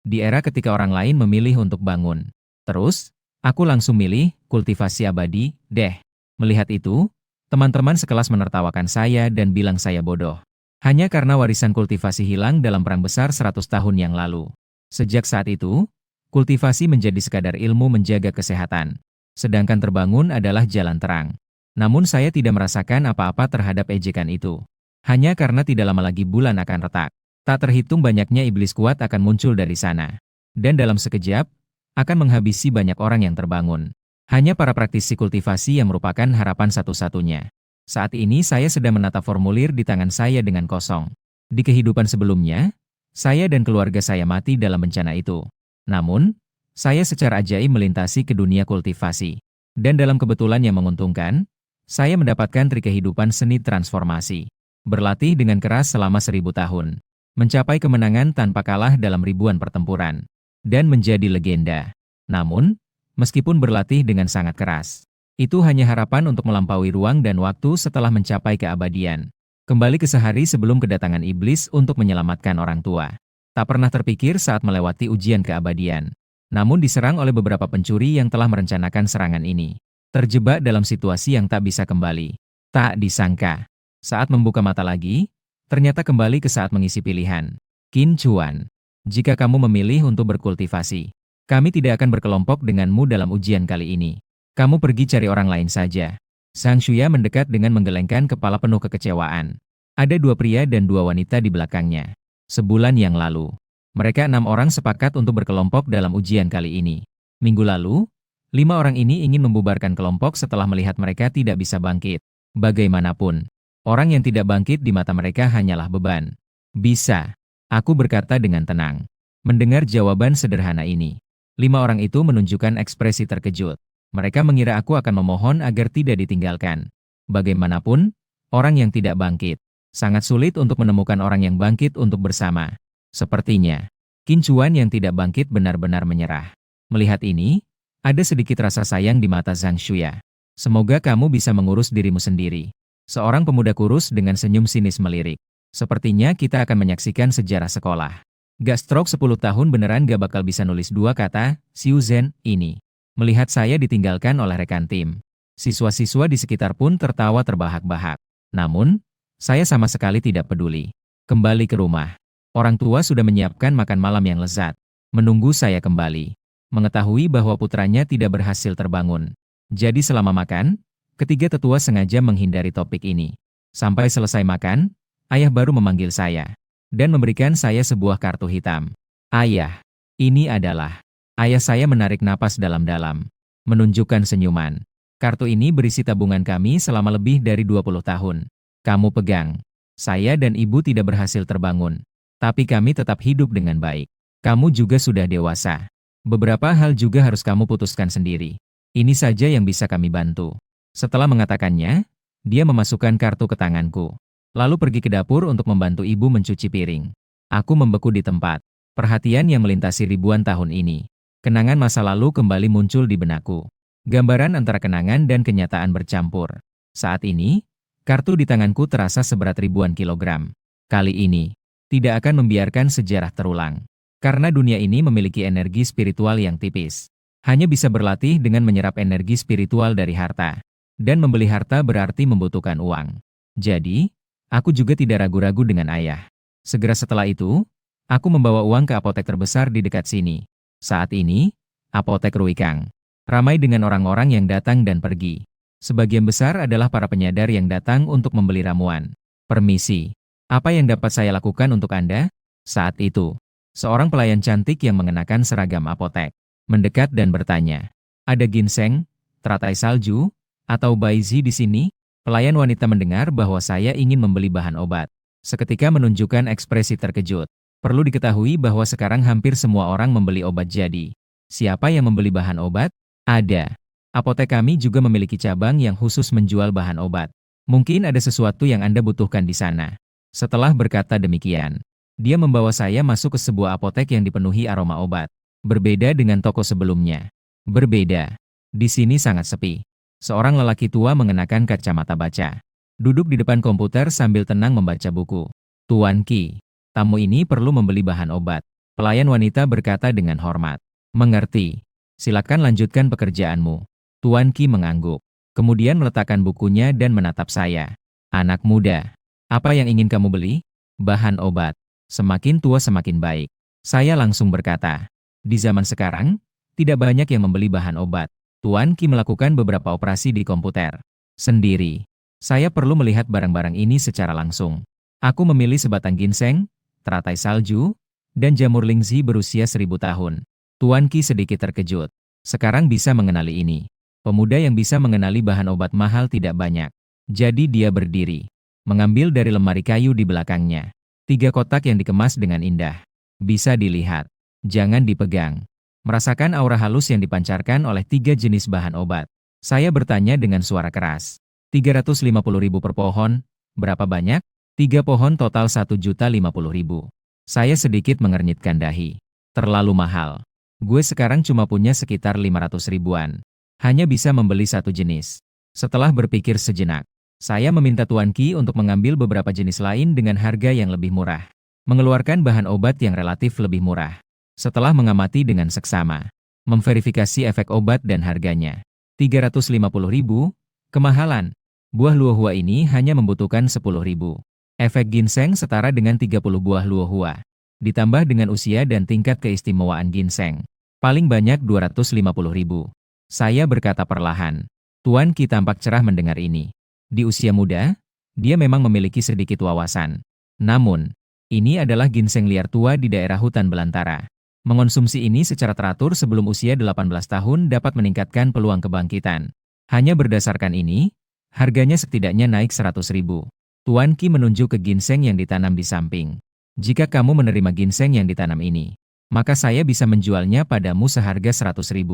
Di era ketika orang lain memilih untuk bangun. Terus, aku langsung milih kultivasi abadi, deh. Melihat itu, teman-teman sekelas menertawakan saya dan bilang saya bodoh. Hanya karena warisan kultivasi hilang dalam perang besar 100 tahun yang lalu. Sejak saat itu, kultivasi menjadi sekadar ilmu menjaga kesehatan. Sedangkan terbangun adalah jalan terang. Namun saya tidak merasakan apa-apa terhadap ejekan itu. Hanya karena tidak lama lagi bulan akan retak. Tak terhitung banyaknya iblis kuat akan muncul dari sana. Dan dalam sekejap, akan menghabisi banyak orang yang terbangun. Hanya para praktisi kultivasi yang merupakan harapan satu-satunya. Saat ini saya sedang menata formulir di tangan saya dengan kosong. Di kehidupan sebelumnya, saya dan keluarga saya mati dalam bencana itu. Namun, saya secara ajaib melintasi ke dunia kultivasi. Dan dalam kebetulan yang menguntungkan, saya mendapatkan trik kehidupan seni transformasi. Berlatih dengan keras selama 1000 tahun. Mencapai kemenangan tanpa kalah dalam ribuan pertempuran, dan menjadi legenda. Namun, meskipun berlatih dengan sangat keras, itu hanya harapan untuk melampaui ruang dan waktu setelah mencapai keabadian. Kembali ke sehari sebelum kedatangan iblis untuk menyelamatkan orang tua. Tak pernah terpikir saat melewati ujian keabadian. Namun diserang oleh beberapa pencuri yang telah merencanakan serangan ini. Terjebak dalam situasi yang tak bisa kembali. Tak disangka, saat membuka mata lagi, ternyata kembali ke saat mengisi pilihan. Qin Chuan, jika kamu memilih untuk berkultivasi, kami tidak akan berkelompok denganmu dalam ujian kali ini. Kamu pergi cari orang lain saja. Sang Shuya mendekat dengan menggelengkan kepala penuh kekecewaan. Ada 2 pria dan 2 wanita di belakangnya. Sebulan yang lalu, mereka 6 orang sepakat untuk berkelompok dalam ujian kali ini. Minggu lalu, 5 orang ini ingin membubarkan kelompok setelah melihat mereka tidak bisa bangkit. Bagaimanapun, orang yang tidak bangkit di mata mereka hanyalah beban. Bisa, aku berkata dengan tenang. Mendengar jawaban sederhana ini, 5 orang itu menunjukkan ekspresi terkejut. Mereka mengira aku akan memohon agar tidak ditinggalkan. Bagaimanapun, orang yang tidak bangkit. Sangat sulit untuk menemukan orang yang bangkit untuk bersama. Sepertinya, Qin Chuan yang tidak bangkit benar-benar menyerah. Melihat ini, ada sedikit rasa sayang di mata Zhang Shuya. Semoga kamu bisa mengurus dirimu sendiri. Seorang pemuda kurus dengan senyum sinis melirik. Sepertinya kita akan menyaksikan sejarah sekolah. Gak stroke 10 tahun beneran gak bakal bisa nulis 2 kata, Xiu Zhen, ini. Melihat saya ditinggalkan oleh rekan tim. Siswa-siswa di sekitar pun tertawa terbahak-bahak. Namun, saya sama sekali tidak peduli. Kembali ke rumah. Orang tua sudah menyiapkan makan malam yang lezat. Menunggu saya kembali. Mengetahui bahwa putranya tidak berhasil terbangun. Jadi selama makan, ketiga tetua sengaja menghindari topik ini. Sampai selesai makan, ayah baru memanggil saya. Dan memberikan saya sebuah kartu hitam. Ayah, ini adalah... Ayah saya menarik napas dalam-dalam. Menunjukkan senyuman. Kartu ini berisi tabungan kami selama lebih dari 20 tahun. Kamu pegang. Saya dan ibu tidak berhasil terbangun. Tapi kami tetap hidup dengan baik. Kamu juga sudah dewasa. Beberapa hal juga harus kamu putuskan sendiri. Ini saja yang bisa kami bantu. Setelah mengatakannya, dia memasukkan kartu ke tanganku. Lalu pergi ke dapur untuk membantu ibu mencuci piring. Aku membeku di tempat. Perhatian yang melintasi ribuan tahun ini. Kenangan masa lalu kembali muncul di benakku. Gambaran antara kenangan dan kenyataan bercampur. Saat ini, kartu di tanganku terasa seberat ribuan kilogram. Kali ini, tidak akan membiarkan sejarah terulang. Karena dunia ini memiliki energi spiritual yang tipis. Hanya bisa berlatih dengan menyerap energi spiritual dari harta. Dan membeli harta berarti membutuhkan uang. Jadi, aku juga tidak ragu-ragu dengan ayah. Segera setelah itu, aku membawa uang ke apotek terbesar di dekat sini. Saat ini, apotek Ruikang ramai dengan orang-orang yang datang dan pergi. Sebagian besar adalah para penyadar yang datang untuk membeli ramuan. Permisi, apa yang dapat saya lakukan untuk Anda? Saat itu, seorang pelayan cantik yang mengenakan seragam apotek mendekat dan bertanya, ada ginseng, teratai salju, atau baizi di sini? Pelayan wanita mendengar bahwa saya ingin membeli bahan obat. Seketika menunjukkan ekspresi terkejut. Perlu diketahui bahwa sekarang hampir semua orang membeli obat jadi. Siapa yang membeli bahan obat? Ada. Apotek kami juga memiliki cabang yang khusus menjual bahan obat. Mungkin ada sesuatu yang Anda butuhkan di sana. Setelah berkata demikian, dia membawa saya masuk ke sebuah apotek yang dipenuhi aroma obat. Berbeda dengan toko sebelumnya. Berbeda. Di sini sangat sepi. Seorang lelaki tua mengenakan kacamata baca. Duduk di depan komputer sambil tenang membaca buku. Tuan Qi. Tamu ini perlu membeli bahan obat. Pelayan wanita berkata dengan hormat. Mengerti. Silakan lanjutkan pekerjaanmu. Tuan Qi mengangguk. Kemudian meletakkan bukunya dan menatap saya. Anak muda. Apa yang ingin kamu beli? Bahan obat. Semakin tua semakin baik. Saya langsung berkata. Di zaman sekarang, tidak banyak yang membeli bahan obat. Tuan Qi melakukan beberapa operasi di komputer. Sendiri. Saya perlu melihat barang-barang ini secara langsung. Aku memilih sebatang ginseng, teratai salju, dan jamur lingzi berusia 1000 tahun. Tuan Qi sedikit terkejut. Sekarang bisa mengenali ini. Pemuda yang bisa mengenali bahan obat mahal tidak banyak. Jadi dia berdiri. Mengambil dari lemari kayu di belakangnya. 3 kotak yang dikemas dengan indah. Bisa dilihat. Jangan dipegang. Merasakan aura halus yang dipancarkan oleh 3 jenis bahan obat. Saya bertanya dengan suara keras. 350.000 per pohon. Berapa banyak? 3 pohon total 1.050.000. Saya sedikit mengernyitkan dahi. Terlalu mahal. Gue sekarang cuma punya sekitar 500 ribuan. Hanya bisa membeli 1 jenis. Setelah berpikir sejenak, saya meminta Tuan Qi untuk mengambil beberapa jenis lain dengan harga yang lebih murah. Mengeluarkan bahan obat yang relatif lebih murah. Setelah mengamati dengan seksama, memverifikasi efek obat dan harganya. 350.000, kemahalan. Buah luohua ini hanya membutuhkan 10.000. Efek ginseng setara dengan 30 buah luohua. Ditambah dengan usia dan tingkat keistimewaan ginseng. Paling banyak 250.000. Saya berkata perlahan. Tuan Qi tampak cerah mendengar ini. Di usia muda, dia memang memiliki sedikit wawasan. Namun, ini adalah ginseng liar tua di daerah hutan belantara. Mengonsumsi ini secara teratur sebelum usia 18 tahun dapat meningkatkan peluang kebangkitan. Hanya berdasarkan ini, harganya setidaknya naik 100.000. Tuan Qi menunjuk ke ginseng yang ditanam di samping. Jika kamu menerima ginseng yang ditanam ini, maka saya bisa menjualnya padamu seharga 100.000.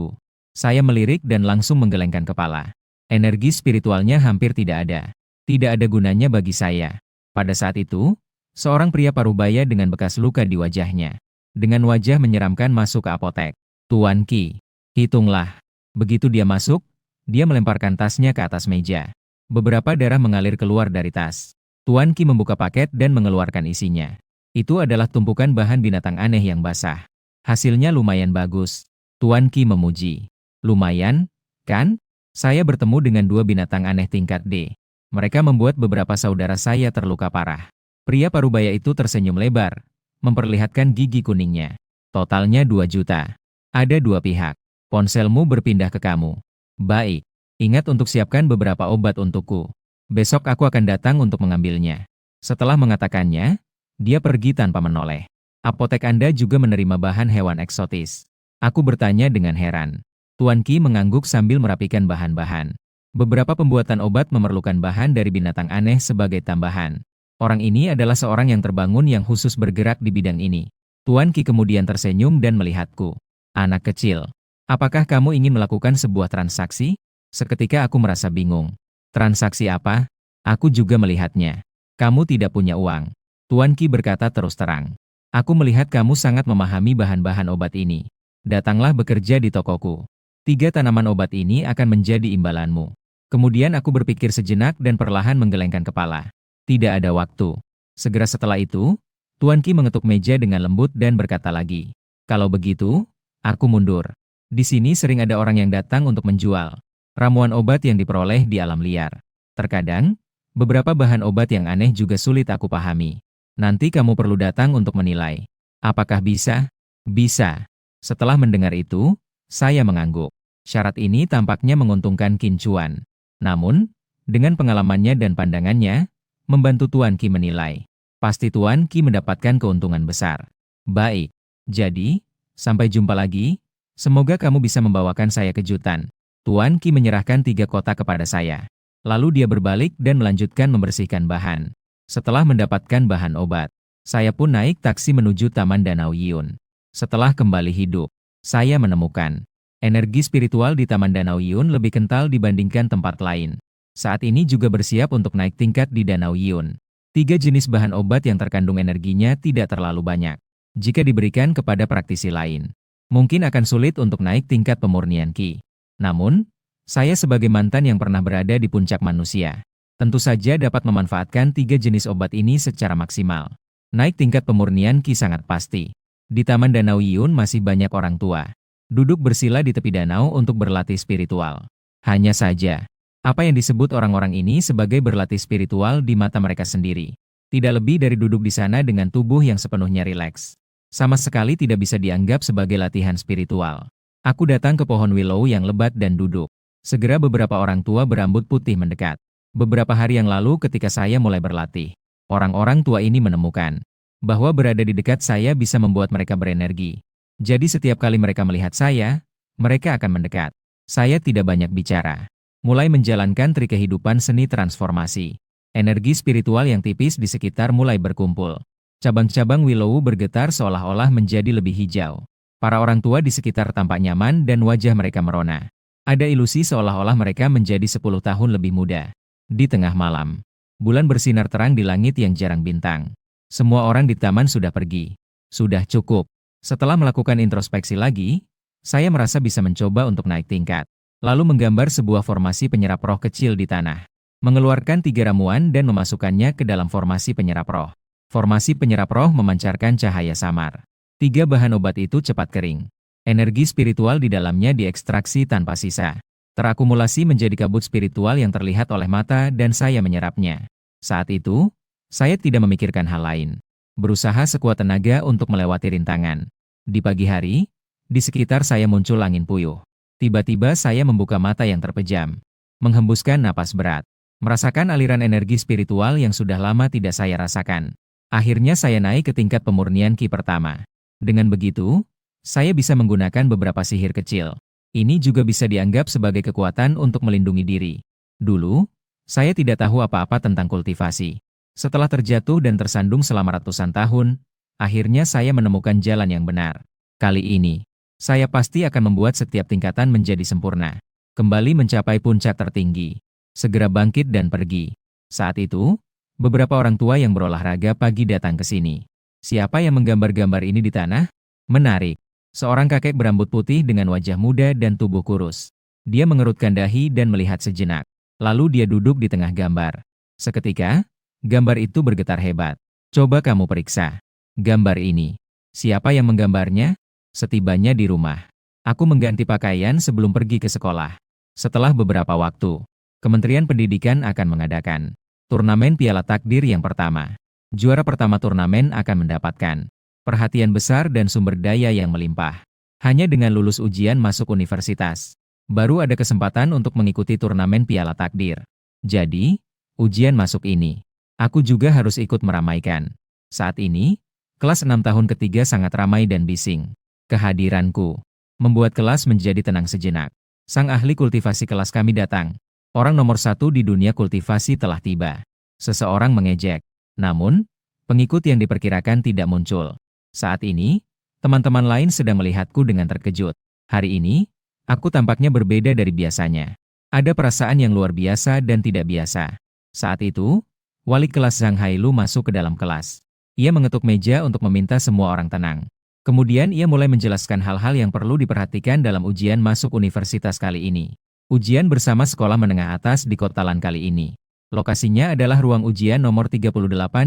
Saya melirik dan langsung menggelengkan kepala. Energi spiritualnya hampir tidak ada. Tidak ada gunanya bagi saya. Pada saat itu, seorang pria parubaya dengan bekas luka di wajahnya. Dengan wajah menyeramkan masuk ke apotek. Tuan Qi, hitunglah. Begitu dia masuk, dia melemparkan tasnya ke atas meja. Beberapa darah mengalir keluar dari tas. Tuan Qi membuka paket dan mengeluarkan isinya. Itu adalah tumpukan bahan binatang aneh yang basah. Hasilnya lumayan bagus. Tuan Qi memuji. Lumayan, kan? Saya bertemu dengan 2 binatang aneh tingkat D. Mereka membuat beberapa saudara saya terluka parah. Pria parubaya itu tersenyum lebar, memperlihatkan gigi kuningnya. Totalnya 2 juta. Ada 2 pihak. Ponselmu berpindah ke kamu. Baik. Ingat untuk siapkan beberapa obat untukku. Besok aku akan datang untuk mengambilnya. Setelah mengatakannya, dia pergi tanpa menoleh. Apotek Anda juga menerima bahan hewan eksotis. Aku bertanya dengan heran. Tuan Qi mengangguk sambil merapikan bahan-bahan. Beberapa pembuatan obat memerlukan bahan dari binatang aneh sebagai tambahan. Orang ini adalah seorang yang terbangun yang khusus bergerak di bidang ini. Tuan Qi kemudian tersenyum dan melihatku. Anak kecil, apakah kamu ingin melakukan sebuah transaksi? Seketika aku merasa bingung. Transaksi apa? Aku juga melihatnya. Kamu tidak punya uang. Tuan Qi berkata terus terang. Aku melihat kamu sangat memahami bahan-bahan obat ini. Datanglah bekerja di tokoku. 3 tanaman obat ini akan menjadi imbalanmu. Kemudian aku berpikir sejenak dan perlahan menggelengkan kepala. Tidak ada waktu. Segera setelah itu, Tuan Qi mengetuk meja dengan lembut dan berkata lagi. Kalau begitu, aku mundur. Di sini sering ada orang yang datang untuk menjual ramuan obat yang diperoleh di alam liar. Terkadang, beberapa bahan obat yang aneh juga sulit aku pahami. Nanti kamu perlu datang untuk menilai. Apakah bisa? Bisa. Setelah mendengar itu, saya mengangguk. Syarat ini tampaknya menguntungkan Qin Chuan. Namun, dengan pengalamannya dan pandangannya, membantu Tuan Qi menilai. Pasti Tuan Qi mendapatkan keuntungan besar. Baik. Jadi, sampai jumpa lagi. Semoga kamu bisa membawakan saya kejutan. Tuan Qi menyerahkan 3 kotak kepada saya. Lalu dia berbalik dan melanjutkan membersihkan bahan. Setelah mendapatkan bahan obat, saya pun naik taksi menuju Taman Danau Yiyun. Setelah kembali hidup, saya menemukan energi spiritual di Taman Danau Yiyun lebih kental dibandingkan tempat lain. Saat ini juga bersiap untuk naik tingkat di Danau Yiyun. 3 jenis bahan obat yang terkandung energinya tidak terlalu banyak. Jika diberikan kepada praktisi lain, mungkin akan sulit untuk naik tingkat pemurnian Qi. Namun, saya sebagai mantan yang pernah berada di puncak manusia, tentu saja dapat memanfaatkan 3 jenis obat ini secara maksimal. Naik tingkat pemurnian Qi sangat pasti. Di Taman Danau Yiyun masih banyak orang tua. Duduk bersila di tepi danau untuk berlatih spiritual. Hanya saja, apa yang disebut orang-orang ini sebagai berlatih spiritual di mata mereka sendiri. Tidak lebih dari duduk di sana dengan tubuh yang sepenuhnya rileks. Sama sekali tidak bisa dianggap sebagai latihan spiritual. Aku datang ke pohon willow yang lebat dan duduk. Segera beberapa orang tua berambut putih mendekat. Beberapa hari yang lalu ketika saya mulai berlatih, orang-orang tua ini menemukan bahwa berada di dekat saya bisa membuat mereka berenergi. Jadi setiap kali mereka melihat saya, mereka akan mendekat. Saya tidak banyak bicara. Mulai menjalankan trik kehidupan seni transformasi. Energi spiritual yang tipis di sekitar mulai berkumpul. Cabang-cabang willow bergetar seolah-olah menjadi lebih hijau. Para orang tua di sekitar tampak nyaman dan wajah mereka merona. Ada ilusi seolah-olah mereka menjadi 10 tahun lebih muda. Di tengah malam, bulan bersinar terang di langit yang jarang bintang. Semua orang di taman sudah pergi. Sudah cukup. Setelah melakukan introspeksi lagi, saya merasa bisa mencoba untuk naik tingkat. Lalu menggambar sebuah formasi penyerap roh kecil di tanah. Mengeluarkan 3 ramuan dan memasukkannya ke dalam formasi penyerap roh. Formasi penyerap roh memancarkan cahaya samar. 3 bahan obat itu cepat kering. Energi spiritual di dalamnya diekstraksi tanpa sisa. Terakumulasi menjadi kabut spiritual yang terlihat oleh mata dan saya menyerapnya. Saat itu, saya tidak memikirkan hal lain. Berusaha sekuat tenaga untuk melewati rintangan. Di pagi hari, di sekitar saya muncul angin puyuh. Tiba-tiba saya membuka mata yang terpejam. Menghembuskan napas berat. Merasakan aliran energi spiritual yang sudah lama tidak saya rasakan. Akhirnya saya naik ke tingkat pemurnian Ki pertama. Dengan begitu, saya bisa menggunakan beberapa sihir kecil. Ini juga bisa dianggap sebagai kekuatan untuk melindungi diri. Dulu, saya tidak tahu apa-apa tentang kultivasi. Setelah terjatuh dan tersandung selama ratusan tahun, akhirnya saya menemukan jalan yang benar. Kali ini, saya pasti akan membuat setiap tingkatan menjadi sempurna. Kembali mencapai puncak tertinggi. Segera bangkit dan pergi. Saat itu, beberapa orang tua yang berolahraga pagi datang ke sini. Siapa yang menggambar-gambar ini di tanah? Menarik. Seorang kakek berambut putih dengan wajah muda dan tubuh kurus. Dia mengerutkan dahi dan melihat sejenak. Lalu dia duduk di tengah gambar. Seketika, gambar itu bergetar hebat. Coba kamu periksa. Gambar ini. Siapa yang menggambarnya? Setibanya di rumah, aku mengganti pakaian sebelum pergi ke sekolah. Setelah beberapa waktu, Kementerian Pendidikan akan mengadakan turnamen Piala Takdir yang pertama. Juara pertama turnamen akan mendapatkan perhatian besar dan sumber daya yang melimpah. Hanya dengan lulus ujian masuk universitas, baru ada kesempatan untuk mengikuti turnamen Piala Takdir. Jadi, ujian masuk ini, aku juga harus ikut meramaikan. Saat ini, kelas 6 tahun ketiga sangat ramai dan bising. Kehadiranku membuat kelas menjadi tenang sejenak. Sang ahli kultivasi kelas kami datang. Orang nomor 1 di dunia kultivasi telah tiba. Seseorang mengejek. Namun, pengikut yang diperkirakan tidak muncul. Saat ini, teman-teman lain sedang melihatku dengan terkejut. Hari ini, aku tampaknya berbeda dari biasanya. Ada perasaan yang luar biasa dan tidak biasa. Saat itu, wali kelas Zhang Hailu masuk ke dalam kelas. Ia mengetuk meja untuk meminta semua orang tenang. Kemudian ia mulai menjelaskan hal-hal yang perlu diperhatikan dalam ujian masuk universitas kali ini. Ujian bersama sekolah menengah atas di Kotalan kali ini. Lokasinya adalah ruang ujian nomor 38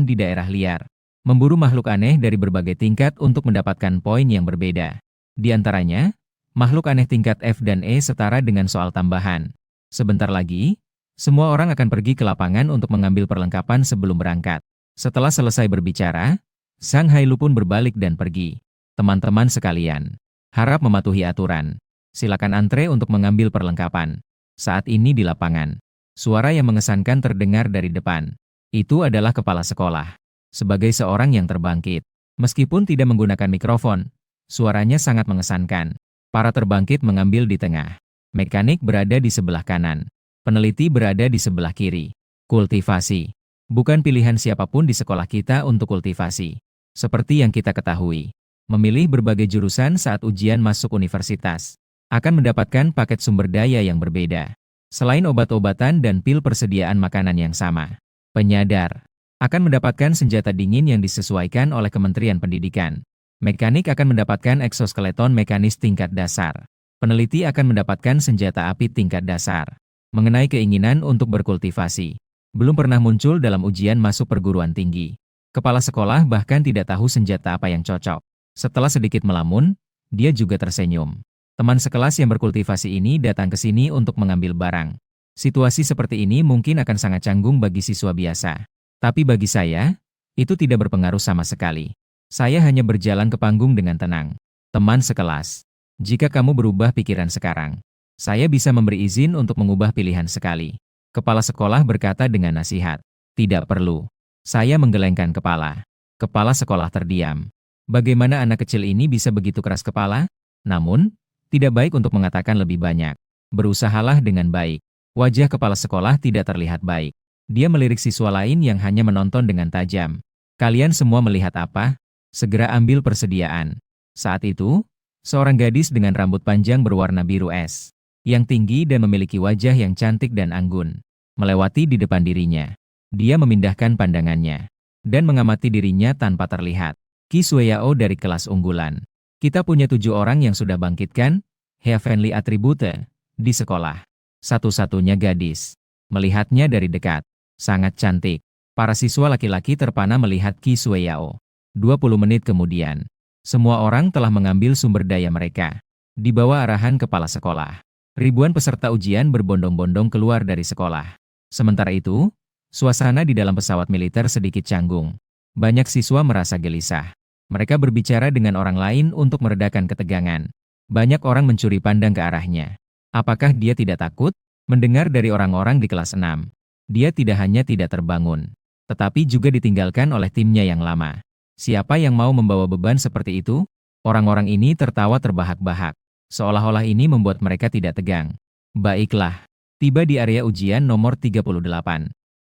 di daerah liar. Memburu makhluk aneh dari berbagai tingkat untuk mendapatkan poin yang berbeda. Di antaranya, makhluk aneh tingkat F dan E setara dengan soal tambahan. Sebentar lagi, semua orang akan pergi ke lapangan untuk mengambil perlengkapan sebelum berangkat. Setelah selesai berbicara, Zhang Hailu pun berbalik dan pergi. Teman-teman sekalian, harap mematuhi aturan. Silakan antre untuk mengambil perlengkapan. Saat ini di lapangan, suara yang mengesankan terdengar dari depan. Itu adalah kepala sekolah. Sebagai seorang yang terbangkit, meskipun tidak menggunakan mikrofon, suaranya sangat mengesankan. Para terbangkit mengambil di tengah. Mekanik berada di sebelah kanan. Peneliti berada di sebelah kiri. Kultivasi. Bukan pilihan siapapun di sekolah kita untuk kultivasi. Seperti yang kita ketahui, memilih berbagai jurusan saat ujian masuk universitas akan mendapatkan paket sumber daya yang berbeda. Selain obat-obatan dan pil persediaan makanan yang sama, penyadar akan mendapatkan senjata dingin yang disesuaikan oleh Kementerian Pendidikan. Mekanik akan mendapatkan eksoskeleton mekanis tingkat dasar. Peneliti akan mendapatkan senjata api tingkat dasar. Mengenai keinginan untuk berkultivasi, belum pernah muncul dalam ujian masuk perguruan tinggi. Kepala sekolah bahkan tidak tahu senjata apa yang cocok. Setelah sedikit melamun, dia juga tersenyum. Teman sekelas yang berkultivasi ini datang ke sini untuk mengambil barang. Situasi seperti ini mungkin akan sangat canggung bagi siswa biasa. Tapi bagi saya, itu tidak berpengaruh sama sekali. Saya hanya berjalan ke panggung dengan tenang. Teman sekelas, jika kamu berubah pikiran sekarang, saya bisa memberi izin untuk mengubah pilihan sekali. Kepala sekolah berkata dengan nasihat. Tidak perlu. Saya menggelengkan kepala. Kepala sekolah terdiam. Bagaimana anak kecil ini bisa begitu keras kepala? Namun, tidak baik untuk mengatakan lebih banyak. Berusahalah dengan baik. Wajah kepala sekolah tidak terlihat baik. Dia melirik siswa lain yang hanya menonton dengan tajam. Kalian semua melihat apa? Segera ambil persediaan. Saat itu, seorang gadis dengan rambut panjang berwarna biru es, yang tinggi dan memiliki wajah yang cantik dan anggun, melewati di depan dirinya. Dia memindahkan pandangannya dan mengamati dirinya tanpa terlihat. Qi Xueyao dari kelas unggulan. Kita punya 7 orang yang sudah bangkitkan Heavenly Attribute di sekolah. Satu-satunya gadis. Melihatnya dari dekat. Sangat cantik. Para siswa laki-laki terpana melihat Qi Xueyao. 20 menit kemudian, semua orang telah mengambil sumber daya mereka. Di bawah arahan kepala sekolah. Ribuan peserta ujian berbondong-bondong keluar dari sekolah. Sementara itu, suasana di dalam pesawat militer sedikit canggung. Banyak siswa merasa gelisah. Mereka berbicara dengan orang lain untuk meredakan ketegangan. Banyak orang mencuri pandang ke arahnya. Apakah dia tidak takut? Mendengar dari orang-orang di kelas 6. Dia tidak hanya tidak terbangun, tetapi juga ditinggalkan oleh timnya yang lama. Siapa yang mau membawa beban seperti itu? Orang-orang ini tertawa terbahak-bahak. Seolah-olah ini membuat mereka tidak tegang. Baiklah. Tiba di area ujian nomor 38.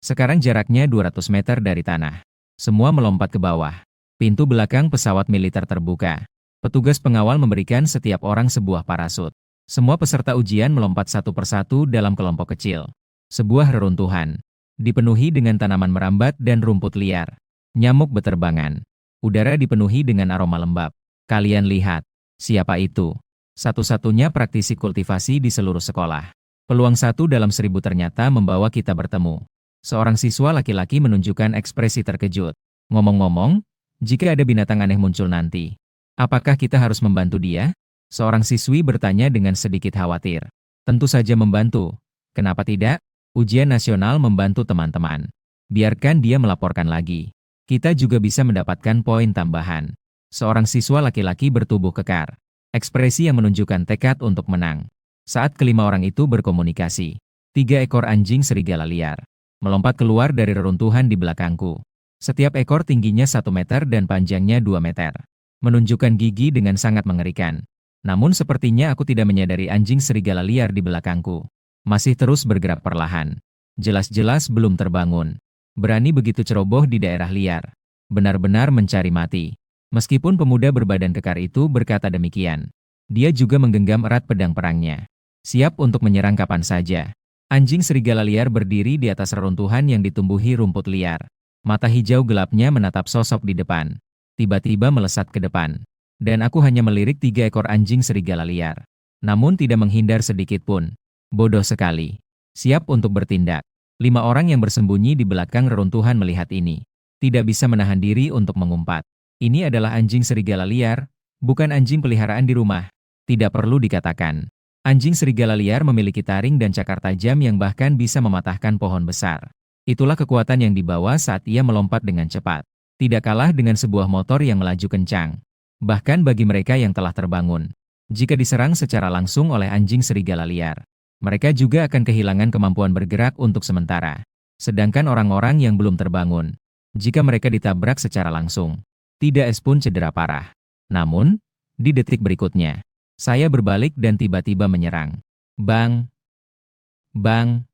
Sekarang jaraknya 200 meter dari tanah. Semua melompat ke bawah. Pintu belakang pesawat militer terbuka. Petugas pengawal memberikan setiap orang sebuah parasut. Semua peserta ujian melompat satu persatu dalam kelompok kecil. Sebuah reruntuhan. Dipenuhi dengan tanaman merambat dan rumput liar. Nyamuk beterbangan. Udara dipenuhi dengan aroma lembab. Kalian lihat. Siapa itu? Satu-satunya praktisi kultivasi di seluruh sekolah. Peluang 1 dalam 1000 ternyata membawa kita bertemu. Seorang siswa laki-laki menunjukkan ekspresi terkejut. Ngomong-ngomong, jika ada binatang aneh muncul nanti, apakah kita harus membantu dia? Seorang siswi bertanya dengan sedikit khawatir. Tentu saja membantu. Kenapa tidak? Ujian nasional membantu teman-teman. Biarkan dia melaporkan lagi. Kita juga bisa mendapatkan poin tambahan. Seorang siswa laki-laki bertubuh kekar. Ekspresi yang menunjukkan tekad untuk menang. Saat kelima orang itu berkomunikasi, 3 ekor anjing serigala liar melompat keluar dari reruntuhan di belakangku. Setiap ekor tingginya 1 meter dan panjangnya 2 meter. Menunjukkan gigi dengan sangat mengerikan. Namun sepertinya aku tidak menyadari anjing serigala liar di belakangku. Masih terus bergerak perlahan. Jelas-jelas belum terbangun. Berani begitu ceroboh di daerah liar. Benar-benar mencari mati. Meskipun pemuda berbadan kekar itu berkata demikian, dia juga menggenggam erat pedang perangnya. Siap untuk menyerang kapan saja. Anjing serigala liar berdiri di atas reruntuhan yang ditumbuhi rumput liar. Mata hijau gelapnya menatap sosok di depan. Tiba-tiba melesat ke depan. Dan aku hanya melirik 3 ekor anjing serigala liar. Namun tidak menghindar sedikit pun. Bodoh sekali. Siap untuk bertindak. 5 orang yang bersembunyi di belakang reruntuhan melihat ini. Tidak bisa menahan diri untuk mengumpat. Ini adalah anjing serigala liar, bukan anjing peliharaan di rumah. Tidak perlu dikatakan. Anjing serigala liar memiliki taring dan cakar tajam yang bahkan bisa mematahkan pohon besar. Itulah kekuatan yang dibawa saat ia melompat dengan cepat. Tidak kalah dengan sebuah motor yang melaju kencang. Bahkan bagi mereka yang telah terbangun, jika diserang secara langsung oleh anjing serigala liar, mereka juga akan kehilangan kemampuan bergerak untuk sementara. Sedangkan orang-orang yang belum terbangun, jika mereka ditabrak secara langsung, tidak pun cedera parah. Namun, di detik berikutnya, saya berbalik dan tiba-tiba menyerang. Bang! Bang!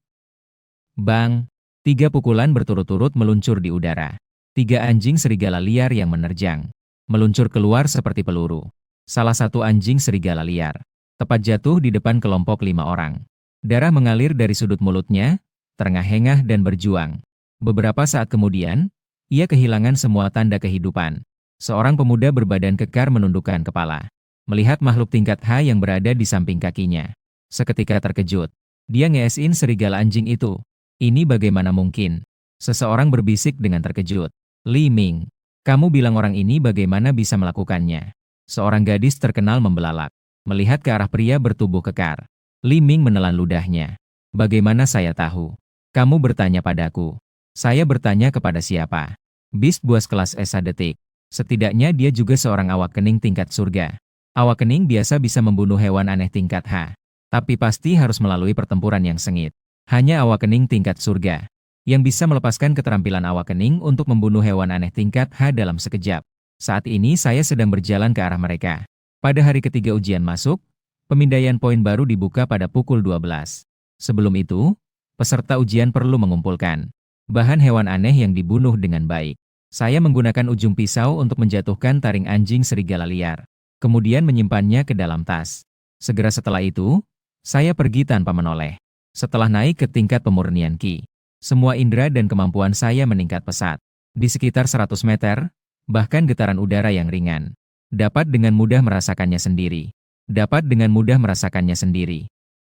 Bang! 3 pukulan berturut-turut meluncur di udara. 3 anjing serigala liar yang menerjang, meluncur keluar seperti peluru. Salah satu anjing serigala liar tepat jatuh di depan kelompok 5 orang. Darah mengalir dari sudut mulutnya, terengah-engah dan berjuang. Beberapa saat kemudian, ia kehilangan semua tanda kehidupan. Seorang pemuda berbadan kekar menundukkan kepala, melihat makhluk tingkat H yang berada di samping kakinya. Seketika terkejut, dia ngeesin serigala anjing itu. Ini bagaimana mungkin? Seseorang berbisik dengan terkejut. Li Ming, kamu bilang orang ini bagaimana bisa melakukannya? Seorang gadis terkenal membelalak, melihat ke arah pria bertubuh kekar. Li Ming menelan ludahnya. Bagaimana saya tahu? Kamu bertanya padaku. Saya bertanya kepada siapa? Beast Buas kelas S detik. Setidaknya dia juga seorang awakening tingkat surga. Awakening biasa bisa membunuh hewan aneh tingkat H. Tapi pasti harus melalui pertempuran yang sengit. Hanya awakening tingkat surga yang bisa melepaskan keterampilan awakening untuk membunuh hewan aneh tingkat H dalam sekejap. Saat ini saya sedang berjalan ke arah mereka. Pada hari ketiga ujian masuk, pemindaian poin baru dibuka pada pukul 12. Sebelum itu, peserta ujian perlu mengumpulkan bahan hewan aneh yang dibunuh dengan baik. Saya menggunakan ujung pisau untuk menjatuhkan taring anjing serigala liar, kemudian menyimpannya ke dalam tas. Segera setelah itu, saya pergi tanpa menoleh. Setelah naik ke tingkat pemurnian Qi, semua indera dan kemampuan saya meningkat pesat. Di sekitar 100 meter, bahkan getaran udara yang ringan dapat dengan mudah merasakannya sendiri.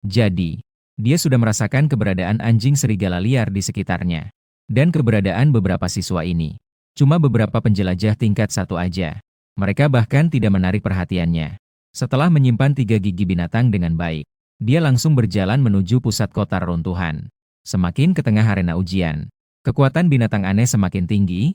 Jadi, dia sudah merasakan keberadaan anjing serigala liar di sekitarnya. Dan keberadaan beberapa siswa ini. Cuma beberapa penjelajah tingkat 1 aja. Mereka bahkan tidak menarik perhatiannya. Setelah menyimpan 3 gigi binatang dengan baik, dia langsung berjalan menuju pusat kota reruntuhan. Semakin ke tengah arena ujian, kekuatan binatang aneh semakin tinggi,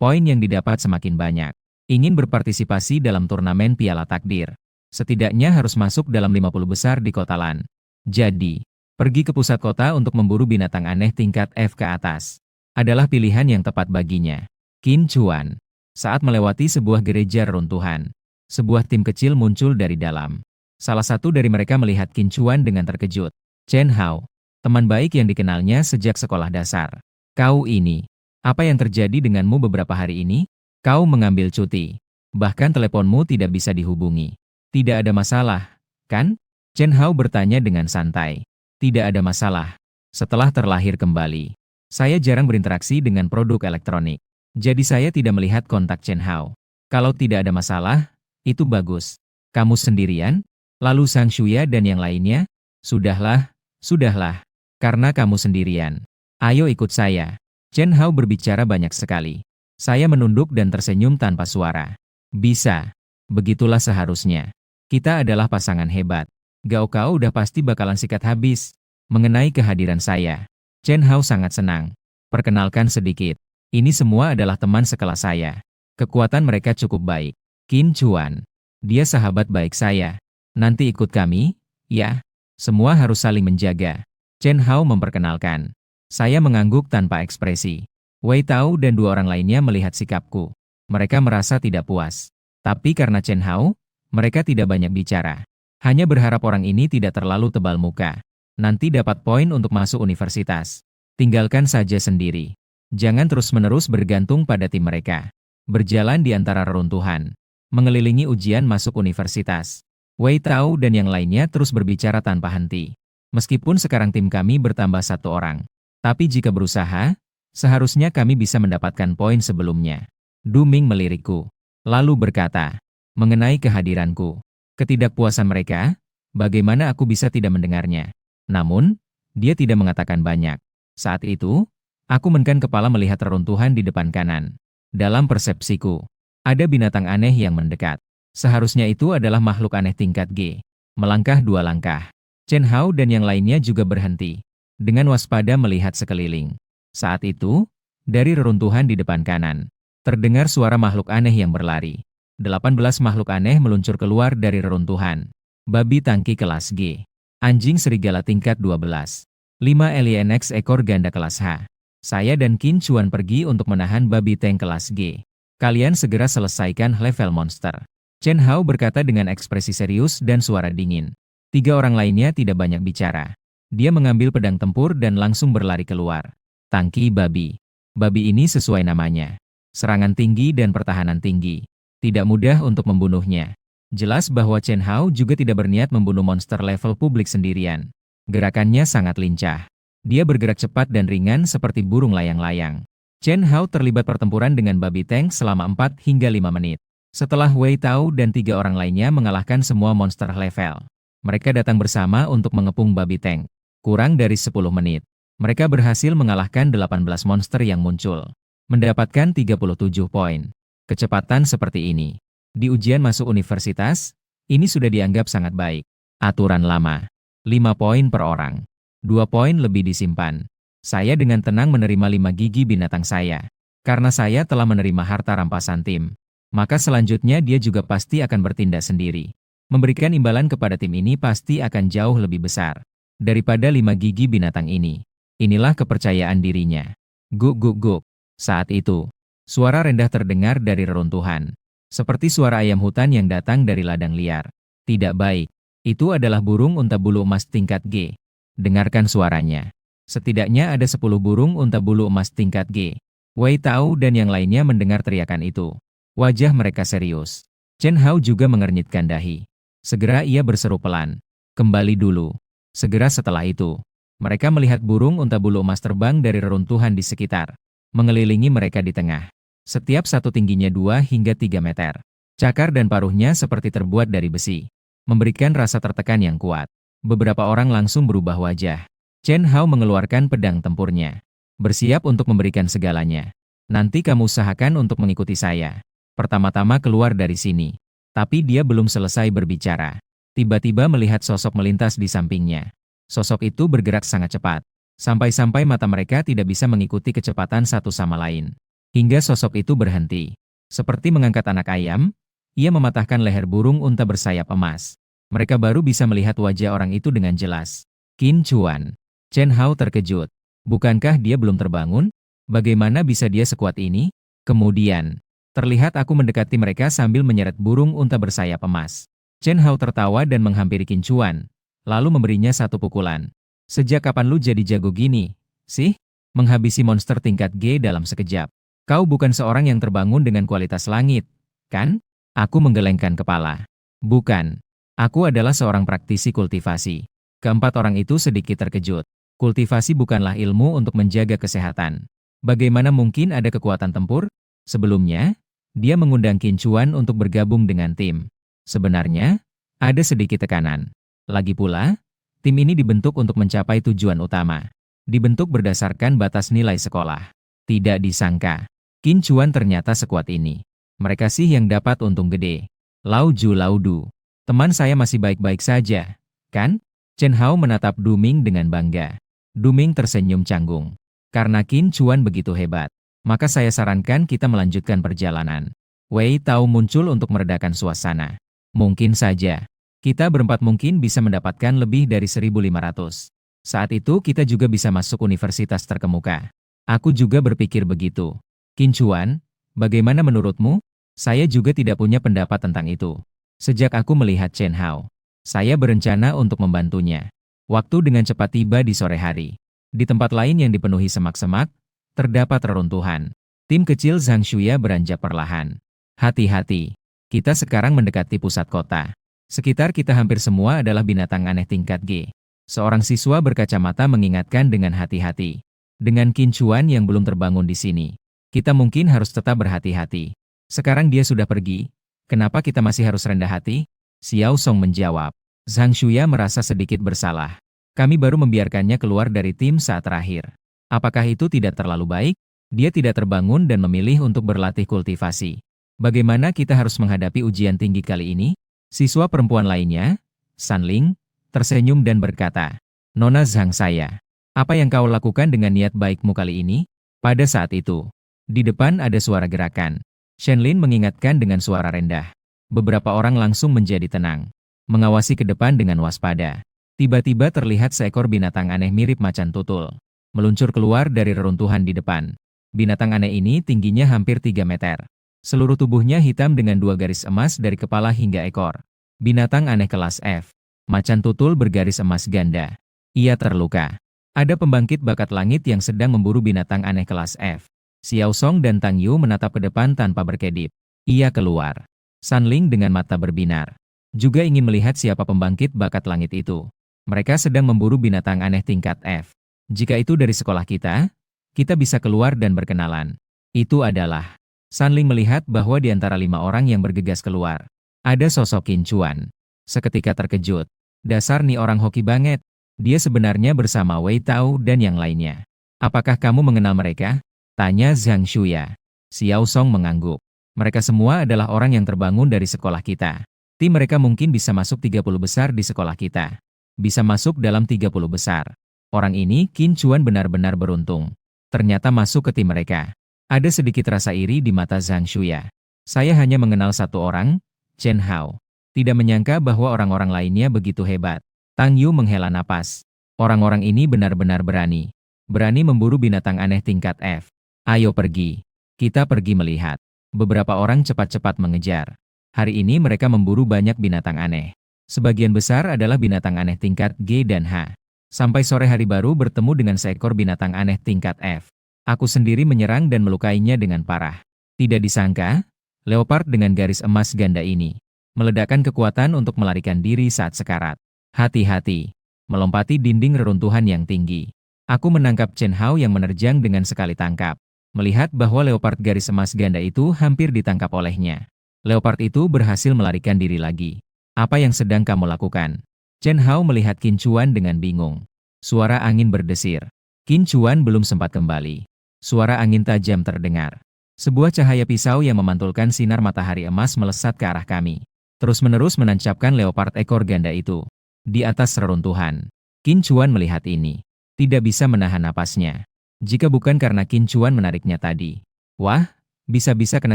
poin yang didapat semakin banyak. Ingin berpartisipasi dalam turnamen Piala Takdir, setidaknya harus masuk dalam 50 besar di kota LAN. Jadi, pergi ke pusat kota untuk memburu binatang aneh tingkat F ke atas adalah pilihan yang tepat baginya. Qin Chuan. Saat melewati sebuah gereja reruntuhan, sebuah tim kecil muncul dari dalam. Salah satu dari mereka melihat Qin Chuan dengan terkejut. Chen Hao, teman baik yang dikenalnya sejak sekolah dasar. Kau ini, apa yang terjadi denganmu beberapa hari ini? Kau mengambil cuti. Bahkan teleponmu tidak bisa dihubungi. Tidak ada masalah, kan? Chen Hao bertanya dengan santai. Tidak ada masalah. Setelah terlahir kembali, saya jarang berinteraksi dengan produk elektronik. Jadi saya tidak melihat kontak Chen Hao. Kalau tidak ada masalah, itu bagus. Kamu sendirian? Lalu Sang Shuya dan yang lainnya? Sudahlah. Karena kamu sendirian. Ayo ikut saya. Chen Hao berbicara banyak sekali. Saya menunduk dan tersenyum tanpa suara. Bisa. Begitulah seharusnya. Kita adalah pasangan hebat. Gao Kao udah pasti bakalan sikat habis. Mengenai kehadiran saya, Chen Hao sangat senang. Perkenalkan sedikit. Ini semua adalah teman sekelas saya. Kekuatan mereka cukup baik. Qin Chuan. Dia sahabat baik saya. Nanti ikut kami, ya? Semua harus saling menjaga. Chen Hao memperkenalkan. Saya mengangguk tanpa ekspresi. Wei Tao dan 2 orang lainnya melihat sikapku. Mereka merasa tidak puas. Tapi karena Chen Hao, mereka tidak banyak bicara. Hanya berharap orang ini tidak terlalu tebal muka. Nanti dapat poin untuk masuk universitas. Tinggalkan saja sendiri. Jangan terus-menerus bergantung pada tim mereka. Berjalan di antara reruntuhan. Mengelilingi ujian masuk universitas. Wei Tao dan yang lainnya terus berbicara tanpa henti. Meskipun sekarang tim kami bertambah 1 orang. Tapi jika berusaha, seharusnya kami bisa mendapatkan poin sebelumnya. Du Ming melirikku. Lalu berkata, mengenai kehadiranku. Ketidakpuasan mereka, bagaimana aku bisa tidak mendengarnya? Namun, dia tidak mengatakan banyak. Saat itu, aku menekan kepala melihat reruntuhan di depan kanan. Dalam persepsiku, ada binatang aneh yang mendekat. Seharusnya itu adalah makhluk aneh tingkat G. Melangkah 2 langkah. Chen Hao dan yang lainnya juga berhenti. Dengan waspada melihat sekeliling. Saat itu, dari reruntuhan di depan kanan, terdengar suara makhluk aneh yang berlari. 18 makhluk aneh meluncur keluar dari reruntuhan. Babi tangki kelas G. Anjing serigala tingkat 12. 5 alien X ekor ganda kelas H. Saya dan Qin Chuan pergi untuk menahan babi tank kelas G. Kalian segera selesaikan level monster. Chen Hao berkata dengan ekspresi serius dan suara dingin. 3 orang lainnya tidak banyak bicara. Dia mengambil pedang tempur dan langsung berlari keluar. Tangki babi. Babi ini sesuai namanya. Serangan tinggi dan pertahanan tinggi. Tidak mudah untuk membunuhnya. Jelas bahwa Chen Hao juga tidak berniat membunuh monster level publik sendirian. Gerakannya sangat lincah. Dia bergerak cepat dan ringan seperti burung layang-layang. Chen Hao terlibat pertempuran dengan babi tank selama 4 hingga 5 menit. Setelah Wei Tao dan 3 orang lainnya mengalahkan semua monster level, mereka datang bersama untuk mengepung babi tank. Kurang dari 10 menit, mereka berhasil mengalahkan 18 monster yang muncul, mendapatkan 37 poin. Kecepatan seperti ini Di ujian masuk universitas, ini sudah dianggap sangat baik. Aturan lama. 5 poin per orang. 2 poin lebih disimpan. Saya dengan tenang menerima 5 gigi binatang saya. Karena saya telah menerima harta rampasan tim. Maka selanjutnya dia juga pasti akan bertindak sendiri. Memberikan imbalan kepada tim ini pasti akan jauh lebih besar daripada 5 gigi binatang ini. Inilah kepercayaan dirinya. Guk guk guk. Saat itu, suara rendah terdengar dari reruntuhan. Seperti suara ayam hutan yang datang dari ladang liar. Tidak baik. Itu adalah burung unta bulu emas tingkat G. Dengarkan suaranya. Setidaknya ada 10 burung unta bulu emas tingkat G. Wei Tao dan yang lainnya mendengar teriakan itu. Wajah mereka serius. Chen Hao juga mengernyitkan dahi. Segera ia berseru pelan. Kembali dulu. Segera setelah itu, mereka melihat burung unta bulu emas terbang dari reruntuhan di sekitar. Mengelilingi mereka di tengah. Setiap satu tingginya 2 hingga 3 meter. Cakar dan paruhnya seperti terbuat dari besi. Memberikan rasa tertekan yang kuat. Beberapa orang langsung berubah wajah. Chen Hao mengeluarkan pedang tempurnya. Bersiap untuk memberikan segalanya. Nanti kamu usahakan untuk mengikuti saya. Pertama-tama keluar dari sini. Tapi dia belum selesai berbicara. Tiba-tiba melihat sosok melintas di sampingnya. Sosok itu bergerak sangat cepat. Sampai-sampai mata mereka tidak bisa mengikuti kecepatan satu sama lain. Hingga sosok itu berhenti. Seperti mengangkat anak ayam, ia mematahkan leher burung unta bersayap emas. Mereka baru bisa melihat wajah orang itu dengan jelas. Qin Chuan. Chen Hao terkejut. Bukankah dia belum terbangun? Bagaimana bisa dia sekuat ini? Kemudian, terlihat aku mendekati mereka sambil menyeret burung unta bersayap emas. Chen Hao tertawa dan menghampiri Qin Chuan, lalu memberinya satu pukulan. Sejak kapan lu jadi jago gini, sih? Menghabisi monster tingkat G dalam sekejap. Kau bukan seorang yang terbangun dengan kualitas langit, kan? Aku menggelengkan kepala. Bukan. Aku adalah seorang praktisi kultivasi. Keempat orang itu sedikit terkejut. Kultivasi bukanlah ilmu untuk menjaga kesehatan. Bagaimana mungkin ada kekuatan tempur? Sebelumnya, dia mengundang Qin Chuan untuk bergabung dengan tim. Sebenarnya, ada sedikit tekanan. Lagi pula, tim ini dibentuk untuk mencapai tujuan utama. Dibentuk berdasarkan batas nilai sekolah. Tidak disangka, Qin Chuan ternyata sekuat ini. Mereka sih yang dapat untung gede. Lau Ju Lau Du. Teman saya masih baik-baik saja, kan? Chen Hao menatap Du Ming dengan bangga. Du Ming tersenyum canggung. Karena Qin Chuan begitu hebat, maka saya sarankan kita melanjutkan perjalanan. Wei Tao muncul untuk meredakan suasana. Mungkin saja. Kita berempat mungkin bisa mendapatkan lebih dari 1.500. Saat itu kita juga bisa masuk universitas terkemuka. Aku juga berpikir begitu. Qin Chuan, bagaimana menurutmu? Saya juga tidak punya pendapat tentang itu. Sejak aku melihat Chen Hao, saya berencana untuk membantunya. Waktu dengan cepat tiba di sore hari. Di tempat lain yang dipenuhi semak-semak, terdapat reruntuhan. Tim kecil Zhang Shuya beranjak perlahan. Hati-hati, kita sekarang mendekati pusat kota. Sekitar kita hampir semua adalah binatang aneh tingkat G. Seorang siswa berkacamata mengingatkan dengan hati-hati. Dengan Qin Chuan yang belum terbangun di sini, kita mungkin harus tetap berhati-hati. Sekarang dia sudah pergi, kenapa kita masih harus rendah hati? Xiao Song menjawab. Zhang Shuya merasa sedikit bersalah. Kami baru membiarkannya keluar dari tim saat terakhir. Apakah itu tidak terlalu baik? Dia tidak terbangun dan memilih untuk berlatih kultivasi. Bagaimana kita harus menghadapi ujian tinggi kali ini? Siswa perempuan lainnya, San Ling, tersenyum dan berkata, Nona Zhang saya, apa yang kau lakukan dengan niat baikmu kali ini? Pada saat itu, di depan ada suara gerakan. Shenlin mengingatkan dengan suara rendah. Beberapa orang langsung menjadi tenang, mengawasi ke depan dengan waspada. Tiba-tiba terlihat seekor binatang aneh mirip macan tutul, meluncur keluar dari reruntuhan di depan. Binatang aneh ini tingginya hampir 3 meter. Seluruh tubuhnya hitam dengan 2 garis emas dari kepala hingga ekor. Binatang aneh kelas F. Macan tutul bergaris emas ganda. Ia terluka. Ada pembangkit bakat langit yang sedang memburu binatang aneh kelas F. Xiao Song dan Tang Yu menatap ke depan tanpa berkedip. Ia keluar. San Ling dengan mata berbinar. Juga ingin melihat siapa pembangkit bakat langit itu. Mereka sedang memburu binatang aneh tingkat F. Jika itu dari sekolah kita bisa keluar dan berkenalan. Itu adalah. San Ling melihat bahwa di antara 5 orang yang bergegas keluar, ada sosok Qin Chuan. Seketika terkejut. Dasar nih orang hoki banget. Dia sebenarnya bersama Wei Tao dan yang lainnya. Apakah kamu mengenal mereka? Tanya Zhang Shuya. Xiao Song mengangguk. Mereka semua adalah orang yang terbangun dari sekolah kita. Tim mereka mungkin bisa masuk 30 besar di sekolah kita. Bisa masuk dalam 30 besar. Orang ini, Qin Chuan benar-benar beruntung. Ternyata masuk ke tim mereka. Ada sedikit rasa iri di mata Zhang Shuya. Saya hanya mengenal satu orang, Chen Hao. Tidak menyangka bahwa orang-orang lainnya begitu hebat. Tang Yu menghela napas. Orang-orang ini benar-benar berani. Berani memburu binatang aneh tingkat F. Ayo pergi. Kita pergi melihat. Beberapa orang cepat-cepat mengejar. Hari ini mereka memburu banyak binatang aneh. Sebagian besar adalah binatang aneh tingkat G dan H. Sampai sore hari baru bertemu dengan seekor binatang aneh tingkat F. Aku sendiri menyerang dan melukainya dengan parah. Tidak disangka, leopard dengan garis emas ganda ini meledakkan kekuatan untuk melarikan diri saat sekarat. Hati-hati. Melompati dinding reruntuhan yang tinggi. Aku menangkap Chen Hao yang menerjang dengan sekali tangkap. Melihat bahwa leopard garis emas ganda itu hampir ditangkap olehnya. Leopard itu berhasil melarikan diri lagi. Apa yang sedang kamu lakukan? Chen Hao melihat Qin Chuan dengan bingung. Suara angin berdesir. Qin Chuan belum sempat kembali. Suara angin tajam terdengar. Sebuah cahaya pisau yang memantulkan sinar matahari emas melesat ke arah kami. Terus-menerus menancapkan leopard ekor ganda itu di atas reruntuhan. Qin Chuan melihat ini. Tidak bisa menahan napasnya. Jika bukan karena Qin Chuan menariknya tadi. Wah, bisa-bisa kena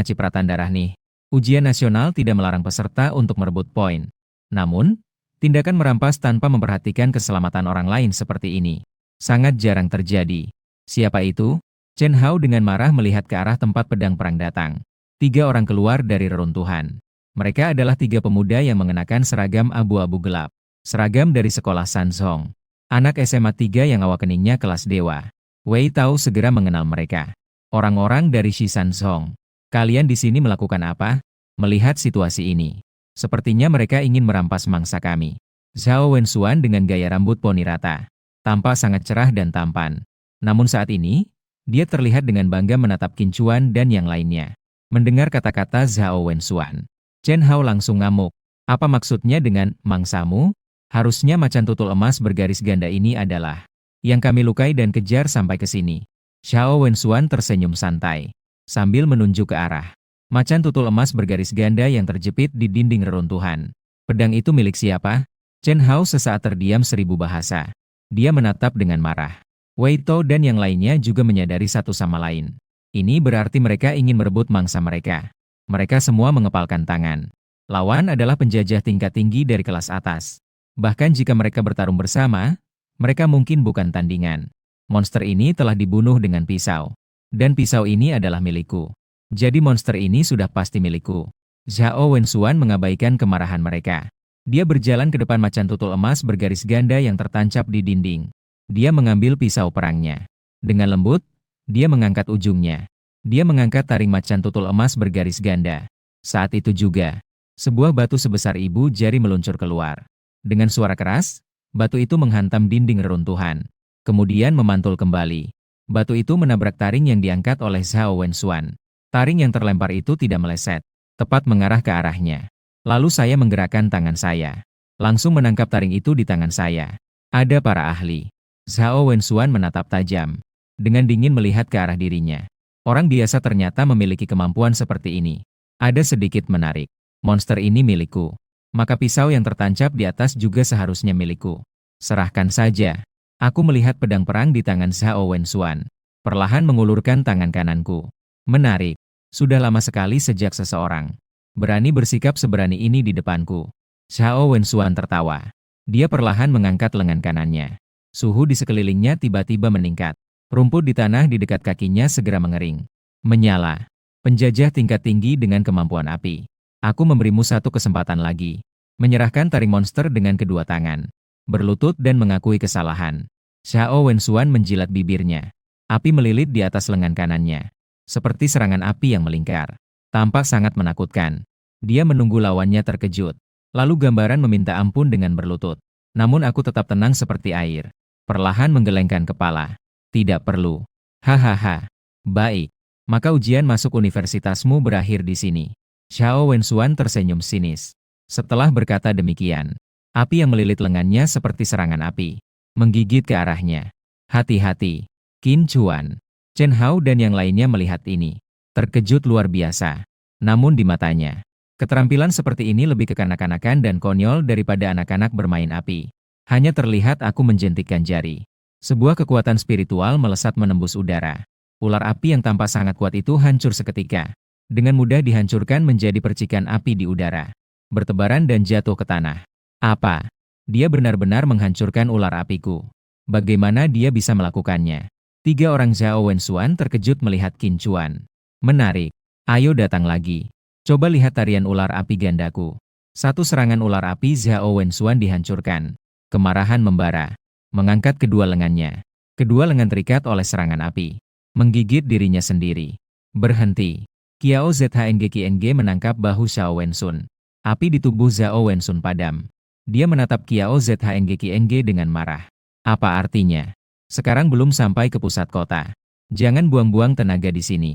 cipratan darah nih. Ujian nasional tidak melarang peserta untuk merebut poin. Namun, tindakan merampas tanpa memperhatikan keselamatan orang lain seperti ini sangat jarang terjadi. Siapa itu? Chen Hao dengan marah melihat ke arah tempat pedang perang datang. 3 orang keluar dari reruntuhan. Mereka adalah 3 pemuda yang mengenakan seragam abu-abu gelap. Seragam dari sekolah Sanzhong. Anak SMA 3 yang awakeningnya kelas dewa. Wei Tao segera mengenal mereka. Orang-orang dari Shi Sanzhong. Kalian di sini melakukan apa? Melihat situasi ini. Sepertinya mereka ingin merampas mangsa kami. Zhao Wenxuan dengan gaya rambut poni rata. Tampak sangat cerah dan tampan. Namun saat ini, dia terlihat dengan bangga menatap Qin Chuan dan yang lainnya. Mendengar kata-kata Zhao Wenxuan, Chen Hao langsung ngamuk. Apa maksudnya dengan mangsamu? Harusnya macan tutul emas bergaris ganda ini adalah yang kami lukai dan kejar sampai ke sini. Zhao Wenxuan tersenyum santai sambil menunjuk ke arah macan tutul emas bergaris ganda yang terjepit di dinding reruntuhan. Pedang itu milik siapa? Chen Hao sesaat terdiam 1000 bahasa. Dia menatap dengan marah. Wei Tao dan yang lainnya juga menyadari satu sama lain. Ini berarti mereka ingin merebut mangsa mereka. Mereka semua mengepalkan tangan. Lawan adalah penjajah tingkat tinggi dari kelas atas. Bahkan jika mereka bertarung bersama, mereka mungkin bukan tandingan. Monster ini telah dibunuh dengan pisau. Dan pisau ini adalah milikku. Jadi monster ini sudah pasti milikku. Zhao Wenxuan mengabaikan kemarahan mereka. Dia berjalan ke depan macan tutul emas bergaris ganda yang tertancap di dinding. Dia mengambil pisau perangnya. Dengan lembut, dia mengangkat ujungnya. Dia mengangkat taring macan tutul emas bergaris ganda. Saat itu juga, sebuah batu sebesar ibu jari meluncur keluar. Dengan suara keras, batu itu menghantam dinding reruntuhan. Kemudian memantul kembali. Batu itu menabrak taring yang diangkat oleh Zhao Wenxuan. Taring yang terlempar itu tidak meleset, tepat mengarah ke arahnya. Lalu saya menggerakkan tangan saya. Langsung menangkap taring itu di tangan saya. Ada para ahli. Zhao Wenxuan menatap tajam. Dengan dingin melihat ke arah dirinya. Orang biasa ternyata memiliki kemampuan seperti ini. Ada sedikit menarik. Monster ini milikku. Maka pisau yang tertancap di atas juga seharusnya milikku. Serahkan saja. Aku melihat pedang perang di tangan Zhao Wenxuan. Perlahan mengulurkan tangan kananku. Menarik. Sudah lama sekali sejak seseorang berani bersikap seberani ini di depanku. Zhao Wenxuan tertawa. Dia perlahan mengangkat lengan kanannya. Suhu di sekelilingnya tiba-tiba meningkat. Rumput di tanah di dekat kakinya segera mengering. Menyala. Penjajah tingkat tinggi dengan kemampuan api. Aku memberimu satu kesempatan lagi. Menyerahkan taring monster dengan kedua tangan. Berlutut dan mengakui kesalahan. Zhao Wenxuan menjilat bibirnya. Api melilit di atas lengan kanannya. Seperti serangan api yang melingkar. Tampak sangat menakutkan. Dia menunggu lawannya terkejut. Lalu gambaran meminta ampun dengan berlutut. Namun aku tetap tenang seperti air. Perlahan menggelengkan kepala. Tidak perlu. Hahaha. Baik. Maka ujian masuk universitasmu berakhir di sini. Zhao Wenxuan tersenyum sinis. Setelah berkata demikian, api yang melilit lengannya seperti serangan api. Menggigit ke arahnya. Hati-hati. Qin Chuan, Chen Hao dan yang lainnya melihat ini. Terkejut luar biasa. Namun di matanya, keterampilan seperti ini lebih kekanak-kanakan dan konyol daripada anak-anak bermain api. Hanya terlihat aku menjentikkan jari. Sebuah kekuatan spiritual melesat menembus udara. Ular api yang tampak sangat kuat itu hancur seketika. Dengan mudah dihancurkan menjadi percikan api di udara. Bertebaran dan jatuh ke tanah. Apa? Dia benar-benar menghancurkan ular apiku. Bagaimana dia bisa melakukannya? 3 orang Zhao Wenxuan terkejut melihat Qin Chuan. Menarik. Ayo datang lagi. Coba lihat tarian ular api gandaku. Satu serangan ular api Zhao Wenxuan dihancurkan. Kemarahan membara. Mengangkat kedua lengannya. Kedua lengan terikat oleh serangan api. Menggigit dirinya sendiri. Berhenti. Kiao ZHNG QNG menangkap bahu Zhao Wenxun. Api di tubuh Zhao Wenxun padam. Dia menatap Kiao ZHNG QNG dengan marah. Apa artinya? Sekarang belum sampai ke pusat kota. Jangan buang-buang tenaga di sini.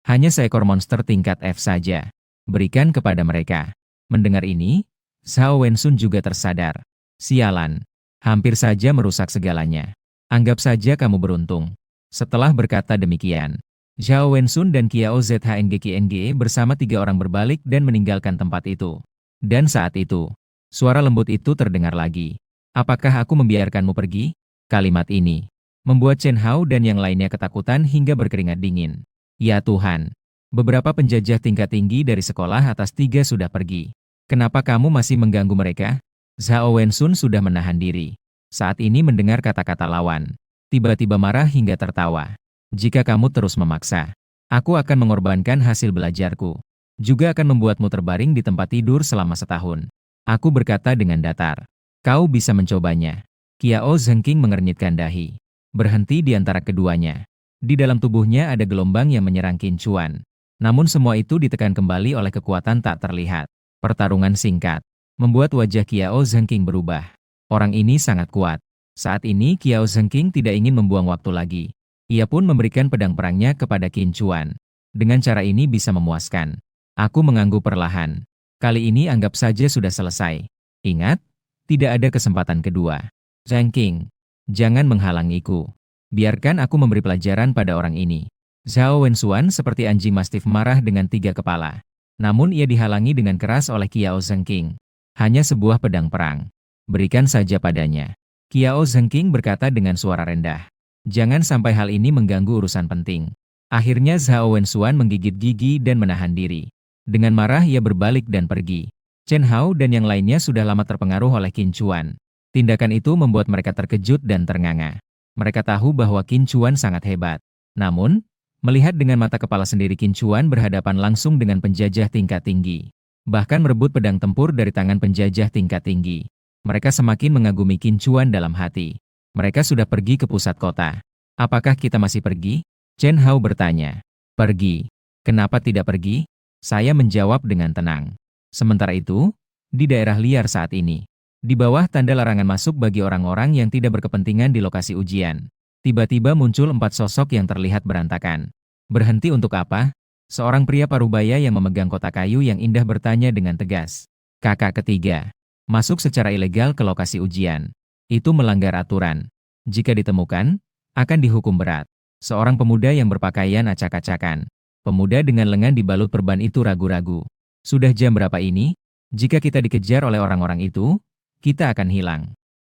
Hanya seekor monster tingkat F saja. Berikan kepada mereka. Mendengar ini, Zhao Wenxun juga tersadar. Sialan. Hampir saja merusak segalanya. Anggap saja kamu beruntung. Setelah berkata demikian, Zhao Wenxun dan Kiao ZHNG QNG bersama 3 orang berbalik dan meninggalkan tempat itu. Dan saat itu, suara lembut itu terdengar lagi. Apakah aku membiarkanmu pergi? Kalimat ini membuat Chen Hao dan yang lainnya ketakutan hingga berkeringat dingin. Ya Tuhan, beberapa penjajah tingkat tinggi dari sekolah atas 3 sudah pergi. Kenapa kamu masih mengganggu mereka? Zhao Wenxun sudah menahan diri. Saat ini mendengar kata-kata lawan. Tiba-tiba marah hingga tertawa. Jika kamu terus memaksa, aku akan mengorbankan hasil belajarku. Juga akan membuatmu terbaring di tempat tidur selama setahun. Aku berkata dengan datar. Kau bisa mencobanya. Kiao Zhengqing mengernyitkan dahi. Berhenti di antara keduanya. Di dalam tubuhnya ada gelombang yang menyerang Qin Chuan. Namun semua itu ditekan kembali oleh kekuatan tak terlihat. Pertarungan singkat membuat wajah Kiao Zhengqing berubah. Orang ini sangat kuat. Saat ini Kiao Zhengqing tidak ingin membuang waktu lagi. Ia pun memberikan pedang perangnya kepada Qin Chuan. Dengan cara ini bisa memuaskan. Aku mengangguk perlahan. Kali ini anggap saja sudah selesai. Ingat, tidak ada kesempatan kedua. Zhengqing, jangan menghalangiku. Biarkan aku memberi pelajaran pada orang ini. Zhao Wenxuan seperti anjing mastif marah dengan 3 kepala. Namun ia dihalangi dengan keras oleh Kiao Zhengqing. Hanya sebuah pedang perang. Berikan saja padanya. Kiao Zhengqing berkata dengan suara rendah. Jangan sampai hal ini mengganggu urusan penting. Akhirnya Zhao Wenxuan menggigit gigi dan menahan diri. Dengan marah ia berbalik dan pergi. Chen Hao dan yang lainnya sudah lama terpengaruh oleh Qin Chuan. Tindakan itu membuat mereka terkejut dan ternganga. Mereka tahu bahwa Qin Chuan sangat hebat. Namun, melihat dengan mata kepala sendiri Qin Chuan berhadapan langsung dengan penjajah tingkat tinggi. Bahkan merebut pedang tempur dari tangan penjajah tingkat tinggi. Mereka semakin mengagumi Qin Chuan dalam hati. Mereka sudah pergi ke pusat kota. Apakah kita masih pergi? Chen Hao bertanya. Pergi. Kenapa tidak pergi? Saya menjawab dengan tenang. Sementara itu, di daerah liar saat ini, di bawah tanda larangan masuk bagi orang-orang yang tidak berkepentingan di lokasi ujian. Tiba-tiba muncul 4 sosok yang terlihat berantakan. Berhenti untuk apa? Seorang pria parubaya yang memegang kotak kayu yang indah bertanya dengan tegas. Kakak ketiga. Masuk secara ilegal ke lokasi ujian. Itu melanggar aturan. Jika ditemukan, akan dihukum berat. Seorang pemuda yang berpakaian acak-acakan. Pemuda dengan lengan dibalut perban itu ragu-ragu. Sudah jam berapa ini? Jika kita dikejar oleh orang-orang itu, kita akan hilang.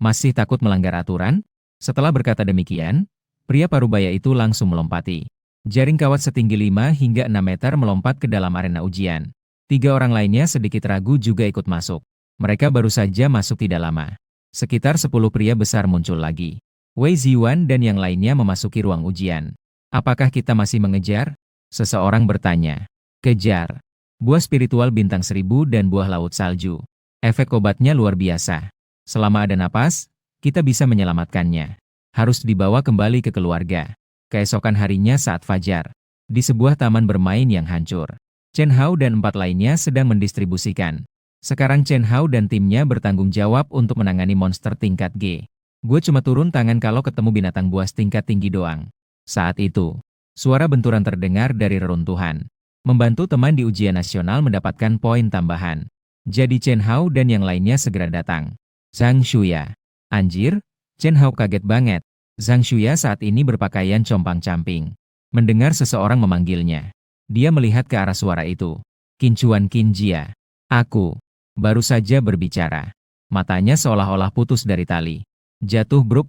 Masih takut melanggar aturan? Setelah berkata demikian, pria parubaya itu langsung melompati. Jaring kawat setinggi 5 hingga 6 meter melompat ke dalam arena ujian. 3 orang lainnya sedikit ragu juga ikut masuk. Mereka baru saja masuk tidak lama. Sekitar 10 pria besar muncul lagi. Wei Ziwan dan yang lainnya memasuki ruang ujian. Apakah kita masih mengejar? Seseorang bertanya. Kejar. Buah spiritual bintang 1000 dan buah laut salju. Efek obatnya luar biasa. Selama ada napas, kita bisa menyelamatkannya. Harus dibawa kembali ke keluarga. Keesokan harinya saat fajar, di sebuah taman bermain yang hancur, Chen Hao dan 4 lainnya sedang mendistribusikan. Sekarang Chen Hao dan timnya bertanggung jawab untuk menangani monster tingkat G. Gue cuma turun tangan kalau ketemu binatang buas tingkat tinggi doang. Saat itu, suara benturan terdengar dari reruntuhan. Membantu teman di ujian nasional mendapatkan poin tambahan. Jadi Chen Hao dan yang lainnya segera datang. Zhang Shuya. Anjir, Chen Hao kaget banget. Zhang Shuya saat ini berpakaian compang-camping. Mendengar seseorang memanggilnya. Dia melihat ke arah suara itu. Qin Jia. Aku. Baru saja berbicara. Matanya seolah-olah putus dari tali. Jatuh bruk.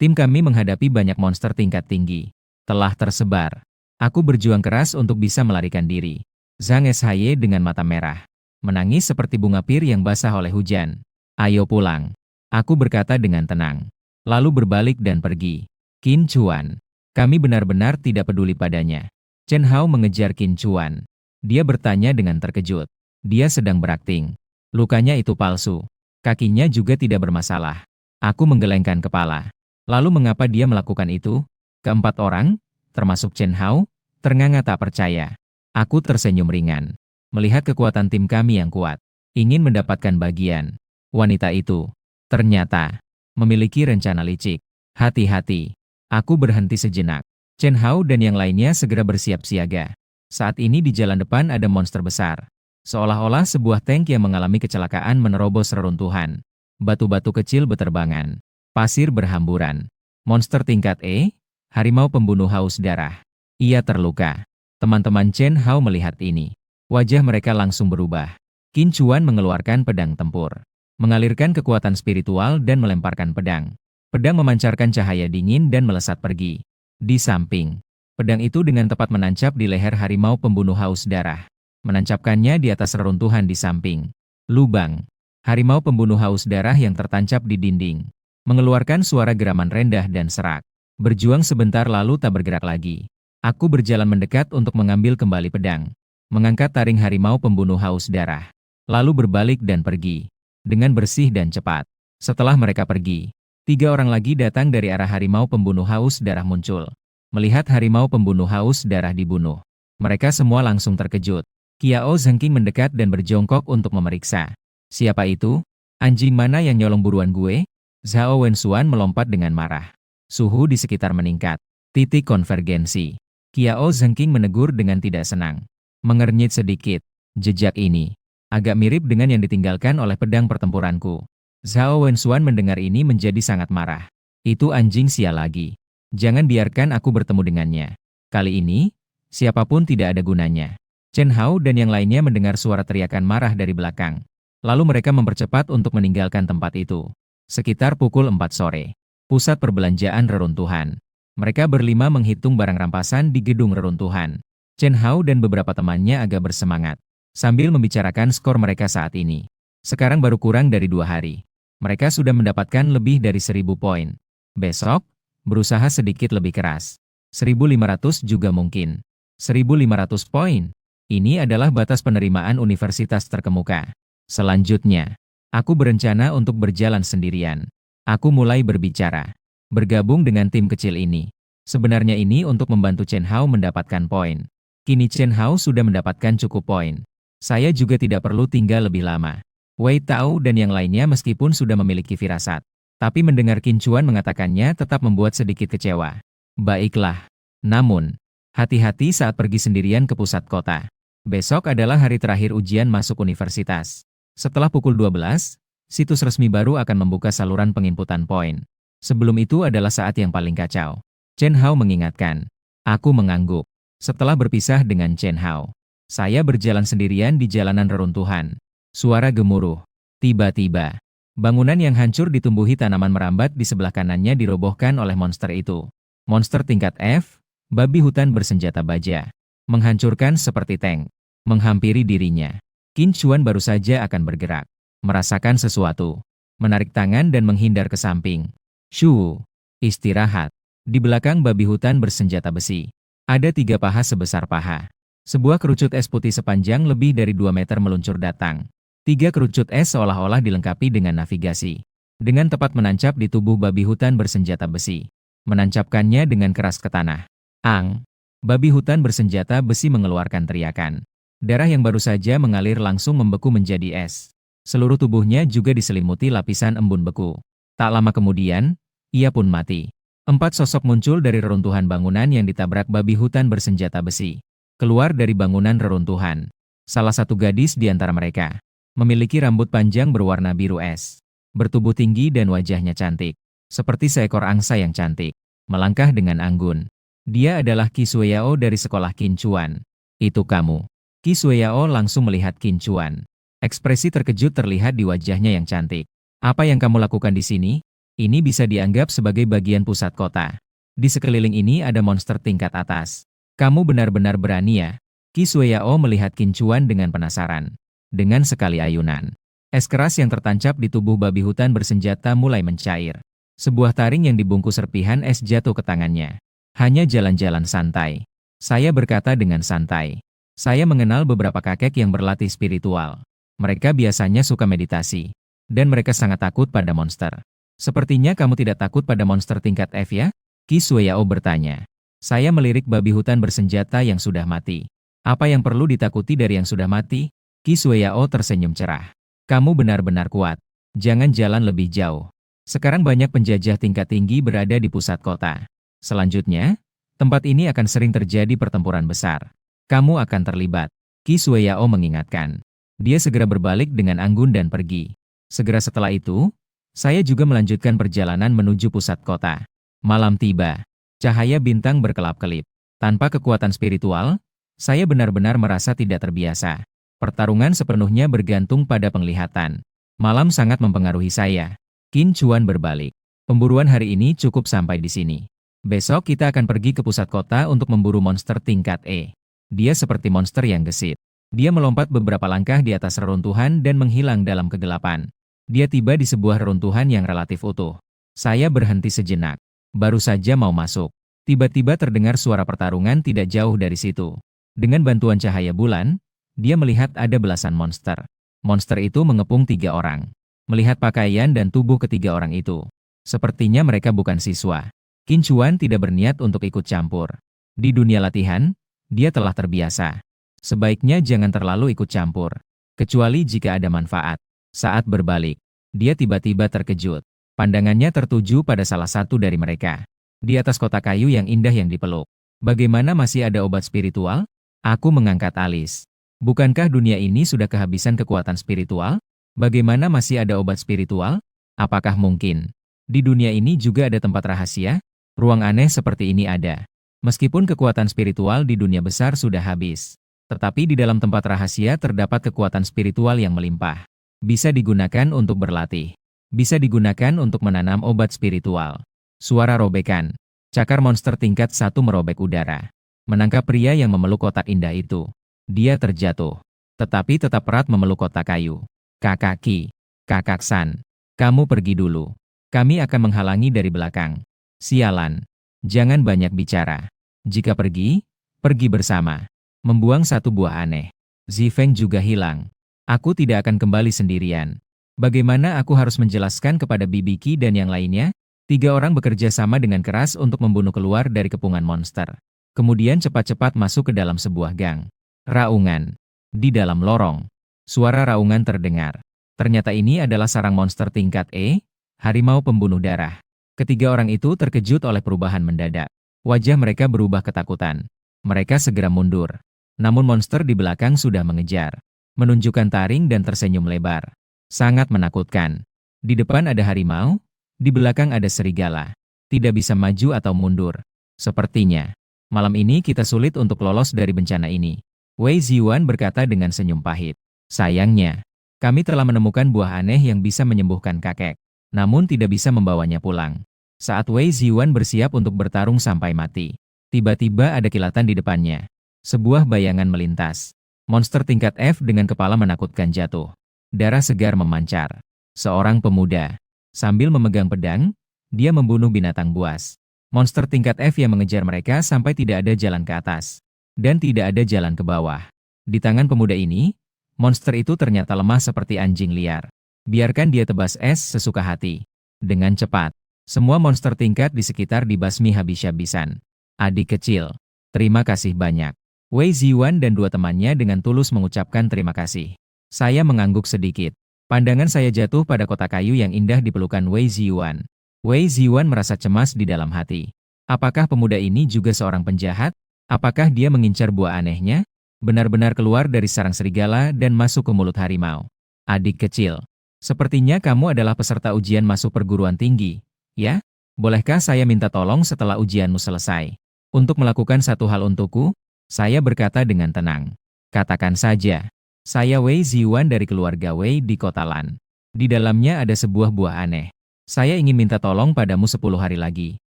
Tim kami menghadapi banyak monster tingkat tinggi. Telah tersebar. Aku berjuang keras untuk bisa melarikan diri. Zhang Shi dengan mata merah. Menangis seperti bunga pir yang basah oleh hujan. Ayo pulang. Aku berkata dengan tenang. Lalu berbalik dan pergi. Qin Chuan. Kami benar-benar tidak peduli padanya. Chen Hao mengejar Qin Chuan. Dia bertanya dengan terkejut. Dia sedang berakting. Lukanya itu palsu. Kakinya juga tidak bermasalah. Aku menggelengkan kepala. Lalu mengapa dia melakukan itu? Keempat orang, termasuk Chen Hao, ternganga tak percaya. Aku tersenyum ringan. Melihat kekuatan tim kami yang kuat. Ingin mendapatkan bagian. Wanita itu, ternyata, memiliki rencana licik. Hati-hati. Aku berhenti sejenak. Chen Hao dan yang lainnya segera bersiap siaga. Saat ini di jalan depan ada monster besar. Seolah-olah sebuah tank yang mengalami kecelakaan menerobos reruntuhan. Batu-batu kecil beterbangan. Pasir berhamburan. Monster tingkat E, harimau pembunuh haus darah. Ia terluka. Teman-teman Chen Hao melihat ini. Wajah mereka langsung berubah. Qin Chuan mengeluarkan pedang tempur. Mengalirkan kekuatan spiritual dan melemparkan pedang. Pedang memancarkan cahaya dingin dan melesat pergi. Di samping, pedang itu dengan tepat menancap di leher harimau pembunuh haus darah. Menancapkannya di atas reruntuhan di samping. Lubang. Harimau pembunuh haus darah yang tertancap di dinding. Mengeluarkan suara geraman rendah dan serak. Berjuang sebentar lalu tak bergerak lagi. Aku berjalan mendekat untuk mengambil kembali pedang. Mengangkat taring harimau pembunuh haus darah. Lalu berbalik dan pergi. Dengan bersih dan cepat. Setelah mereka pergi, 3 orang lagi datang dari arah harimau pembunuh haus darah muncul. Melihat harimau pembunuh haus darah dibunuh. Mereka semua langsung terkejut. Qiao Zhengqing mendekat dan berjongkok untuk memeriksa. Siapa itu? Anjing mana yang nyolong buruan gue? Zhao Wenxuan melompat dengan marah. Suhu di sekitar meningkat. Titik konvergensi. Qiao Zhengqing menegur dengan tidak senang. Mengernyit sedikit. Jejak ini agak mirip dengan yang ditinggalkan oleh pedang pertempuranku. Zhao Wenxuan mendengar ini menjadi sangat marah. Itu anjing sial lagi. Jangan biarkan aku bertemu dengannya. Kali ini, siapapun tidak ada gunanya. Chen Hao dan yang lainnya mendengar suara teriakan marah dari belakang. Lalu mereka mempercepat untuk meninggalkan tempat itu. Sekitar pukul 4 sore. Pusat perbelanjaan reruntuhan. Mereka berlima menghitung barang rampasan di gedung reruntuhan. Chen Hao dan beberapa temannya agak bersemangat. Sambil membicarakan skor mereka saat ini. Sekarang baru kurang dari 2 hari. Mereka sudah mendapatkan lebih dari 1000 poin. Besok, berusaha sedikit lebih keras. 1500 juga mungkin. 1500 poin. Ini adalah batas penerimaan universitas terkemuka. Selanjutnya, aku berencana untuk berjalan sendirian. Aku mulai berbicara. Bergabung dengan tim kecil ini. Sebenarnya ini untuk membantu Chen Hao mendapatkan poin. Kini Chen Hao sudah mendapatkan cukup poin. Saya juga tidak perlu tinggal lebih lama. Wei Tao dan yang lainnya meskipun sudah memiliki firasat. Tapi mendengar Qin Chuan mengatakannya tetap membuat sedikit kecewa. Baiklah. Namun, hati-hati saat pergi sendirian ke pusat kota. Besok adalah hari terakhir ujian masuk universitas. Setelah pukul 12, situs resmi baru akan membuka saluran penginputan poin. Sebelum itu adalah saat yang paling kacau. Chen Hao mengingatkan. Aku mengangguk. Setelah berpisah dengan Chen Hao, saya berjalan sendirian di jalanan reruntuhan. Suara gemuruh. Tiba-tiba, bangunan yang hancur ditumbuhi tanaman merambat di sebelah kanannya dirobohkan oleh monster itu. Monster tingkat F, babi hutan bersenjata baja. Menghancurkan seperti tank. Menghampiri dirinya. Qin Chuan baru saja akan bergerak. Merasakan sesuatu. Menarik tangan dan menghindar ke samping. Shuu. Istirahat. Di belakang babi hutan bersenjata besi. Ada 3 paha sebesar paha. Sebuah kerucut es putih sepanjang lebih dari 2 meter meluncur datang. 3 kerucut es seolah-olah dilengkapi dengan navigasi. Dengan tepat menancap di tubuh babi hutan bersenjata besi. Menancapkannya dengan keras ke tanah. Ang. Babi hutan bersenjata besi mengeluarkan teriakan. Darah yang baru saja mengalir langsung membeku menjadi es. Seluruh tubuhnya juga diselimuti lapisan embun beku. Tak lama kemudian, ia pun mati. 4 sosok muncul dari reruntuhan bangunan yang ditabrak babi hutan bersenjata besi. Keluar dari bangunan reruntuhan. Salah satu gadis di antara mereka. Memiliki rambut panjang berwarna biru es. Bertubuh tinggi dan wajahnya cantik. Seperti seekor angsa yang cantik. Melangkah dengan anggun. Dia adalah Qi Shueyao dari sekolah Qin Chuan. Itu kamu. Qi Xueyao langsung melihat Qin Chuan. Ekspresi terkejut terlihat di wajahnya yang cantik. Apa yang kamu lakukan di sini? Ini bisa dianggap sebagai bagian pusat kota. Di sekeliling ini ada monster tingkat atas. Kamu benar-benar berani ya? Qi Xueyao melihat Qin Chuan dengan penasaran. Dengan sekali ayunan, es keras yang tertancap di tubuh babi hutan bersenjata mulai mencair. Sebuah taring yang dibungkus serpihan es jatuh ke tangannya. Hanya jalan-jalan santai. Saya berkata dengan santai. Saya mengenal beberapa kakek yang berlatih spiritual. Mereka biasanya suka meditasi. Dan mereka sangat takut pada monster. Sepertinya kamu tidak takut pada monster tingkat F ya? Qi Xueyao bertanya. Saya melirik babi hutan bersenjata yang sudah mati. Apa yang perlu ditakuti dari yang sudah mati? Qi Xueyao tersenyum cerah. Kamu benar-benar kuat. Jangan jalan lebih jauh. Sekarang banyak penjajah tingkat tinggi berada di pusat kota. Selanjutnya, tempat ini akan sering terjadi pertempuran besar. Kamu akan terlibat. Qi Xueyao mengingatkan. Dia segera berbalik dengan anggun dan pergi. Segera setelah itu, saya juga melanjutkan perjalanan menuju pusat kota. Malam tiba. Cahaya bintang berkelap-kelip. Tanpa kekuatan spiritual, saya benar-benar merasa tidak terbiasa. Pertarungan sepenuhnya bergantung pada penglihatan. Malam sangat mempengaruhi saya. Qin Chuan berbalik. Pemburuan hari ini cukup sampai di sini. Besok kita akan pergi ke pusat kota untuk memburu monster tingkat E. Dia seperti monster yang gesit. Dia melompat beberapa langkah di atas reruntuhan dan menghilang dalam kegelapan. Dia tiba di sebuah reruntuhan yang relatif utuh. Saya berhenti sejenak. Baru saja mau masuk. Tiba-tiba terdengar suara pertarungan tidak jauh dari situ. Dengan bantuan cahaya bulan, dia melihat ada belasan monster. Monster itu mengepung 3 orang. Melihat pakaian dan tubuh ketiga orang itu, sepertinya mereka bukan siswa. Qin Chuan tidak berniat untuk ikut campur. Di dunia latihan, dia telah terbiasa. Sebaiknya jangan terlalu ikut campur, kecuali jika ada manfaat. Saat berbalik, dia tiba-tiba terkejut. Pandangannya tertuju pada salah satu dari mereka. Di atas kotak kayu yang indah yang dipeluk. Bagaimana masih ada obat spiritual? Aku mengangkat alis. Bukankah dunia ini sudah kehabisan kekuatan spiritual? Bagaimana masih ada obat spiritual? Apakah mungkin di dunia ini juga ada tempat rahasia? Ruang aneh seperti ini ada. Meskipun kekuatan spiritual di dunia besar sudah habis, tetapi di dalam tempat rahasia terdapat kekuatan spiritual yang melimpah. Bisa digunakan untuk berlatih. Bisa digunakan untuk menanam obat spiritual. Suara robekan. Cakar monster tingkat 1 merobek udara. Menangkap pria yang memeluk kotak indah itu. Dia terjatuh. Tetapi tetap erat memeluk kotak kayu. Kakak Qi. Kakak San. Kamu pergi dulu. Kami akan menghalangi dari belakang. Sialan. Jangan banyak bicara. Jika pergi, pergi bersama. Membuang satu buah aneh. Zifeng juga hilang. Aku tidak akan kembali sendirian. Bagaimana aku harus menjelaskan kepada Bibi Qi dan yang lainnya? 3 orang bekerja sama dengan keras untuk membunuh keluar dari kepungan monster. Kemudian cepat-cepat masuk ke dalam sebuah gang. Raungan. Di dalam lorong, suara raungan terdengar. Ternyata ini adalah sarang monster tingkat E, harimau pembunuh darah. Ketiga orang itu terkejut oleh perubahan mendadak. Wajah mereka berubah ketakutan. Mereka segera mundur. Namun monster di belakang sudah mengejar. Menunjukkan taring dan tersenyum lebar. Sangat menakutkan. Di depan ada harimau, di belakang ada serigala. Tidak bisa maju atau mundur. Sepertinya, malam ini kita sulit untuk lolos dari bencana ini. Wei Ziyuan berkata dengan senyum pahit. Sayangnya, kami telah menemukan buah aneh yang bisa menyembuhkan kakek. Namun tidak bisa membawanya pulang. Saat Wei Ziyuan bersiap untuk bertarung sampai mati, tiba-tiba ada kilatan di depannya. Sebuah bayangan melintas. Monster tingkat F dengan kepala menakutkan jatuh. Darah segar memancar. Seorang pemuda. Sambil memegang pedang, dia membunuh binatang buas. Monster tingkat F yang mengejar mereka sampai tidak ada jalan ke atas. Dan tidak ada jalan ke bawah. Di tangan pemuda ini, monster itu ternyata lemah seperti anjing liar. Biarkan dia tebas es sesuka hati. Dengan cepat, semua monster tingkat di sekitar dibasmi habis-habisan. Adik kecil, terima kasih banyak. Wei Ziyuan dan 2 temannya dengan tulus mengucapkan terima kasih. Saya mengangguk sedikit. Pandangan saya jatuh pada kotak kayu yang indah di pelukan Wei Ziyuan. Wei Ziyuan merasa cemas di dalam hati. Apakah pemuda ini juga seorang penjahat? Apakah dia mengincar buah anehnya? Benar-benar keluar dari sarang serigala dan masuk ke mulut harimau. Adik kecil, sepertinya kamu adalah peserta ujian masuk perguruan tinggi, ya? Bolehkah saya minta tolong setelah ujianmu selesai? Untuk melakukan satu hal untukku? Saya berkata dengan tenang. Katakan saja, saya Wei Ziwan dari keluarga Wei di kota Lan. Di dalamnya ada sebuah buah aneh. Saya ingin minta tolong padamu 10 hari lagi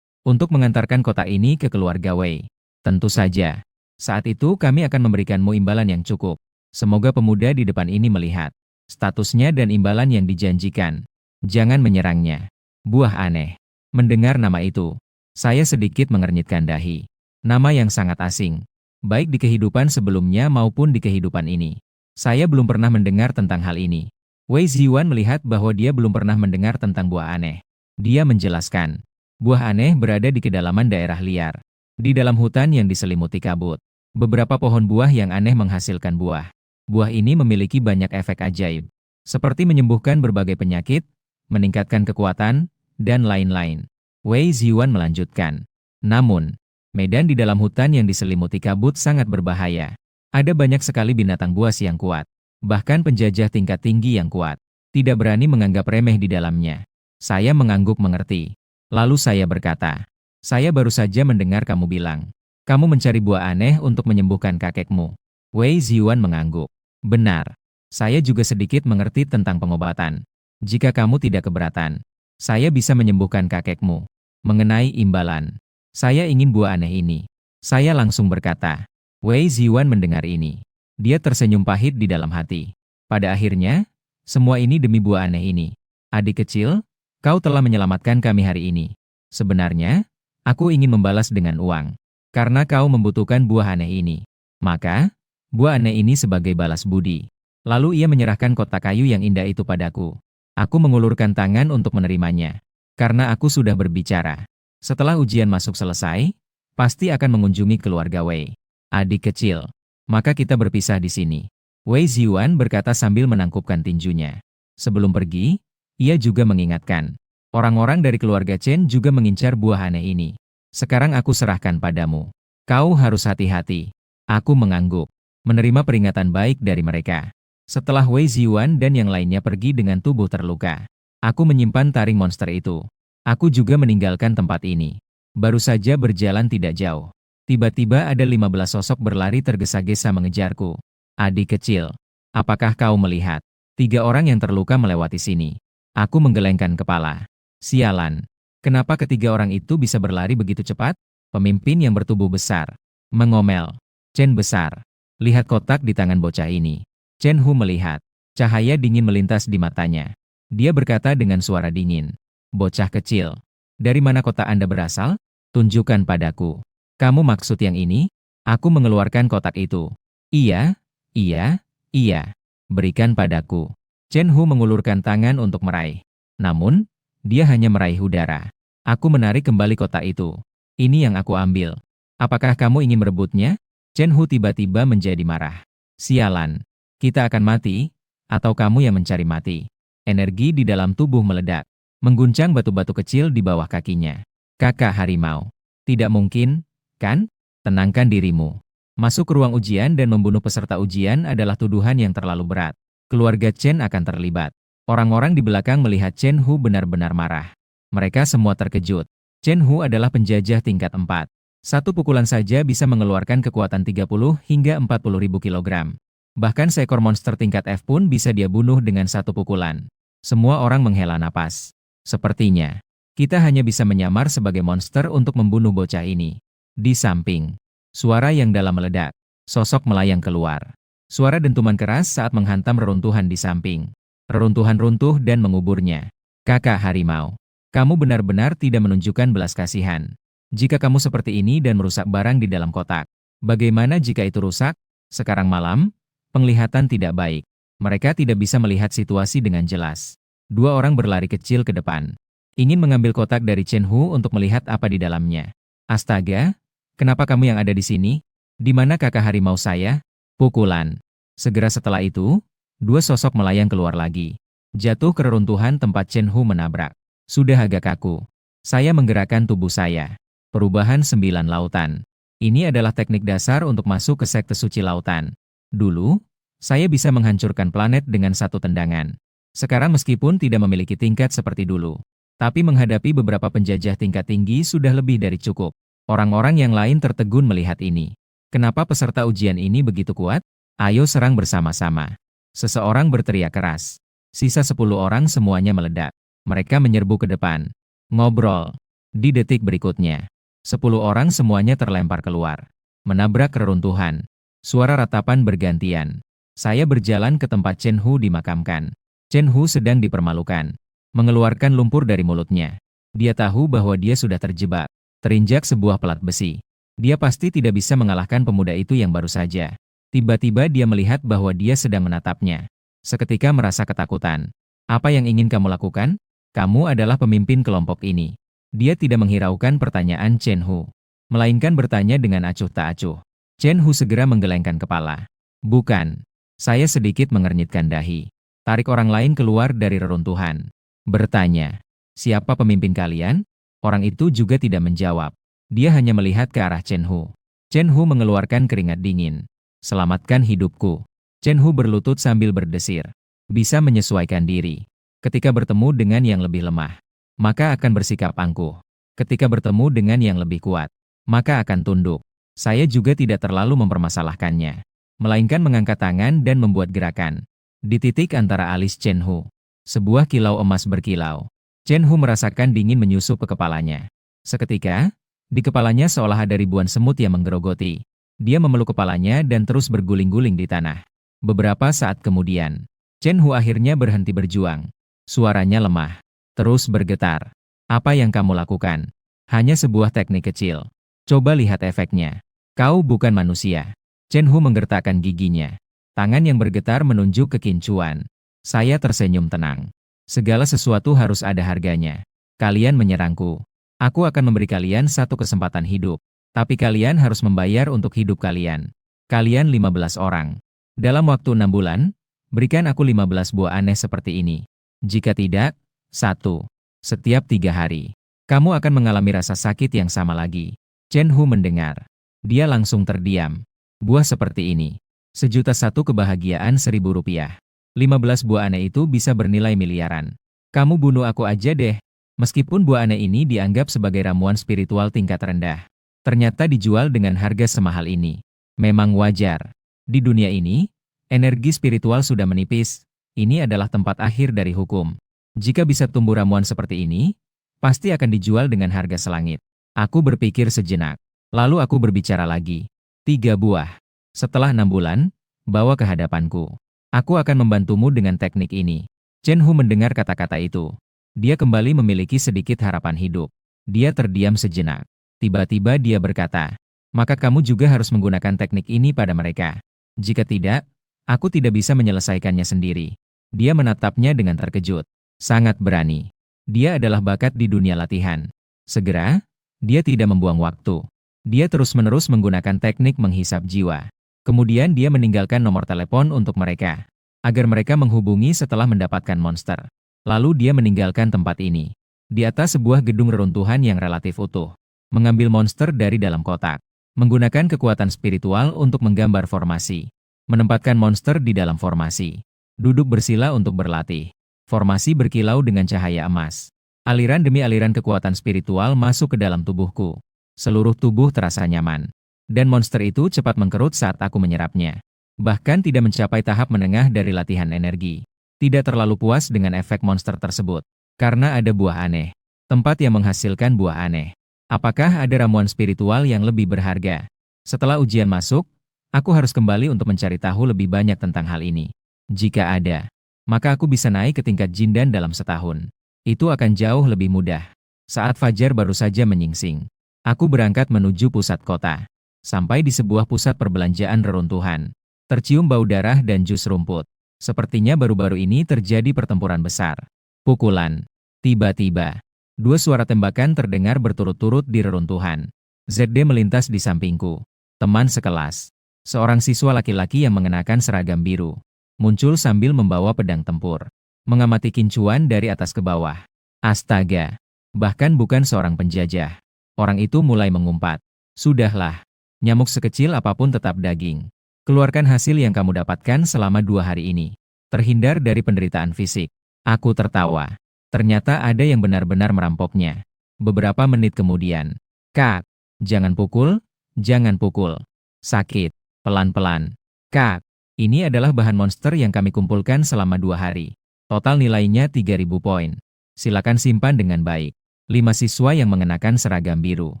untuk mengantarkan kotak ini ke keluarga Wei. Tentu saja, saat itu kami akan memberikanmu imbalan yang cukup. Semoga pemuda di depan ini melihat statusnya dan imbalan yang dijanjikan. Jangan menyerangnya. Buah aneh. Mendengar nama itu, saya sedikit mengernyitkan dahi. Nama yang sangat asing, baik di kehidupan sebelumnya maupun di kehidupan ini. Saya belum pernah mendengar tentang hal ini. Wei Ziwan melihat bahwa dia belum pernah mendengar tentang buah aneh. Dia menjelaskan, buah aneh berada di kedalaman daerah liar, di dalam hutan yang diselimuti kabut. Beberapa pohon buah yang aneh menghasilkan buah. Buah ini memiliki banyak efek ajaib, seperti menyembuhkan berbagai penyakit, meningkatkan kekuatan, dan lain-lain. Wei Ziwan melanjutkan, namun, medan di dalam hutan yang diselimuti kabut sangat berbahaya. Ada banyak sekali binatang buas yang kuat, bahkan penjajah tingkat tinggi yang kuat, tidak berani menganggap remeh di dalamnya. Saya mengangguk mengerti. Lalu saya berkata, saya baru saja mendengar kamu bilang, kamu mencari buah aneh untuk menyembuhkan kakekmu. Wei Ziwan mengangguk. Benar. Saya juga sedikit mengerti tentang pengobatan. Jika kamu tidak keberatan, saya bisa menyembuhkan kakekmu. Mengenai imbalan, saya ingin buah aneh ini. Saya langsung berkata. Wei Ziwan mendengar ini. Dia tersenyum pahit di dalam hati. Pada akhirnya, semua ini demi buah aneh ini. Adik kecil, kau telah menyelamatkan kami hari ini. Sebenarnya, aku ingin membalas dengan uang. Karena kau membutuhkan buah aneh ini. Maka, buah aneh ini sebagai balas budi. Lalu ia menyerahkan kotak kayu yang indah itu padaku. Aku mengulurkan tangan untuk menerimanya. Karena aku sudah berbicara. Setelah ujian masuk selesai, pasti akan mengunjungi keluarga Wei. Adik kecil, maka kita berpisah di sini. Wei Ziwan berkata sambil menangkupkan tinjunya. Sebelum pergi, ia juga mengingatkan. Orang-orang dari keluarga Chen juga mengincar buah aneh ini. Sekarang aku serahkan padamu. Kau harus hati-hati. Aku mengangguk, menerima peringatan baik dari mereka. Setelah Wei Ziwan dan yang lainnya pergi dengan tubuh terluka, aku menyimpan taring monster itu. Aku juga meninggalkan tempat ini. Baru saja berjalan tidak jauh. Tiba-tiba ada 15 sosok berlari tergesa-gesa mengejarku. Adik kecil, apakah kau melihat? 3 orang yang terluka melewati sini. Aku menggelengkan kepala. Sialan, kenapa ketiga orang itu bisa berlari begitu cepat? Pemimpin yang bertubuh besar mengomel. Chen besar, lihat kotak di tangan bocah ini. Chen Hu melihat. Cahaya dingin melintas di matanya. Dia berkata dengan suara dingin. Bocah kecil, dari mana kotak Anda berasal? Tunjukkan padaku. Kamu maksud yang ini? Aku mengeluarkan kotak itu. Iya, iya, iya. Berikan padaku. Chen Hu mengulurkan tangan untuk meraih. Namun, dia hanya meraih udara. Aku menarik kembali kotak itu. Ini yang aku ambil. Apakah kamu ingin merebutnya? Chen Hu tiba-tiba menjadi marah. Sialan, kita akan mati, atau kamu yang mencari mati. Energi di dalam tubuh meledak, mengguncang batu-batu kecil di bawah kakinya. Kakak harimau. Tidak mungkin, kan? Tenangkan dirimu. Masuk ke ruang ujian dan membunuh peserta ujian adalah tuduhan yang terlalu berat. Keluarga Chen akan terlibat. Orang-orang di belakang melihat Chen Hu benar-benar marah. Mereka semua terkejut. Chen Hu adalah penjajah tingkat 4. Satu pukulan saja bisa mengeluarkan kekuatan 30 hingga 40 ribu kilogram. Bahkan seekor monster tingkat F pun bisa dia bunuh dengan satu pukulan. Semua orang menghela napas. Sepertinya, kita hanya bisa menyamar sebagai monster untuk membunuh bocah ini. Di samping, suara yang dalam meledak. Sosok melayang keluar. Suara dentuman keras saat menghantam reruntuhan di samping. Reruntuhan runtuh dan menguburnya. Kakak harimau, kamu benar-benar tidak menunjukkan belas kasihan. Jika kamu seperti ini dan merusak barang di dalam kotak, bagaimana jika itu rusak? Sekarang malam, penglihatan tidak baik. Mereka tidak bisa melihat situasi dengan jelas. 2 orang berlari kecil ke depan. Ingin mengambil kotak dari Chen Hu untuk melihat apa di dalamnya. Astaga, kenapa kamu yang ada di sini? Di mana kakak harimau saya? Pukulan. Segera setelah itu, 2 sosok melayang keluar lagi. Jatuh ke reruntuhan tempat Chen Hu menabrak. Sudah agak kaku. Saya menggerakkan tubuh saya. Perubahan 9 lautan. Ini adalah teknik dasar untuk masuk ke sekte suci lautan. Dulu, saya bisa menghancurkan planet dengan satu tendangan. Sekarang meskipun tidak memiliki tingkat seperti dulu, tapi menghadapi beberapa penjajah tingkat tinggi sudah lebih dari cukup. Orang-orang yang lain tertegun melihat ini. Kenapa peserta ujian ini begitu kuat? Ayo serang bersama-sama. Seseorang berteriak keras. Sisa 10 orang semuanya meledak. Mereka menyerbu ke depan. Ngobrol. Di detik berikutnya, 10 orang semuanya terlempar keluar. Menabrak reruntuhan. Suara ratapan bergantian. Saya berjalan ke tempat Chen Hu dimakamkan. Chen Hu sedang dipermalukan. Mengeluarkan lumpur dari mulutnya. Dia tahu bahwa dia sudah terjebak. Terinjak sebuah pelat besi. Dia pasti tidak bisa mengalahkan pemuda itu yang baru saja. Tiba-tiba dia melihat bahwa dia sedang menatapnya. Seketika merasa ketakutan. Apa yang ingin kamu lakukan? Kamu adalah pemimpin kelompok ini. Dia tidak menghiraukan pertanyaan Chen Hu, melainkan bertanya dengan acuh tak acuh. Chen Hu segera menggelengkan kepala. Bukan. Saya sedikit mengernyitkan dahi. Tarik orang lain keluar dari reruntuhan. Bertanya, siapa pemimpin kalian? Orang itu juga tidak menjawab. Dia hanya melihat ke arah Chen Hu. Chen Hu mengeluarkan keringat dingin. Selamatkan hidupku. Chen Hu berlutut sambil berdesir. Bisa menyesuaikan diri. Ketika bertemu dengan yang lebih lemah, maka akan bersikap angkuh. Ketika bertemu dengan yang lebih kuat, maka akan tunduk. Saya juga tidak terlalu mempermasalahkannya, melainkan mengangkat tangan dan membuat gerakan. Di titik antara alis Chen Hu, sebuah kilau emas berkilau. Chen Hu merasakan dingin menyusup ke kepalanya. Seketika, di kepalanya seolah ada ribuan semut yang menggerogoti. Dia memeluk kepalanya dan terus berguling-guling di tanah. Beberapa saat kemudian, Chen Hu akhirnya berhenti berjuang. Suaranya lemah, terus bergetar. Apa yang kamu lakukan? Hanya sebuah teknik kecil. Coba lihat efeknya. Kau bukan manusia. Chen Hu menggertakkan giginya. Tangan yang bergetar menunjuk ke Qin Chuan. Saya tersenyum tenang. Segala sesuatu harus ada harganya. Kalian menyerangku. Aku akan memberi kalian satu kesempatan hidup. Tapi kalian harus membayar untuk hidup kalian. Kalian 15 orang. Dalam waktu 6 bulan, berikan aku 15 buah aneh seperti ini. Jika tidak, 1. Setiap 3 hari, kamu akan mengalami rasa sakit yang sama lagi. Chen Hu mendengar. Dia langsung terdiam. Buah seperti ini. 1.001 kebahagiaan Rp1.000. 15 buah aneh itu bisa bernilai miliaran. Kamu bunuh aku aja deh. Meskipun buah aneh ini dianggap sebagai ramuan spiritual tingkat rendah, ternyata dijual dengan harga semahal ini. Memang wajar. Di dunia ini, energi spiritual sudah menipis. Ini adalah tempat akhir dari hukum. Jika bisa tumbuh ramuan seperti ini, pasti akan dijual dengan harga selangit. Aku berpikir sejenak. Lalu aku berbicara lagi. 3 buah. Setelah 6 bulan, bawa ke hadapanku. Aku akan membantumu dengan teknik ini. Chen Hu mendengar kata-kata itu. Dia kembali memiliki sedikit harapan hidup. Dia terdiam sejenak. Tiba-tiba dia berkata, maka kamu juga harus menggunakan teknik ini pada mereka. Jika tidak, aku tidak bisa menyelesaikannya sendiri. Dia menatapnya dengan terkejut. Sangat berani. Dia adalah bakat di dunia latihan. Segera, dia tidak membuang waktu. Dia terus-menerus menggunakan teknik menghisap jiwa. Kemudian dia meninggalkan nomor telepon untuk mereka, agar mereka menghubungi setelah mendapatkan monster. Lalu dia meninggalkan tempat ini. Di atas sebuah gedung reruntuhan yang relatif utuh. Mengambil monster dari dalam kotak, menggunakan kekuatan spiritual untuk menggambar formasi, menempatkan monster di dalam formasi, duduk bersila untuk berlatih. Formasi berkilau dengan cahaya emas. Aliran demi aliran kekuatan spiritual masuk ke dalam tubuhku. Seluruh tubuh terasa nyaman. Dan monster itu cepat mengkerut saat aku menyerapnya. Bahkan tidak mencapai tahap menengah dari latihan energi. Tidak terlalu puas dengan efek monster tersebut. Karena ada buah aneh. Tempat yang menghasilkan buah aneh. Apakah ada ramuan spiritual yang lebih berharga? Setelah ujian masuk, aku harus kembali untuk mencari tahu lebih banyak tentang hal ini. Jika ada, maka aku bisa naik ke tingkat jindan dalam setahun. Itu akan jauh lebih mudah. Saat fajar baru saja menyingsing, aku berangkat menuju pusat kota. Sampai di sebuah pusat perbelanjaan reruntuhan. Tercium bau darah dan jus rumput. Sepertinya baru-baru ini terjadi pertempuran besar. Pukulan. Tiba-tiba, 2 suara tembakan terdengar berturut-turut di reruntuhan. ZD melintas di sampingku. Teman sekelas. Seorang siswa laki-laki yang mengenakan seragam biru. Muncul sambil membawa pedang tempur. Mengamati Qin Chuan dari atas ke bawah. Astaga. Bahkan bukan seorang penjajah. Orang itu mulai mengumpat. Sudahlah. Nyamuk sekecil apapun tetap daging. Keluarkan hasil yang kamu dapatkan selama 2 hari ini. Terhindar dari penderitaan fisik. Aku tertawa. Ternyata ada yang benar-benar merampoknya. Beberapa menit kemudian. Kak, jangan pukul, jangan pukul. Sakit, pelan-pelan. Kak, Ini adalah bahan monster yang kami kumpulkan selama 2 hari. Total nilainya 3.000 poin. Silakan simpan dengan baik. 5 siswa yang mengenakan seragam biru.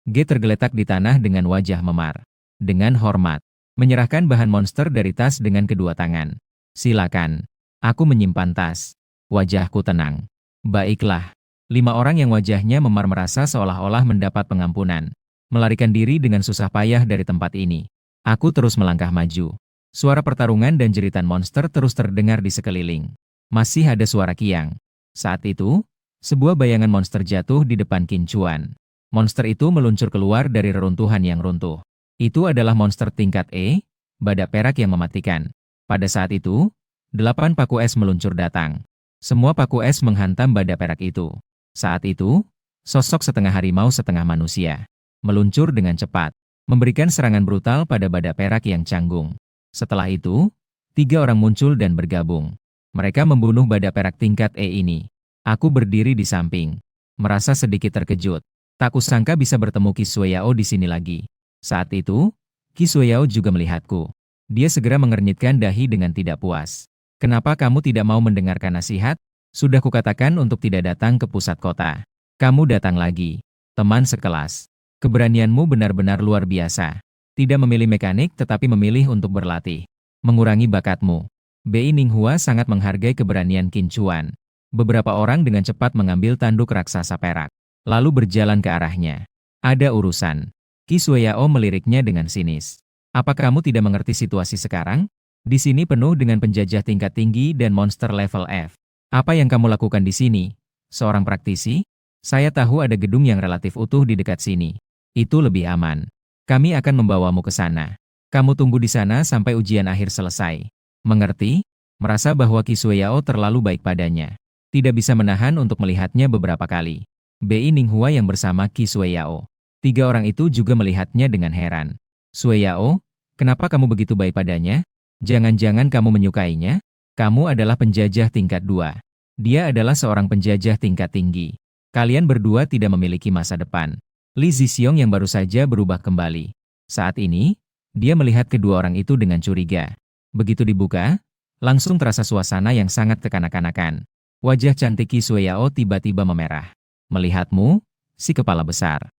G tergeletak di tanah dengan wajah memar. Dengan hormat, menyerahkan bahan monster dari tas dengan kedua tangan. Silakan. Aku menyimpan tas. Wajahku tenang. Baiklah. 5 orang yang wajahnya memar merasa seolah-olah mendapat pengampunan. Melarikan diri dengan susah payah dari tempat ini. Aku terus melangkah maju. Suara pertarungan dan jeritan monster terus terdengar di sekeliling. Masih ada suara kiang. Saat itu, sebuah bayangan monster jatuh di depan Qin Chuan. Monster itu meluncur keluar dari reruntuhan yang runtuh. Itu adalah monster tingkat E, badak perak yang mematikan. Pada saat itu, 8 paku es meluncur datang. Semua paku es menghantam badak perak itu. Saat itu, sosok setengah harimau setengah manusia meluncur dengan cepat, memberikan serangan brutal pada badak perak yang canggung. Setelah itu, 3 orang muncul dan bergabung. Mereka membunuh badak perak tingkat E ini. Aku berdiri di samping, merasa sedikit terkejut. Tak kusangka bisa bertemu Qi Xueyao di sini lagi. Saat itu, Qi Xueyao juga melihatku. Dia segera mengernyitkan dahi dengan tidak puas. Kenapa kamu tidak mau mendengarkan nasihat? Sudah kukatakan untuk tidak datang ke pusat kota. Kamu datang lagi. Teman sekelas. Keberanianmu benar-benar luar biasa. Tidak memilih mekanik tetapi memilih untuk berlatih. Mengurangi bakatmu. Bei Ninghua sangat menghargai keberanian Qin Chuan. Beberapa orang dengan cepat mengambil tanduk raksasa perak. Lalu berjalan ke arahnya. Ada urusan. Qi Xueyao meliriknya dengan sinis. Apa kamu tidak mengerti situasi sekarang? Di sini penuh dengan penjajah tingkat tinggi dan monster level F. Apa yang kamu lakukan di sini? Seorang praktisi? Saya tahu ada gedung yang relatif utuh di dekat sini. Itu lebih aman. Kami akan membawamu ke sana. Kamu tunggu di sana sampai ujian akhir selesai. Mengerti? Merasa bahwa Qi Xueyao terlalu baik padanya. Tidak bisa menahan untuk melihatnya beberapa kali. Bei Ninghua yang bersama Qi Xueyao. 3 orang itu juga melihatnya dengan heran. Xueyao, kenapa kamu begitu baik padanya? Jangan-jangan kamu menyukainya? Kamu adalah penjajah tingkat 2. Dia adalah seorang penjajah tingkat tinggi. Kalian berdua tidak memiliki masa depan. Li Zixiong yang baru saja berubah kembali. Saat ini, dia melihat kedua orang itu dengan curiga. Begitu dibuka, langsung terasa suasana yang sangat kekanak-kanakan. Wajah cantik Qi Xueyao tiba-tiba memerah. Melihatmu, si kepala besar.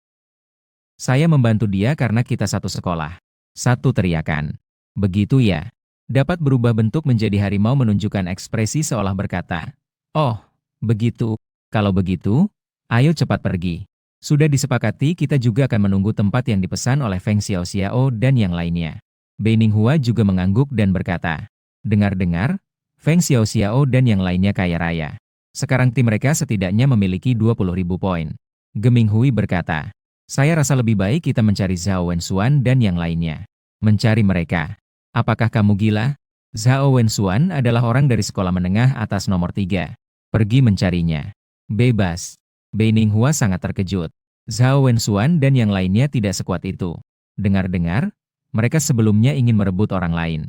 Saya membantu dia karena kita satu sekolah. Satu teriakan. Begitu ya. Dapat berubah bentuk menjadi harimau menunjukkan ekspresi seolah berkata, "Oh, begitu. Kalau begitu, ayo cepat pergi." Sudah disepakati kita juga akan menunggu tempat yang dipesan oleh Feng Xiaoxiao dan yang lainnya. Bei Ninghua juga mengangguk dan berkata, "Dengar-dengar, Feng Xiaoxiao dan yang lainnya kaya raya. Sekarang tim mereka setidaknya memiliki 20.000 poin." Geming Hui berkata, "Saya rasa lebih baik kita mencari Zhao Wenxuan dan yang lainnya." Mencari mereka. Apakah kamu gila? Zhao Wenxuan adalah orang dari sekolah menengah atas nomor 3. Pergi mencarinya. Bebas. Bei Ninghua sangat terkejut. Zhao Wenxuan dan yang lainnya tidak sekuat itu. Dengar-dengar, mereka sebelumnya ingin merebut orang lain.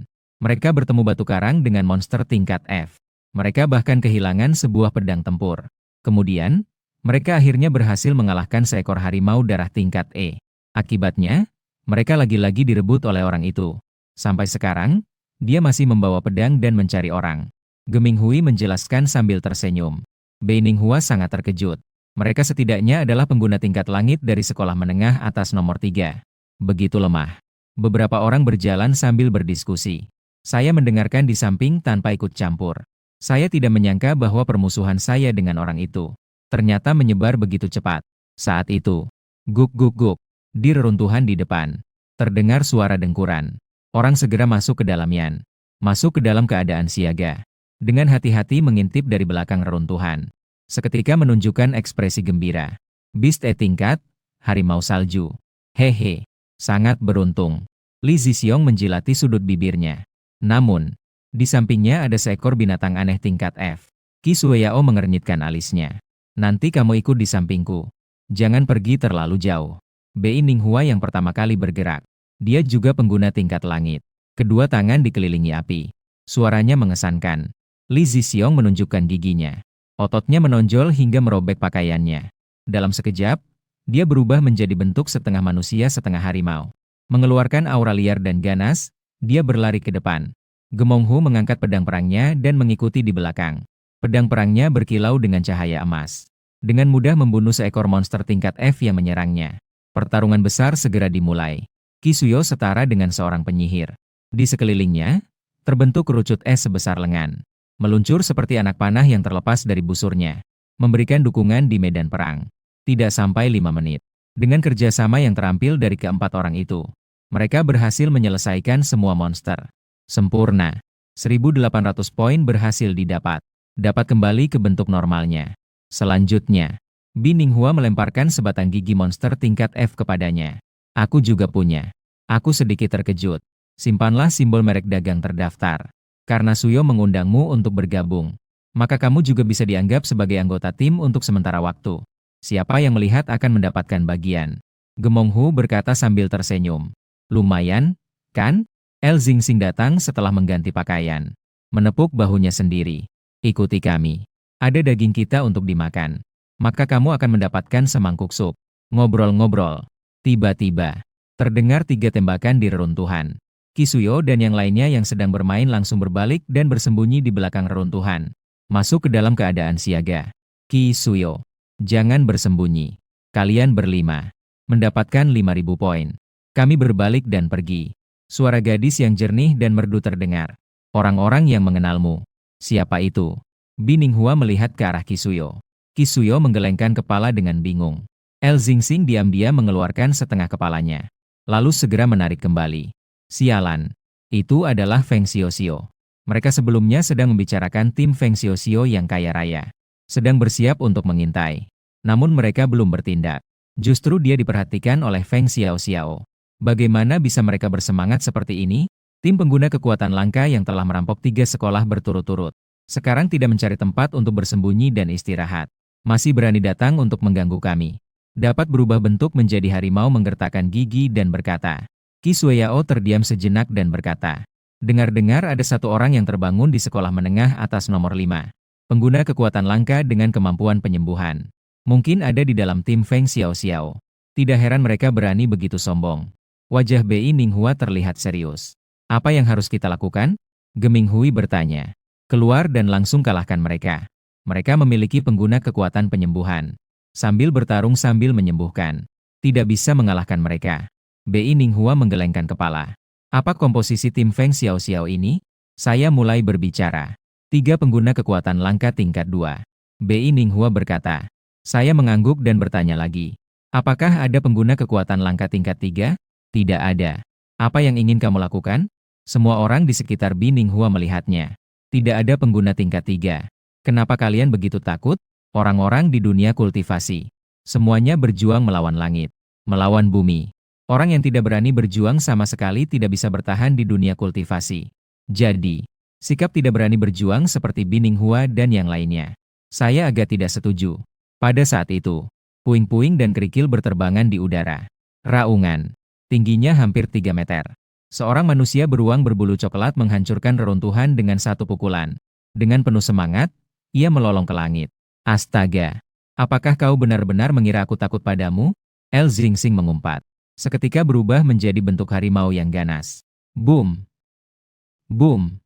Mereka bertemu batu karang dengan monster tingkat F. Mereka bahkan kehilangan sebuah pedang tempur. Kemudian, mereka akhirnya berhasil mengalahkan seekor harimau darah tingkat E. Akibatnya, mereka lagi-lagi direbut oleh orang itu. Sampai sekarang, dia masih membawa pedang dan mencari orang. Geming Hui menjelaskan sambil tersenyum. Bei Ninghua sangat terkejut. Mereka setidaknya adalah pengguna tingkat langit dari sekolah menengah atas nomor 3. Begitu lemah. Beberapa orang berjalan sambil berdiskusi. Saya mendengarkan di samping tanpa ikut campur. Saya tidak menyangka bahwa permusuhan saya dengan orang itu ternyata menyebar begitu cepat. Saat itu, guk guk guk, di reruntuhan di depan, terdengar suara dengkuran. Orang segera masuk ke dalamnya. Masuk ke dalam keadaan siaga. Dengan hati-hati mengintip dari belakang reruntuhan. Seketika menunjukkan ekspresi gembira. Beast E tingkat, harimau salju. Hehe, sangat beruntung. Li Zixiong menjilati sudut bibirnya. Namun, di sampingnya ada seekor binatang aneh tingkat F. Qi Xueyao mengernyitkan alisnya. Nanti kamu ikut di sampingku. Jangan pergi terlalu jauh. Bei Ninghua yang pertama kali bergerak. Dia juga pengguna tingkat langit. Kedua tangan dikelilingi api. Suaranya mengesankan. Li Zixiong menunjukkan giginya. Ototnya menonjol hingga merobek pakaiannya. Dalam sekejap, dia berubah menjadi bentuk setengah manusia setengah harimau. Mengeluarkan aura liar dan ganas, dia berlari ke depan. Gemong Hu mengangkat pedang perangnya dan mengikuti di belakang. Pedang perangnya berkilau dengan cahaya emas. Dengan mudah membunuh seekor monster tingkat F yang menyerangnya. Pertarungan besar segera dimulai. Qi Suyo setara dengan seorang penyihir. Di sekelilingnya, terbentuk kerucut es sebesar lengan. Meluncur seperti anak panah yang terlepas dari busurnya. Memberikan dukungan di medan perang. Tidak sampai 5 menit. Dengan kerjasama yang terampil dari keempat orang itu, mereka berhasil menyelesaikan semua monster. Sempurna. 1.800 poin berhasil didapat. Dapat kembali ke bentuk normalnya. Selanjutnya, Bi Ninghua melemparkan sebatang gigi monster tingkat F kepadanya. Aku juga punya. Aku sedikit terkejut. Simpanlah simbol merek dagang terdaftar. Karena Suyo mengundangmu untuk bergabung, maka kamu juga bisa dianggap sebagai anggota tim untuk sementara waktu. Siapa yang melihat akan mendapatkan bagian. Gemong Hu berkata sambil tersenyum. Lumayan, kan? El Xingxing datang setelah mengganti pakaian. Menepuk bahunya sendiri. Ikuti kami. Ada daging kita untuk dimakan. Maka kamu akan mendapatkan semangkuk sup. Ngobrol-ngobrol. Tiba-tiba, terdengar 3 tembakan di reruntuhan. Qi Suyo dan yang lainnya yang sedang bermain langsung berbalik dan bersembunyi di belakang reruntuhan. Masuk ke dalam keadaan siaga. Qi Suyo, jangan bersembunyi. Kalian berlima. Mendapatkan 5.000 poin. Kami berbalik dan pergi. Suara gadis yang jernih dan merdu terdengar. Orang-orang yang mengenalmu. Siapa itu? Bi Ninghua melihat ke arah Qi Suyo. Qi Suyo menggelengkan kepala dengan bingung. El Xingxing diam-diam mengeluarkan setengah kepalanya. Lalu segera menarik kembali. Sialan. Itu adalah Feng Xiaoxiao. Mereka sebelumnya sedang membicarakan tim Feng Xiaoxiao yang kaya raya. Sedang bersiap untuk mengintai. Namun mereka belum bertindak. Justru dia diperhatikan oleh Feng Xiaoxiao. Bagaimana bisa mereka bersemangat seperti ini? Tim pengguna kekuatan langka yang telah merampok 3 sekolah berturut-turut. Sekarang tidak mencari tempat untuk bersembunyi dan istirahat. Masih berani datang untuk mengganggu kami. Dapat berubah bentuk menjadi harimau menggertakkan gigi dan berkata. Qi Suyo terdiam sejenak dan berkata. Dengar-dengar ada satu orang yang terbangun di sekolah menengah atas nomor 5. Pengguna kekuatan langka dengan kemampuan penyembuhan. Mungkin ada di dalam tim Feng Xiaoxiao. Tidak heran mereka berani begitu sombong. Wajah Bi Ninghua terlihat serius. Apa yang harus kita lakukan? Geming Hui bertanya. Keluar dan langsung kalahkan mereka. Mereka memiliki pengguna kekuatan penyembuhan. Sambil bertarung sambil menyembuhkan. Tidak bisa mengalahkan mereka. Bi Ninghua menggelengkan kepala. Apa komposisi tim Feng Xiaoxiao ini? Saya mulai berbicara. 3 pengguna kekuatan langka tingkat 2. Bi Ninghua berkata. Saya mengangguk dan bertanya lagi. Apakah ada pengguna kekuatan langka tingkat 3? Tidak ada. Apa yang ingin kamu lakukan? Semua orang di sekitar Bi Ninghua melihatnya. Tidak ada pengguna tingkat 3. Kenapa kalian begitu takut? Orang-orang di dunia kultivasi. Semuanya berjuang melawan langit. Melawan bumi. Orang yang tidak berani berjuang sama sekali tidak bisa bertahan di dunia kultivasi. Jadi, sikap tidak berani berjuang seperti Bi Ninghua dan yang lainnya. Saya agak tidak setuju. Pada saat itu, puing-puing dan kerikil berterbangan di udara. Raungan. Tingginya hampir 3 meter. Seorang manusia beruang berbulu coklat menghancurkan reruntuhan dengan satu pukulan. Dengan penuh semangat, ia melolong ke langit. Astaga! Apakah kau benar-benar mengira aku takut padamu? El Xingxing mengumpat. Seketika berubah menjadi bentuk harimau yang ganas. Boom! Boom!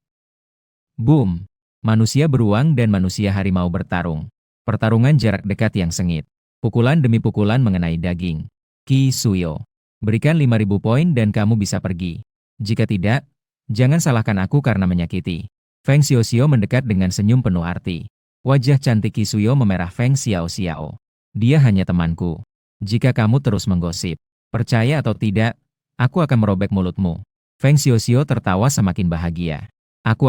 Boom! Manusia beruang dan manusia harimau bertarung. Pertarungan jarak dekat yang sengit. Pukulan demi pukulan mengenai daging. Qi Suyo. Berikan 5.000 poin dan kamu bisa pergi. Jika tidak, jangan salahkan aku karena menyakiti. Feng Xiaoxiao mendekat dengan senyum penuh arti. Wajah cantik Qi Suyo memerah Feng Xiaoxiao. Dia hanya temanku. Jika kamu terus menggosip, percaya atau tidak, aku akan merobek mulutmu. Feng Xiaoxiao tertawa semakin bahagia. Aku.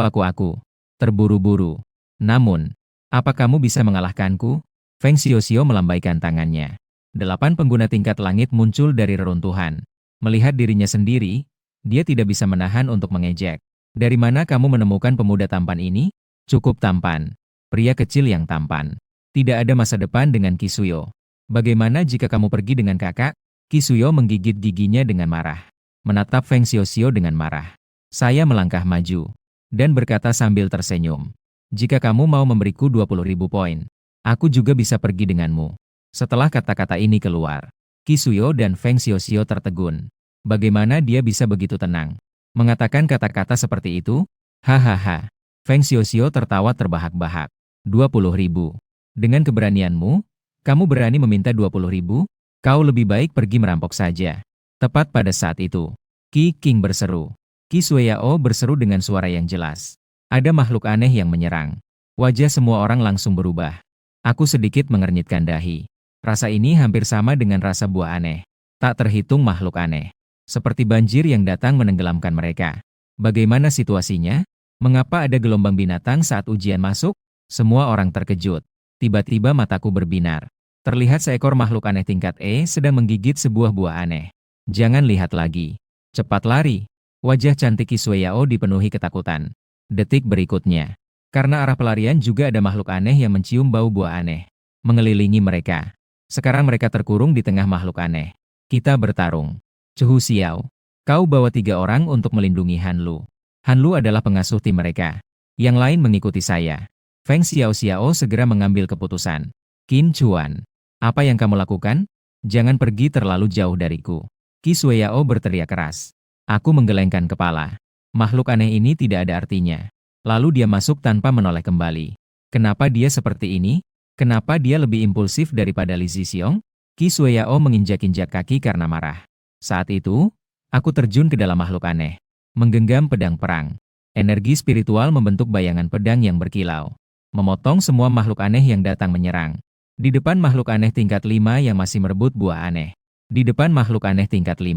Terburu-buru. Namun, apa kamu bisa mengalahkanku? Feng Xiaoxiao melambaikan tangannya. 8 pengguna tingkat langit muncul dari reruntuhan. Melihat dirinya sendiri, dia tidak bisa menahan untuk mengejek. Dari mana kamu menemukan pemuda tampan ini? Cukup tampan. Pria kecil yang tampan. Tidak ada masa depan dengan Qi Suyo. Bagaimana jika kamu pergi dengan kakak? Qi Suyo menggigit giginya dengan marah. Menatap Feng Xiaoxiao dengan marah. Saya melangkah maju. Dan berkata sambil tersenyum. Jika kamu mau memberiku 20.000 poin, aku juga bisa pergi denganmu. Setelah kata-kata ini keluar, Qi Suyo dan Feng Xiaoxiao tertegun. Bagaimana dia bisa begitu tenang? Mengatakan kata-kata seperti itu? Hahaha. Feng Xiaoxiao tertawa terbahak-bahak. 20.000. Dengan keberanianmu, kamu berani meminta 20.000? Kau lebih baik pergi merampok saja. Tepat pada saat itu, Qi King berseru. Qi Sueyao berseru dengan suara yang jelas. Ada makhluk aneh yang menyerang. Wajah semua orang langsung berubah. Aku sedikit mengernyitkan dahi. Rasa ini hampir sama dengan rasa buah aneh. Tak terhitung makhluk aneh. Seperti banjir yang datang menenggelamkan mereka. Bagaimana situasinya? Mengapa ada gelombang binatang saat ujian masuk? Semua orang terkejut. Tiba-tiba mataku berbinar. Terlihat seekor makhluk aneh tingkat E sedang menggigit sebuah buah aneh. Jangan lihat lagi. Cepat lari. Wajah cantik Qi Sueyao dipenuhi ketakutan. Detik berikutnya. Karena arah pelarian juga ada makhluk aneh yang mencium bau buah aneh. Mengelilingi mereka. Sekarang mereka terkurung di tengah makhluk aneh. Kita bertarung. Chu Xiao. Kau bawa 3 orang untuk melindungi Han Lu. Han Lu adalah pengasuh tim mereka. Yang lain mengikuti saya. Feng Xiaoxiao segera mengambil keputusan. Qin Chuan. Apa yang kamu lakukan? Jangan pergi terlalu jauh dariku. Qi Sueyao berteriak keras. Aku menggelengkan kepala. Makhluk aneh ini tidak ada artinya. Lalu dia masuk tanpa menoleh kembali. Kenapa dia seperti ini? Kenapa dia lebih impulsif daripada Li Zixiong? Qi Sueyao menginjak-injak kaki karena marah. Saat itu, aku terjun ke dalam makhluk aneh. Menggenggam pedang perang. Energi spiritual membentuk bayangan pedang yang berkilau. Memotong semua makhluk aneh yang datang menyerang. Di depan makhluk aneh tingkat 5 yang masih merebut buah aneh. Di depan makhluk aneh tingkat 5.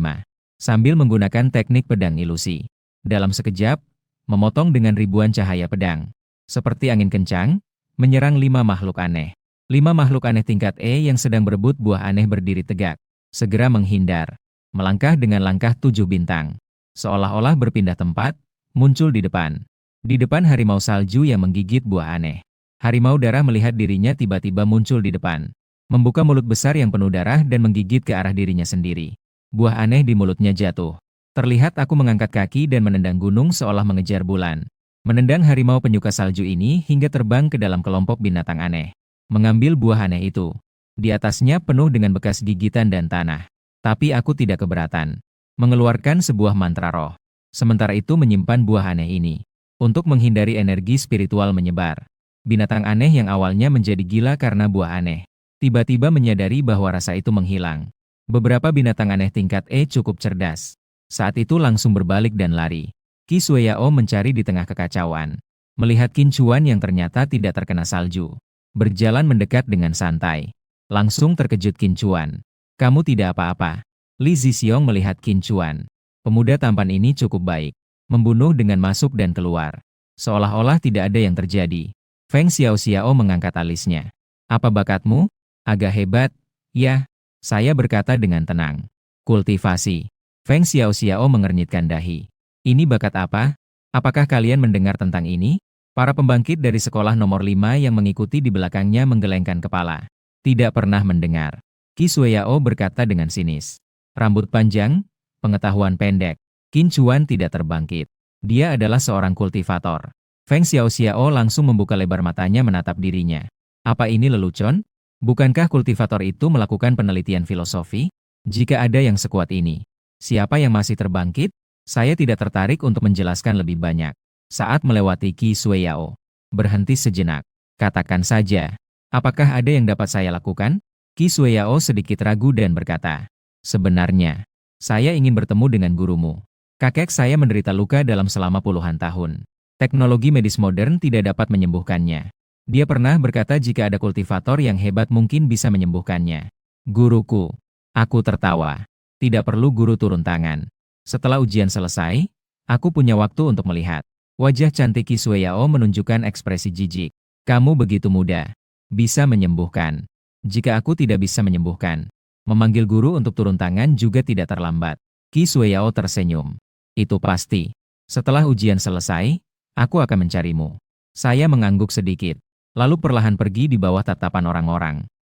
Sambil menggunakan teknik pedang ilusi. Dalam sekejap, memotong dengan ribuan cahaya pedang. Seperti angin kencang, menyerang 5 makhluk aneh. 5 makhluk aneh tingkat E yang sedang berebut buah aneh berdiri tegak. Segera menghindar. Melangkah dengan langkah 7 bintang. Seolah-olah berpindah tempat, muncul di depan. Di depan harimau salju yang menggigit buah aneh. Harimau darah melihat dirinya tiba-tiba muncul di depan. Membuka mulut besar yang penuh darah dan menggigit ke arah dirinya sendiri. Buah aneh di mulutnya jatuh. Terlihat aku mengangkat kaki dan menendang gunung seolah mengejar bulan. Menendang harimau penyuka salju ini hingga terbang ke dalam kelompok binatang aneh. Mengambil buah aneh itu. Di atasnya penuh dengan bekas gigitan dan tanah. Tapi aku tidak keberatan. Mengeluarkan sebuah mantra roh. Sementara itu menyimpan buah aneh ini. Untuk menghindari energi spiritual menyebar. Binatang aneh yang awalnya menjadi gila karena buah aneh. Tiba-tiba menyadari bahwa rasa itu menghilang. Beberapa binatang aneh tingkat E cukup cerdas. Saat itu langsung berbalik dan lari. Qi Sueyao mencari di tengah kekacauan. Melihat Qin Chuan yang ternyata tidak terkena salju. Berjalan mendekat dengan santai. Langsung terkejut Qin Chuan. Kamu tidak apa-apa. Li Zixiong melihat Qin Chuan. Pemuda tampan ini cukup baik. Membunuh dengan masuk dan keluar. Seolah-olah tidak ada yang terjadi. Feng Xiaoxiao mengangkat alisnya. Apa bakatmu? Agak hebat. Ya, saya berkata dengan tenang. Kultivasi. Feng Xiaoxiao mengernyitkan dahi. Ini bakat apa? Apakah kalian mendengar tentang ini? Para pembangkit dari sekolah nomor 5 yang mengikuti di belakangnya menggelengkan kepala. Tidak pernah mendengar. Qi Sueyao berkata dengan sinis. Rambut panjang, pengetahuan pendek. Qin Chuan tidak terbangkit. Dia adalah seorang kultivator. Feng Xiaoxiao langsung membuka lebar matanya menatap dirinya. Apa ini lelucon? Bukankah kultivator itu melakukan penelitian filosofi? Jika ada yang sekuat ini, siapa yang masih terbangkit? Saya tidak tertarik untuk menjelaskan lebih banyak. Saat melewati Qi Sueyao, berhenti sejenak. Katakan saja, apakah ada yang dapat saya lakukan? Qi Sueyao sedikit ragu dan berkata, sebenarnya, saya ingin bertemu dengan gurumu. Kakek saya menderita luka dalam selama puluhan tahun. Teknologi medis modern tidak dapat menyembuhkannya. Dia pernah berkata jika ada kultivator yang hebat mungkin bisa menyembuhkannya. Guruku. Aku tertawa. Tidak perlu guru turun tangan. Setelah ujian selesai, aku punya waktu untuk melihat. Wajah cantik Qi Sueyao menunjukkan ekspresi jijik. Kamu begitu muda. Bisa menyembuhkan. Jika aku tidak bisa menyembuhkan, memanggil guru untuk turun tangan juga tidak terlambat. Qi Sueyao tersenyum. Itu pasti. Setelah ujian selesai, aku akan mencarimu. Saya mengangguk sedikit. Lalu perlahan pergi di bawah tatapan orang-orang.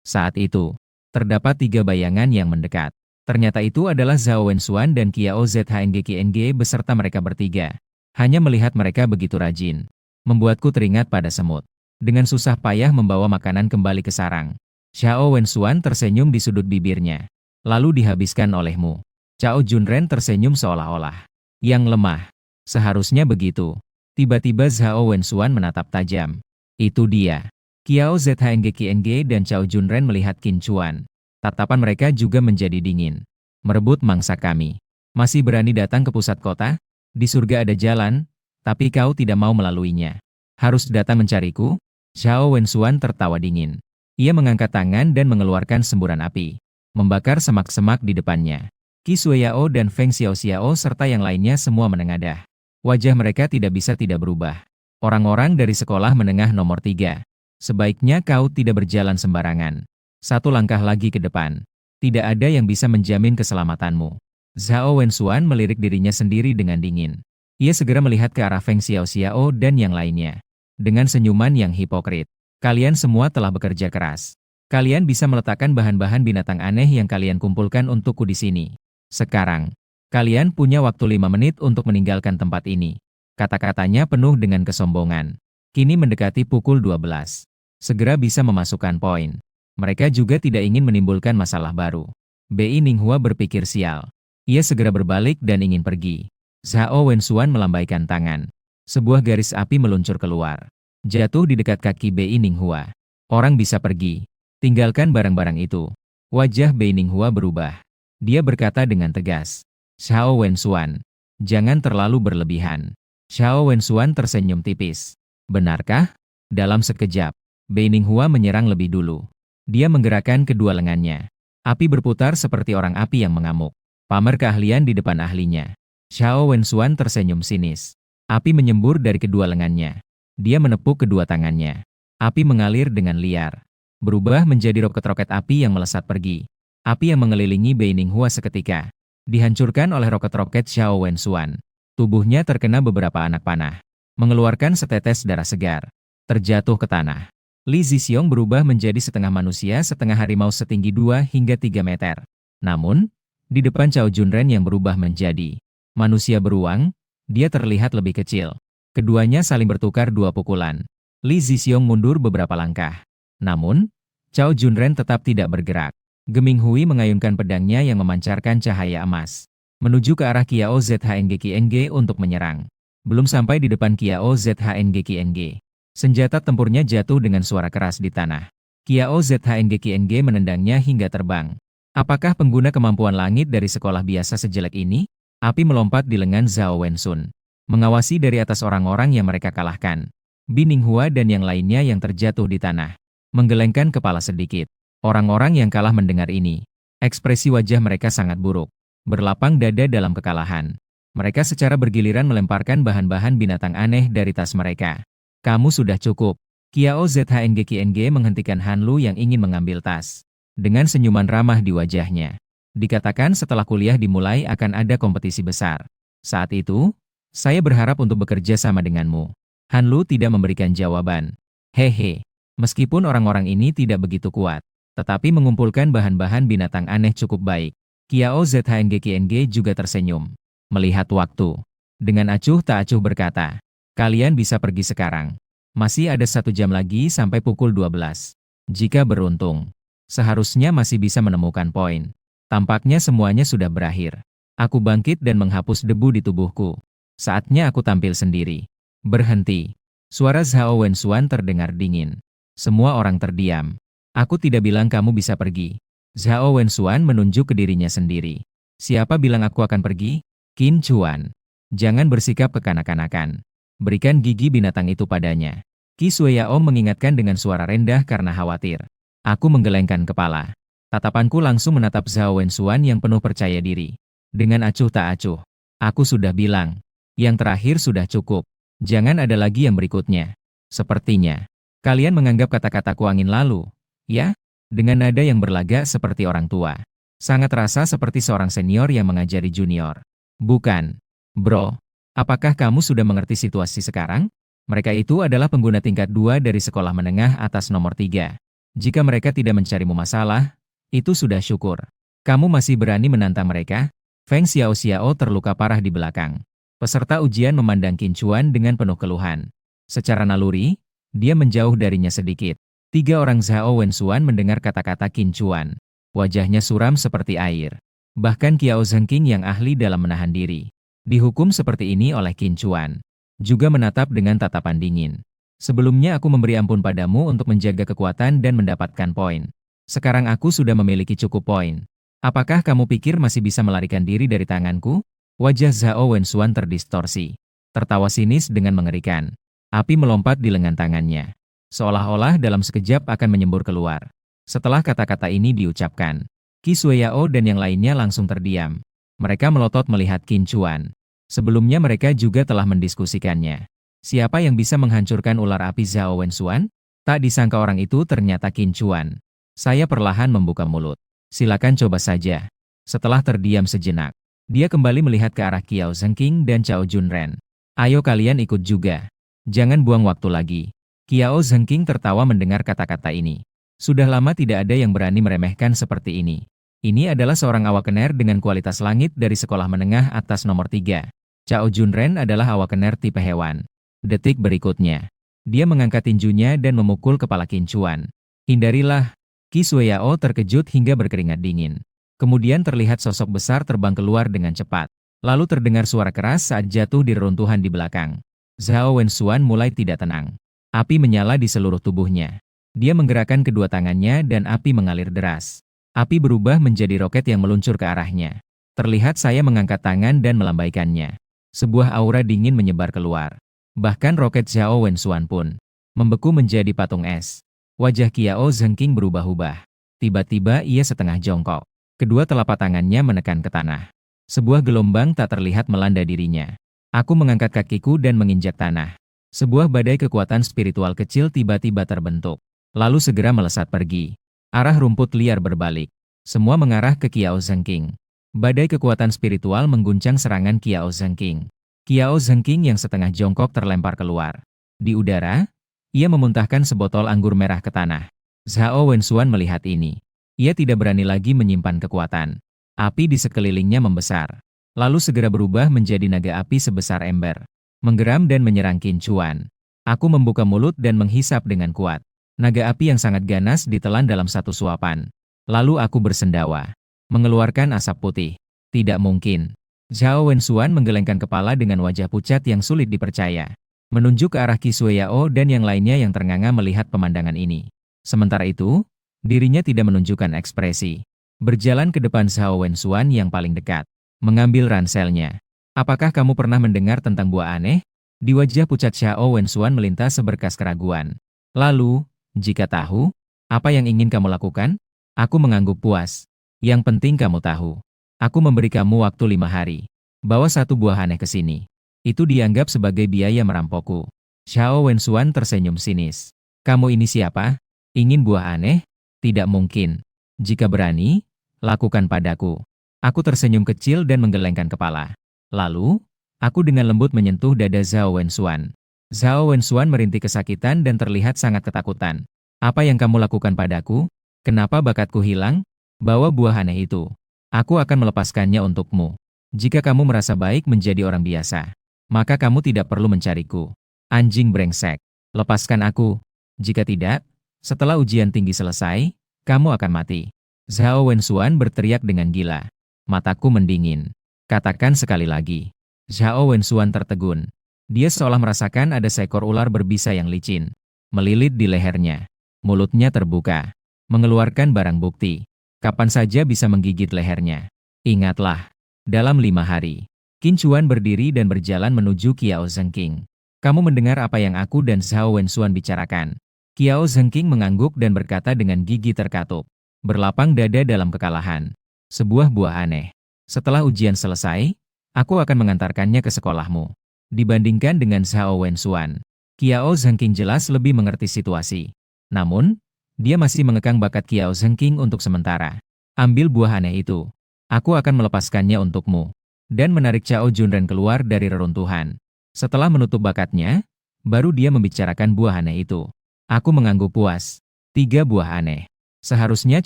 Saat itu, terdapat 3 bayangan yang mendekat. Ternyata itu adalah Zhao Wenxuan dan Qiao Zheng Qing beserta mereka bertiga. Hanya melihat mereka begitu rajin, membuatku teringat pada semut. Dengan susah payah membawa makanan kembali ke sarang. Zhao Wenxuan tersenyum di sudut bibirnya. Lalu dihabiskan olehmu. Cao Junren tersenyum seolah-olah. Yang lemah. Seharusnya begitu. Tiba-tiba Zhao Wenxuan menatap tajam. Itu dia. Qiao Zheng Qienge dan Cao Junren melihat Qin Chuan. Tatapan mereka juga menjadi dingin. Merebut mangsa kami. Masih berani datang ke pusat kota? Di surga ada jalan, tapi kau tidak mau melaluinya. Harus datang mencariku? Zhao Wenxuan tertawa dingin. Ia mengangkat tangan dan mengeluarkan semburan api, membakar semak-semak di depannya. Qi Shuiyao dan Feng Xiaoxiao serta yang lainnya semua menengadah. Wajah mereka tidak bisa tidak berubah. Orang-orang dari sekolah menengah nomor 3. Sebaiknya kau tidak berjalan sembarangan. Satu langkah lagi ke depan. Tidak ada yang bisa menjamin keselamatanmu. Zhao Wenxuan melirik dirinya sendiri dengan dingin. Ia segera melihat ke arah Feng Xiaoxiao dan yang lainnya. Dengan senyuman yang hipokrit. Kalian semua telah bekerja keras. Kalian bisa meletakkan bahan-bahan binatang aneh yang kalian kumpulkan untukku di sini. Sekarang, kalian punya waktu 5 menit untuk meninggalkan tempat ini. Kata-katanya penuh dengan kesombongan. Kini mendekati pukul 12. Segera bisa memasukkan poin. Mereka juga tidak ingin menimbulkan masalah baru. Bei Ninghua berpikir sial. Ia segera berbalik dan ingin pergi. Zhao Wenxuan melambaikan tangan. Sebuah garis api meluncur keluar. Jatuh di dekat kaki Bei Ninghua. Orang bisa pergi. Tinggalkan barang-barang itu. Wajah Bei Ninghua berubah. Dia berkata dengan tegas. Zhao Wenxuan, jangan terlalu berlebihan. Zhao Wenxuan tersenyum tipis. Benarkah? Dalam sekejap, Bei Ninghua menyerang lebih dulu. Dia menggerakkan kedua lengannya. Api berputar seperti orang api yang mengamuk. Pamer keahlian di depan ahlinya. Zhao Wenxuan tersenyum sinis. Api menyembur dari kedua lengannya. Dia menepuk kedua tangannya. Api mengalir dengan liar. Berubah menjadi roket-roket api yang melesat pergi. Api yang mengelilingi Bei Ninghua seketika. Dihancurkan oleh roket-roket Zhao Wenxuan. Tubuhnya terkena beberapa anak panah. Mengeluarkan setetes darah segar. Terjatuh ke tanah. Li Zixiong berubah menjadi setengah manusia setengah harimau setinggi 2 hingga 3 meter. Namun, di depan Cao Junren yang berubah menjadi manusia beruang, dia terlihat lebih kecil. Keduanya saling bertukar 2 pukulan. Li Zixiong mundur beberapa langkah. Namun, Cao Junren tetap tidak bergerak. Geming Hui mengayunkan pedangnya yang memancarkan cahaya emas. Menuju ke arah Qiao Zheng Qienge untuk menyerang. Belum sampai di depan Qiao Zheng Qienge. Senjata tempurnya jatuh dengan suara keras di tanah. Qiao Zheng Qienge menendangnya hingga terbang. Apakah pengguna kemampuan langit dari sekolah biasa sejelek ini? Api melompat di lengan Zhao Wenxuan. Mengawasi dari atas orang-orang yang mereka kalahkan. Bi Ninghua dan yang lainnya yang terjatuh di tanah. Menggelengkan kepala sedikit. Orang-orang yang kalah mendengar ini. Ekspresi wajah mereka sangat buruk. Berlapang dada dalam kekalahan. Mereka secara bergiliran melemparkan bahan-bahan binatang aneh dari tas mereka. Kamu sudah cukup. Qiao Zheng Qienge menghentikan Han Lu yang ingin mengambil tas. Dengan senyuman ramah di wajahnya. Dikatakan setelah kuliah dimulai akan ada kompetisi besar. Saat itu, saya berharap untuk bekerja sama denganmu. Han Lu tidak memberikan jawaban. Hehe. Meskipun orang-orang ini tidak begitu kuat, tetapi mengumpulkan bahan-bahan binatang aneh cukup baik. Qiao Zheng Qienge juga tersenyum. Melihat waktu. Dengan acuh tak acuh berkata, kalian bisa pergi sekarang. Masih ada 1 jam lagi sampai pukul 12. Jika beruntung, seharusnya masih bisa menemukan poin. Tampaknya semuanya sudah berakhir. Aku bangkit dan menghapus debu di tubuhku. Saatnya aku tampil sendiri. Berhenti. Suara Zhao Wenxuan terdengar dingin. Semua orang terdiam. Aku tidak bilang kamu bisa pergi. Zhao Wenxuan menunjuk ke dirinya sendiri. Siapa bilang aku akan pergi? Qin Chuan. Jangan bersikap kekanak-kanakan. Berikan gigi binatang itu padanya. Qi Shuiyao mengingatkan dengan suara rendah karena khawatir. Aku menggelengkan kepala. Tatapanku langsung menatap Zhao Wenxuan yang penuh percaya diri. Dengan acuh tak acuh. Aku sudah bilang. Yang terakhir sudah cukup. Jangan ada lagi yang berikutnya. Sepertinya, kalian menganggap kata-kataku angin lalu, ya? Dengan nada yang berlagak seperti orang tua. Sangat terasa seperti seorang senior yang mengajari junior. Bukan. Bro, apakah kamu sudah mengerti situasi sekarang? Mereka itu adalah pengguna tingkat 2 dari sekolah menengah atas nomor 3. Jika mereka tidak mencarimu masalah, itu sudah syukur. Kamu masih berani menantang mereka? Feng Xiaoxiao terluka parah di belakang. Peserta ujian memandang Qin Chuan dengan penuh keluhan. Secara naluri, dia menjauh darinya sedikit. 3 orang Zhao Wenxuan mendengar kata-kata Qin Chuan. Wajahnya suram seperti air. Bahkan Qiao Zhengqing yang ahli dalam menahan diri. Dihukum seperti ini oleh Qin Chuan. juga menatap dengan tatapan dingin. Sebelumnya aku memberi ampun padamu untuk menjaga kekuatan dan mendapatkan poin. Sekarang aku sudah memiliki cukup poin. Apakah kamu pikir masih bisa melarikan diri dari tanganku? Wajah Zhao Wenxuan terdistorsi. Tertawa sinis dengan mengerikan. Api melompat di lengan tangannya. Seolah-olah dalam sekejap akan menyembur keluar. Setelah kata-kata ini diucapkan, Qi Xueyao dan yang lainnya langsung terdiam. Mereka melotot melihat Qin Chuan. Sebelumnya mereka juga telah mendiskusikannya. Siapa yang bisa menghancurkan ular api Zhao Wenxuan? Tak disangka orang itu ternyata Qin Chuan. Saya perlahan membuka mulut. Silakan coba saja. Setelah terdiam sejenak, dia kembali melihat ke arah Qiao Zhengqing dan Cao Junren. Ayo kalian ikut juga. Jangan buang waktu lagi. Qiao Zhengqing tertawa mendengar kata-kata ini. Sudah lama tidak ada yang berani meremehkan seperti ini. Ini adalah seorang awakener dengan kualitas langit dari sekolah menengah atas nomor 3. Cao Junren adalah awakener tipe hewan. Detik berikutnya, dia mengangkat tinjunya dan memukul kepala Qin Chuan. Hindarilah. Qi Xueyao terkejut hingga berkeringat dingin. Kemudian terlihat sosok besar terbang keluar dengan cepat. Lalu terdengar suara keras saat jatuh di reruntuhan di belakang. Zhao Wenxuan mulai tidak tenang. Api menyala di seluruh tubuhnya. Dia menggerakkan kedua tangannya dan api mengalir deras. Api berubah menjadi roket yang meluncur ke arahnya. Terlihat saya mengangkat tangan dan melambaikannya. Sebuah aura dingin menyebar keluar. Bahkan roket Zhao Wenxuan pun membeku menjadi patung es. Wajah Qiao Zhengqing berubah-ubah. Tiba-tiba ia setengah jongkok. Kedua telapak tangannya menekan ke tanah. Sebuah gelombang tak terlihat melanda dirinya. Aku mengangkat kakiku dan menginjak tanah. Sebuah badai kekuatan spiritual kecil tiba-tiba terbentuk. Lalu segera melesat pergi. Arah rumput liar berbalik. Semua mengarah ke Qiao Zhengqing. Badai kekuatan spiritual mengguncang serangan Qiao Zhengqing. Qiao Zhengqing yang setengah jongkok terlempar keluar. Di udara, ia memuntahkan sebotol anggur merah ke tanah. Zhao Wenxuan melihat ini. Ia tidak berani lagi menyimpan kekuatan. Api di sekelilingnya membesar. Lalu segera berubah menjadi naga api sebesar ember. Menggeram dan menyerang Qin Chuan. Aku membuka mulut dan menghisap dengan kuat. Naga api yang sangat ganas ditelan dalam satu suapan. Lalu aku bersendawa. Mengeluarkan asap putih. Tidak mungkin. Zhao Wenxuan menggelengkan kepala dengan wajah pucat yang sulit dipercaya. Menunjuk ke arah Qi Xueyao dan yang lainnya yang ternganga melihat pemandangan ini. Sementara itu, dirinya tidak menunjukkan ekspresi. Berjalan ke depan Zhao Wenxuan yang paling dekat. Mengambil ranselnya. Apakah kamu pernah mendengar tentang buah aneh? Di wajah pucat Zhao Wenxuan melintas seberkas keraguan. Lalu, jika tahu, apa yang ingin kamu lakukan? Aku mengangguk puas. Yang penting kamu tahu. Aku memberi kamu waktu 5 hari. Bawa satu buah aneh ke sini. Itu dianggap sebagai biaya merampokku. Zhao Wenxuan tersenyum sinis. Kamu ini siapa? Ingin buah aneh? Tidak mungkin. Jika berani, lakukan padaku. Aku tersenyum kecil dan menggelengkan kepala. Lalu, aku dengan lembut menyentuh dada Zhao Wenxuan. Zhao Wenxuan merintih kesakitan dan terlihat sangat ketakutan. Apa yang kamu lakukan padaku? Kenapa bakatku hilang? Bawa buah aneh itu. Aku akan melepaskannya untukmu. Jika kamu merasa baik menjadi orang biasa, maka kamu tidak perlu mencariku. Anjing brengsek. Lepaskan aku. Jika tidak, setelah ujian tinggi selesai, kamu akan mati. Zhao Wenxuan berteriak dengan gila. Mataku mendingin. Katakan sekali lagi. Zhao Wenxuan tertegun. Dia seolah merasakan ada seekor ular berbisa yang licin. Melilit di lehernya. Mulutnya terbuka. Mengeluarkan barang bukti. Kapan saja bisa menggigit lehernya. Ingatlah. Dalam 5 hari. Qin Chuan berdiri dan berjalan menuju Qiao Zhengqing. Kamu mendengar apa yang aku dan Zhao Wenxuan bicarakan? Qiao Zhengqing mengangguk dan berkata dengan gigi terkatup. Berlapang dada dalam kekalahan. Sebuah buah aneh. Setelah ujian selesai, aku akan mengantarkannya ke sekolahmu. Dibandingkan dengan Zhao Wenxuan, Qiao Zhengqing jelas lebih mengerti situasi. Namun, dia masih mengekang bakat Qiao Zhengqing untuk sementara. Ambil buah aneh itu. Aku akan melepaskannya untukmu. Dan menarik Cao Junren keluar dari reruntuhan. Setelah menutup bakatnya, baru dia membicarakan buah aneh itu. Aku mengangguk puas. 3 buah aneh. Seharusnya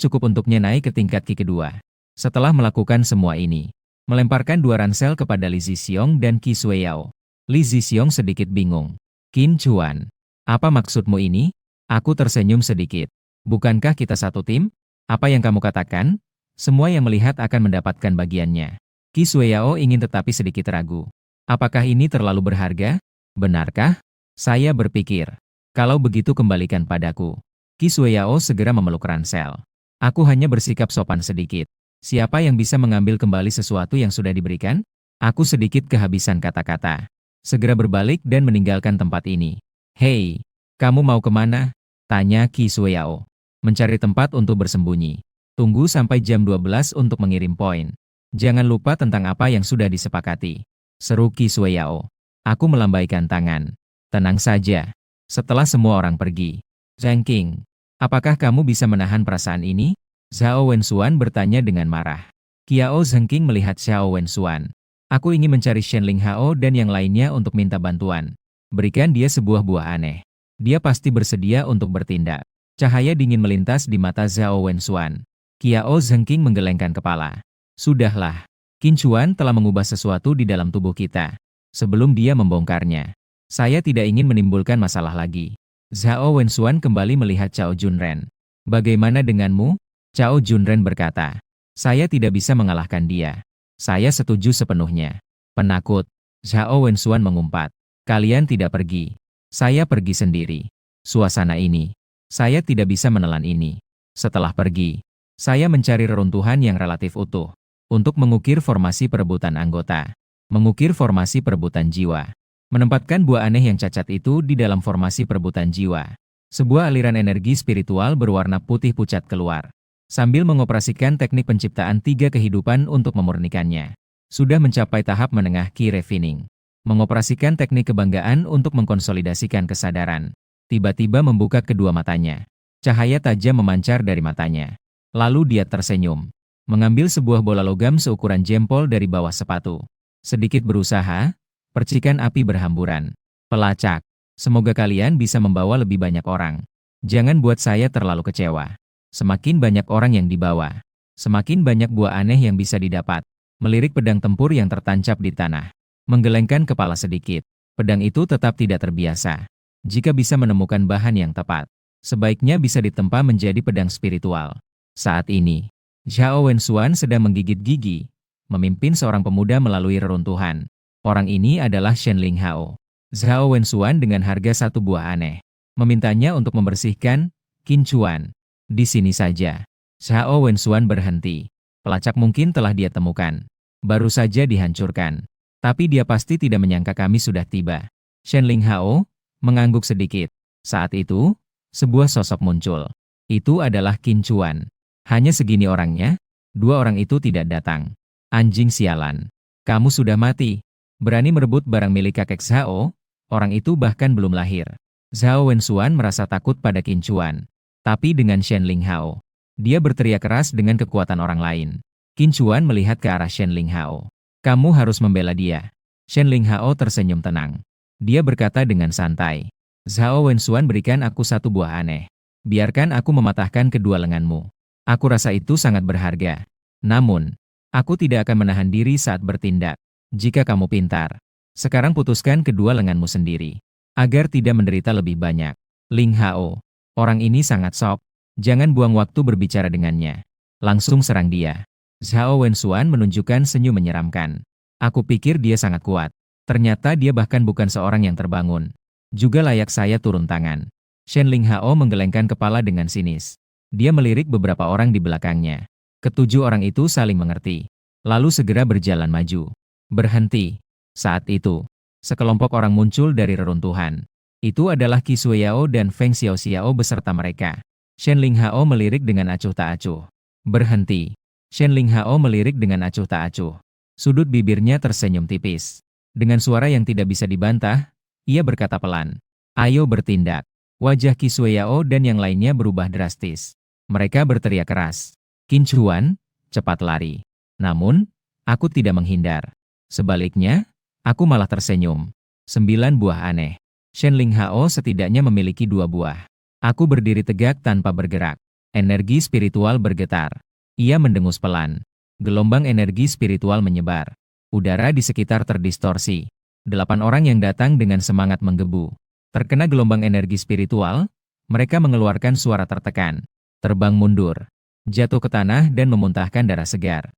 cukup untuknya naik ke tingkat Qi kedua. Setelah melakukan semua ini, melemparkan 2 ransel kepada Li Zixiong dan Qi Xueyao. Li Zixiong sedikit bingung. Qin Chuan, apa maksudmu ini? Aku tersenyum sedikit. Bukankah kita satu tim? Apa yang kamu katakan? Semua yang melihat akan mendapatkan bagiannya. Qi Xueyao ingin tetapi sedikit ragu. Apakah ini terlalu berharga? Benarkah? Saya berpikir. Kalau begitu kembalikan padaku. Qi Xueyao segera memeluk ransel. Aku hanya bersikap sopan sedikit. Siapa yang bisa mengambil kembali sesuatu yang sudah diberikan? Aku sedikit kehabisan kata-kata. Segera berbalik dan meninggalkan tempat ini. Hei, kamu mau kemana? Tanya Qi Xueyao. Mencari tempat untuk bersembunyi. Tunggu sampai jam 12 untuk mengirim poin. Jangan lupa tentang apa yang sudah disepakati. Seru Qi Xueyao. Aku melambaikan tangan. Tenang saja. Setelah semua orang pergi. Zhang Qing, apakah kamu bisa menahan perasaan ini? Zhao Wenxuan bertanya dengan marah. Kiao Zhang Qing melihat Zhao Wenxuan. Aku ingin mencari Shen Linghao dan yang lainnya untuk minta bantuan. Berikan dia sebuah buah aneh. Dia pasti bersedia untuk bertindak. Cahaya dingin melintas di mata Zhao Wenxuan. Kiao Zhang Qing menggelengkan kepala. Sudahlah. Qin Chuan telah mengubah sesuatu di dalam tubuh kita. Sebelum dia membongkarnya. Saya tidak ingin menimbulkan masalah lagi. Zhao Wenxuan kembali melihat Cao Junren. Bagaimana denganmu? Cao Junren berkata. Saya tidak bisa mengalahkan dia. Saya setuju sepenuhnya. Penakut. Zhao Wenxuan mengumpat. Kalian tidak pergi. Saya pergi sendiri. Suasana ini. Saya tidak bisa menelan ini. Setelah pergi. Saya mencari reruntuhan yang relatif utuh. Untuk mengukir formasi perebutan anggota. Mengukir formasi perebutan jiwa. Menempatkan buah aneh yang cacat itu di dalam formasi perebutan jiwa. Sebuah aliran energi spiritual berwarna putih pucat keluar. Sambil mengoperasikan teknik penciptaan 3 kehidupan untuk memurnikannya. Sudah mencapai tahap menengah Qi Refining. Mengoperasikan teknik kebanggaan untuk mengkonsolidasikan kesadaran. Tiba-tiba membuka kedua matanya. Cahaya tajam memancar dari matanya. Lalu dia tersenyum. Mengambil sebuah bola logam seukuran jempol dari bawah sepatu. Sedikit berusaha, percikan api berhamburan. Pelacak. Semoga kalian bisa membawa lebih banyak orang. Jangan buat saya terlalu kecewa. Semakin banyak orang yang dibawa, semakin banyak buah aneh yang bisa didapat. Melirik pedang tempur yang tertancap di tanah. Menggelengkan kepala sedikit. Pedang itu tetap tidak terbiasa. Jika bisa menemukan bahan yang tepat, sebaiknya bisa ditempa menjadi pedang spiritual. Saat ini, Zhao Wenxuan sedang menggigit gigi, memimpin seorang pemuda melalui reruntuhan. Orang ini adalah Shen Linghao. Zhao Wenxuan dengan harga 1 buah aneh. Memintanya untuk membersihkan Qin Chuan. Di sini saja. Zhao Wenxuan berhenti. Pelacak mungkin telah dia temukan. Baru saja dihancurkan. Tapi dia pasti tidak menyangka kami sudah tiba. Shen Linghao mengangguk sedikit. Saat itu, sebuah sosok muncul. Itu adalah Qin Chuan. Hanya segini orangnya? 2 orang itu tidak datang. Anjing sialan. Kamu sudah mati. Berani merebut barang milik kakek Zhao? Orang itu bahkan belum lahir. Zhao Wenxuan merasa takut pada Qin Chuan. Tapi dengan Shen Linghao, dia berteriak keras dengan kekuatan orang lain. Qin Chuan melihat ke arah Shen Linghao. Kamu harus membela dia. Shen Linghao tersenyum tenang. Dia berkata dengan santai. Zhao Wenxuan berikan aku 1 buah aneh. Biarkan aku mematahkan kedua lenganmu. Aku rasa itu sangat berharga. Namun, aku tidak akan menahan diri saat bertindak. Jika kamu pintar, sekarang putuskan kedua lenganmu sendiri. Agar tidak menderita lebih banyak. Linghao. Orang ini sangat sok. Jangan buang waktu berbicara dengannya. Langsung serang dia. Zhao Wenxuan menunjukkan senyum menyeramkan. Aku pikir dia sangat kuat. Ternyata dia bahkan bukan seorang yang terbangun. Juga layak saya turun tangan. Shen Linghao menggelengkan kepala dengan sinis. Dia melirik beberapa orang di belakangnya. Ketujuh orang itu saling mengerti. Lalu segera berjalan maju. Berhenti. Saat itu, sekelompok orang muncul dari reruntuhan. Itu adalah Qi Xueyao dan Feng Xiaoxiao beserta mereka. Shen Linghao melirik dengan acuh tak acuh. Berhenti. Shen Linghao melirik dengan acuh tak acuh. Sudut bibirnya tersenyum tipis. Dengan suara yang tidak bisa dibantah, ia berkata pelan. Ayo bertindak. Wajah Qi Xueyao dan yang lainnya berubah drastis. Mereka berteriak keras. Qin Chuan, cepat lari. Namun, aku tidak menghindar. Sebaliknya, aku malah tersenyum. 9 buah aneh. Shen Linghao setidaknya memiliki 2 buah. Aku berdiri tegak tanpa bergerak. Energi spiritual bergetar. Ia mendengus pelan. Gelombang energi spiritual menyebar. Udara di sekitar terdistorsi. 8 orang yang datang dengan semangat menggebu. Terkena gelombang energi spiritual, mereka mengeluarkan suara tertekan. Terbang mundur. Jatuh ke tanah dan memuntahkan darah segar.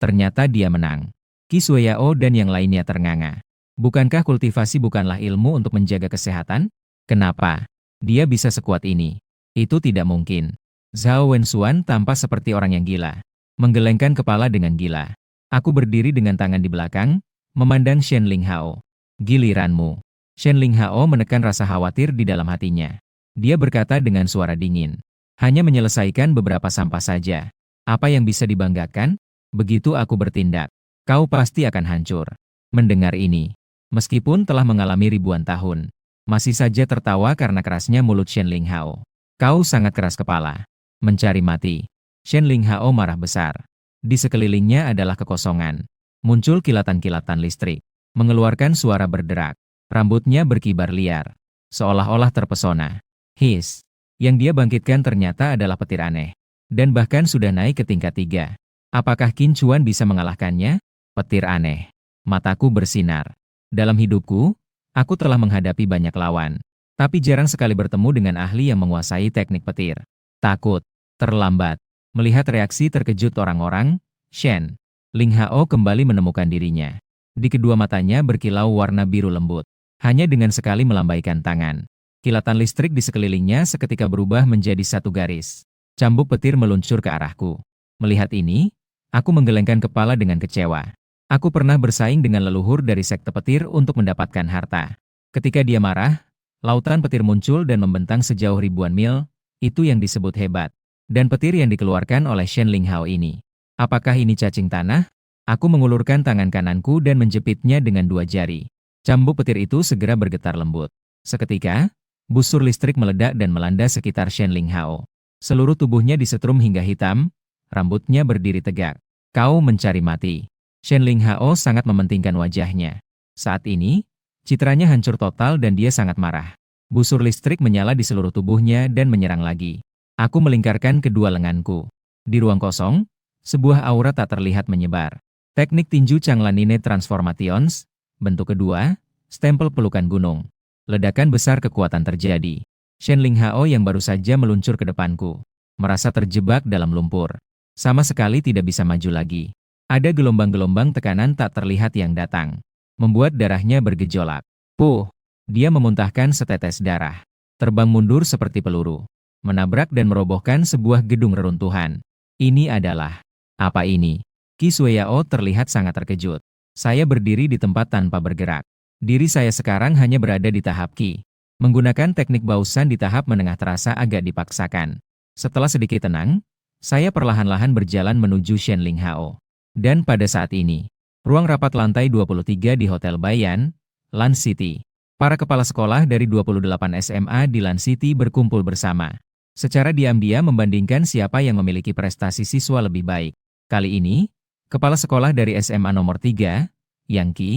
Ternyata dia menang. Qi Xueyao dan yang lainnya ternganga. Bukankah kultivasi bukanlah ilmu untuk menjaga kesehatan? Kenapa dia bisa sekuat ini? Itu tidak mungkin. Zhao Wenxuan tampak seperti orang yang gila. Menggelengkan kepala dengan gila. Aku berdiri dengan tangan di belakang, memandang Shen Linghao. Giliranmu. Shen Linghao menekan rasa khawatir di dalam hatinya. Dia berkata dengan suara dingin. Hanya menyelesaikan beberapa sampah saja. Apa yang bisa dibanggakan? Begitu aku bertindak, kau pasti akan hancur. Mendengar ini, meskipun telah mengalami ribuan tahun, masih saja tertawa karena kerasnya mulut Shen Linghao. Kau sangat keras kepala. Mencari mati. Shen Linghao marah besar. Di sekelilingnya adalah kekosongan. Muncul kilatan-kilatan listrik. Mengeluarkan suara berderak. Rambutnya berkibar liar. Seolah-olah terpesona. His. Yang dia bangkitkan ternyata adalah petir aneh. Dan bahkan sudah naik ke tingkat 3. Apakah Qin Chuan bisa mengalahkannya? Petir aneh. Mataku bersinar. Dalam hidupku, aku telah menghadapi banyak lawan. Tapi jarang sekali bertemu dengan ahli yang menguasai teknik petir. Takut. Terlambat. Melihat reaksi terkejut orang-orang, Shen Linghao kembali menemukan dirinya. Di kedua matanya berkilau warna biru lembut. Hanya dengan sekali melambaikan tangan. Kilatan listrik di sekelilingnya seketika berubah menjadi satu garis. Cambuk petir meluncur ke arahku. Melihat ini, aku menggelengkan kepala dengan kecewa. Aku pernah bersaing dengan leluhur dari sekte petir untuk mendapatkan harta. Ketika dia marah, lautan petir muncul dan membentang sejauh ribuan mil, itu yang disebut hebat. Dan petir yang dikeluarkan oleh Shen Linghao ini. Apakah ini cacing tanah? Aku mengulurkan tangan kananku dan menjepitnya dengan 2 jari. Cambuk petir itu segera bergetar lembut. Seketika, busur listrik meledak dan melanda sekitar Shen Linghao. Seluruh tubuhnya disetrum hingga hitam, rambutnya berdiri tegak. Kau mencari mati. Shen Linghao sangat mementingkan wajahnya. Saat ini, citranya hancur total dan dia sangat marah. Busur listrik menyala di seluruh tubuhnya dan menyerang lagi. Aku melingkarkan kedua lenganku. Di ruang kosong, sebuah aura tak terlihat menyebar. Teknik tinju Changlanine Transformations, bentuk kedua, stempel pelukan gunung. Ledakan besar kekuatan terjadi. Shen Linghao yang baru saja meluncur ke depanku, merasa terjebak dalam lumpur. Sama sekali tidak bisa maju lagi. Ada gelombang-gelombang tekanan tak terlihat yang datang, membuat darahnya bergejolak. Puh! Dia memuntahkan setetes darah. Terbang mundur seperti peluru. Menabrak dan merobohkan sebuah gedung reruntuhan. Ini adalah... Apa ini? Qi Xueyao terlihat sangat terkejut. Saya berdiri di tempat tanpa bergerak. Diri saya sekarang hanya berada di tahap Qi. Menggunakan teknik bausan di tahap menengah terasa agak dipaksakan. Setelah sedikit tenang, saya perlahan-lahan berjalan menuju Shen Linghao. Dan pada saat ini, ruang rapat lantai 23 di Hotel Bayan, Lan City. Para kepala sekolah dari 28 SMA di Lan City berkumpul bersama. Secara diam-diam membandingkan siapa yang memiliki prestasi siswa lebih baik. Kali ini, kepala sekolah dari SMA nomor 3, Yang Qi,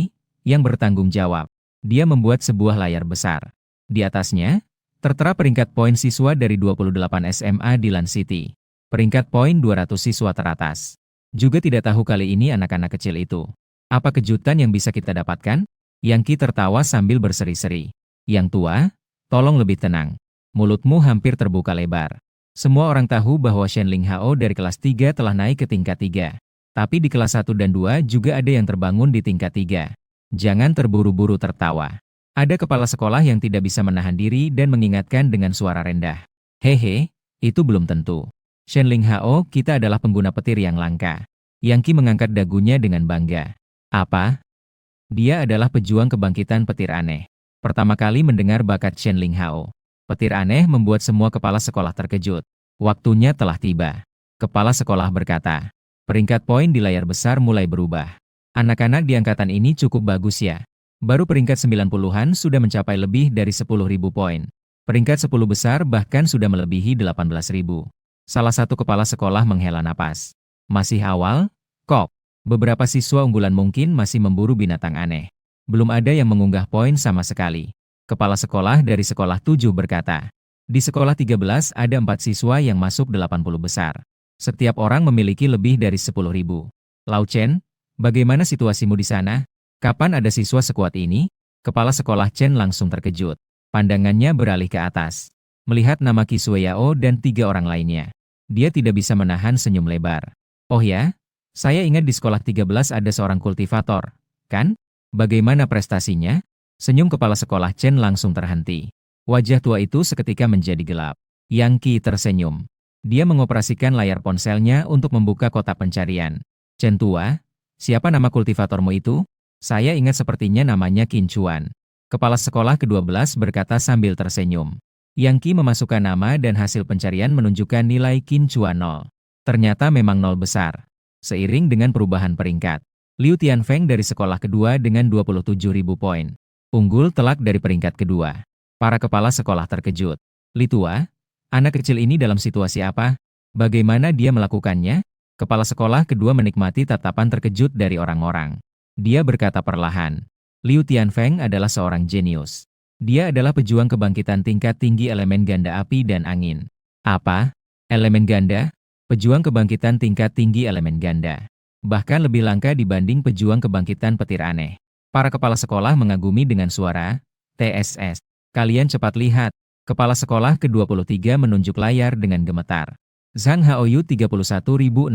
yang bertanggung jawab. Dia membuat sebuah layar besar. Di atasnya, tertera peringkat poin siswa dari 28 SMA di Lan City. Peringkat poin 200 siswa teratas. Juga tidak tahu kali ini anak-anak kecil itu. Apa kejutan yang bisa kita dapatkan? Yang Qi tertawa sambil berseri-seri. Yang tua, tolong lebih tenang. Mulutmu hampir terbuka lebar. Semua orang tahu bahwa Shen Linghao dari kelas 3 telah naik ke tingkat 3. Tapi di kelas 1 dan 2 juga ada yang terbangun di tingkat 3. Jangan terburu-buru tertawa. Ada kepala sekolah yang tidak bisa menahan diri dan mengingatkan dengan suara rendah. Hehe, itu belum tentu. Shen Linghao, kita adalah pengguna petir yang langka. Yang Qi mengangkat dagunya dengan bangga. Apa? Dia adalah pejuang kebangkitan petir aneh. Pertama kali mendengar bakat Shen Linghao. Petir aneh membuat semua kepala sekolah terkejut. Waktunya telah tiba. Kepala sekolah berkata. Peringkat poin di layar besar mulai berubah. Anak-anak di angkatan ini cukup bagus ya. Baru peringkat 90-an sudah mencapai lebih dari 10.000 poin. Peringkat 10 besar bahkan sudah melebihi 18.000. Salah satu kepala sekolah menghela napas. Masih awal, kok. Beberapa siswa unggulan mungkin masih memburu binatang aneh. Belum ada yang mengunggah poin sama sekali. Kepala sekolah dari sekolah 7 berkata. Di sekolah 13 ada 4 siswa yang masuk 80 besar. Setiap orang memiliki lebih dari 10.000. Lau Chen, bagaimana situasimu di sana? Kapan ada siswa sekuat ini? Kepala sekolah Chen langsung terkejut. Pandangannya beralih ke atas. Melihat nama Qi Xueyao dan 3 orang lainnya. Dia tidak bisa menahan senyum lebar. Oh ya, saya ingat di sekolah 13 ada seorang kultivator, kan? Bagaimana prestasinya? Senyum kepala sekolah Chen langsung terhenti. Wajah tua itu seketika menjadi gelap. Yang Qi tersenyum. Dia mengoperasikan layar ponselnya untuk membuka kotak pencarian. Chen tua, siapa nama kultivatormu itu? Saya ingat sepertinya namanya Qin Chuan. Kepala sekolah ke-12 berkata sambil tersenyum. Yang Qi memasukkan nama dan hasil pencarian menunjukkan nilai Qin Chuan 0. Ternyata memang 0 besar. Seiring dengan perubahan peringkat, Liu Tianfeng dari sekolah kedua dengan 27.000 poin. Unggul telak dari peringkat kedua. Para kepala sekolah terkejut. Li tua, anak kecil ini dalam situasi apa? Bagaimana dia melakukannya? Kepala sekolah kedua menikmati tatapan terkejut dari orang-orang. Dia berkata perlahan. Liu Tianfeng adalah seorang jenius. Dia adalah pejuang kebangkitan tingkat tinggi elemen ganda api dan angin. Apa? Elemen ganda? Pejuang kebangkitan tingkat tinggi elemen ganda. Bahkan lebih langka dibanding pejuang kebangkitan petir aneh. Para kepala sekolah mengagumi dengan suara, TSS. Kalian cepat lihat. Kepala sekolah ke-23 menunjuk layar dengan gemetar. Zhang Haoyu 31.658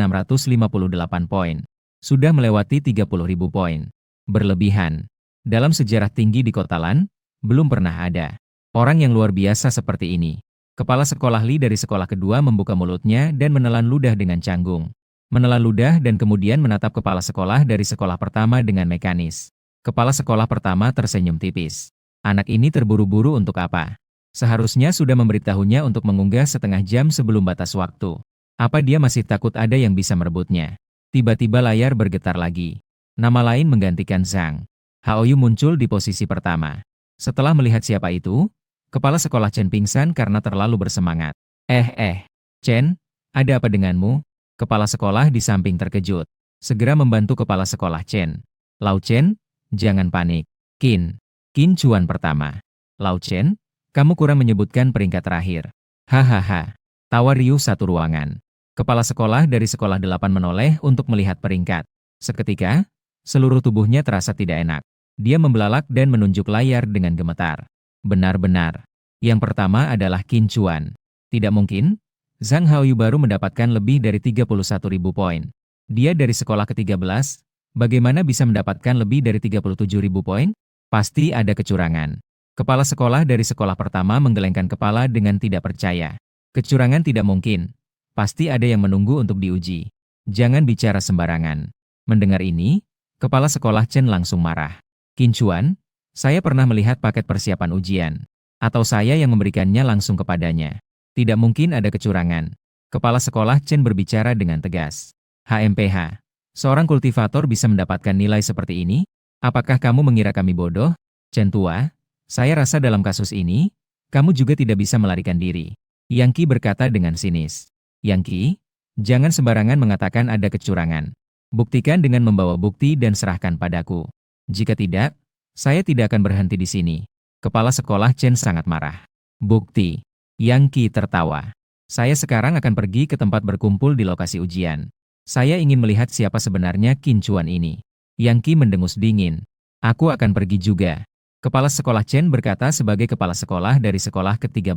poin. Sudah melewati 30.000 poin. Berlebihan. Dalam sejarah tinggi di Kota Lan, belum pernah ada orang yang luar biasa seperti ini. Kepala sekolah Li dari sekolah kedua membuka mulutnya dan menelan ludah dengan canggung. Menelan ludah dan kemudian menatap kepala sekolah dari sekolah pertama dengan mekanis. Kepala sekolah pertama tersenyum tipis. Anak ini terburu-buru untuk apa? Seharusnya sudah memberitahunya untuk mengunggah setengah jam sebelum batas waktu. Apa dia masih takut ada yang bisa merebutnya? Tiba-tiba layar bergetar lagi. Nama lain menggantikan Zhang Haoyu muncul di posisi pertama. Setelah melihat siapa itu, kepala sekolah Chen pingsan karena terlalu bersemangat. Chen, ada apa denganmu? Kepala sekolah di samping terkejut. Segera membantu kepala sekolah Chen. Lau Chen, jangan panik. Qin Chuan pertama. Lau Chen, kamu kurang menyebutkan peringkat terakhir. Hahaha. Tawa riuh satu ruangan. Kepala sekolah dari sekolah 8 menoleh untuk melihat peringkat. Seketika, seluruh tubuhnya terasa tidak enak. Dia membelalak dan menunjuk layar dengan gemetar. Benar-benar. Yang pertama adalah Qin Chuan. Tidak mungkin. Zhang Haoyu baru mendapatkan lebih dari 31.000 poin. Dia dari sekolah ke-13. Bagaimana bisa mendapatkan lebih dari 37.000 poin? Pasti ada kecurangan. Kepala sekolah dari sekolah pertama menggelengkan kepala dengan tidak percaya. Kecurangan tidak mungkin. Pasti ada yang menunggu untuk diuji. Jangan bicara sembarangan. Mendengar ini, kepala sekolah Chen langsung marah. Qin Chuan, saya pernah melihat paket persiapan ujian. Atau saya yang memberikannya langsung kepadanya. Tidak mungkin ada kecurangan. Kepala sekolah Chen berbicara dengan tegas. HMPH, seorang kultivator bisa mendapatkan nilai seperti ini? Apakah kamu mengira kami bodoh? Chen tua, saya rasa dalam kasus ini, kamu juga tidak bisa melarikan diri. Yang Qi berkata dengan sinis. Yang Qi, jangan sembarangan mengatakan ada kecurangan. Buktikan dengan membawa bukti dan serahkan padaku. Jika tidak, saya tidak akan berhenti di sini. Kepala sekolah Chen sangat marah. Bukti. Yang Qi tertawa. Saya sekarang akan pergi ke tempat berkumpul di lokasi ujian. Saya ingin melihat siapa sebenarnya Qin Chuan ini. Yang Qi mendengus dingin. Aku akan pergi juga. Kepala sekolah Chen berkata sebagai kepala sekolah dari sekolah ke-13.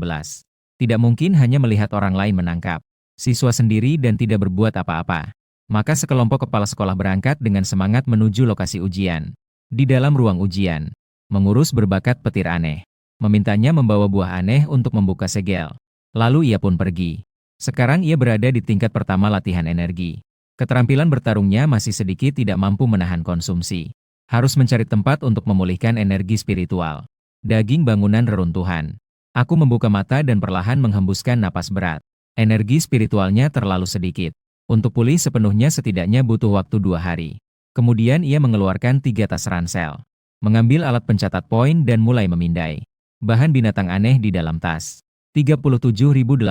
Tidak mungkin hanya melihat orang lain menangkap siswa sendiri dan tidak berbuat apa-apa. Maka sekelompok kepala sekolah berangkat dengan semangat menuju lokasi ujian. Di dalam ruang ujian, mengurus berbakat petir aneh. Memintanya membawa buah aneh untuk membuka segel. Lalu ia pun pergi. Sekarang ia berada di tingkat pertama latihan energi. Keterampilan bertarungnya masih sedikit tidak mampu menahan konsumsi. Harus mencari tempat untuk memulihkan energi spiritual. Daging bangunan reruntuhan. Aku membuka mata dan perlahan menghembuskan napas berat. Energi spiritualnya terlalu sedikit. Untuk pulih sepenuhnya setidaknya butuh waktu 2 hari. Kemudian ia mengeluarkan 3 tas ransel. Mengambil alat pencatat poin dan mulai memindai. Bahan binatang aneh di dalam tas. 37.850.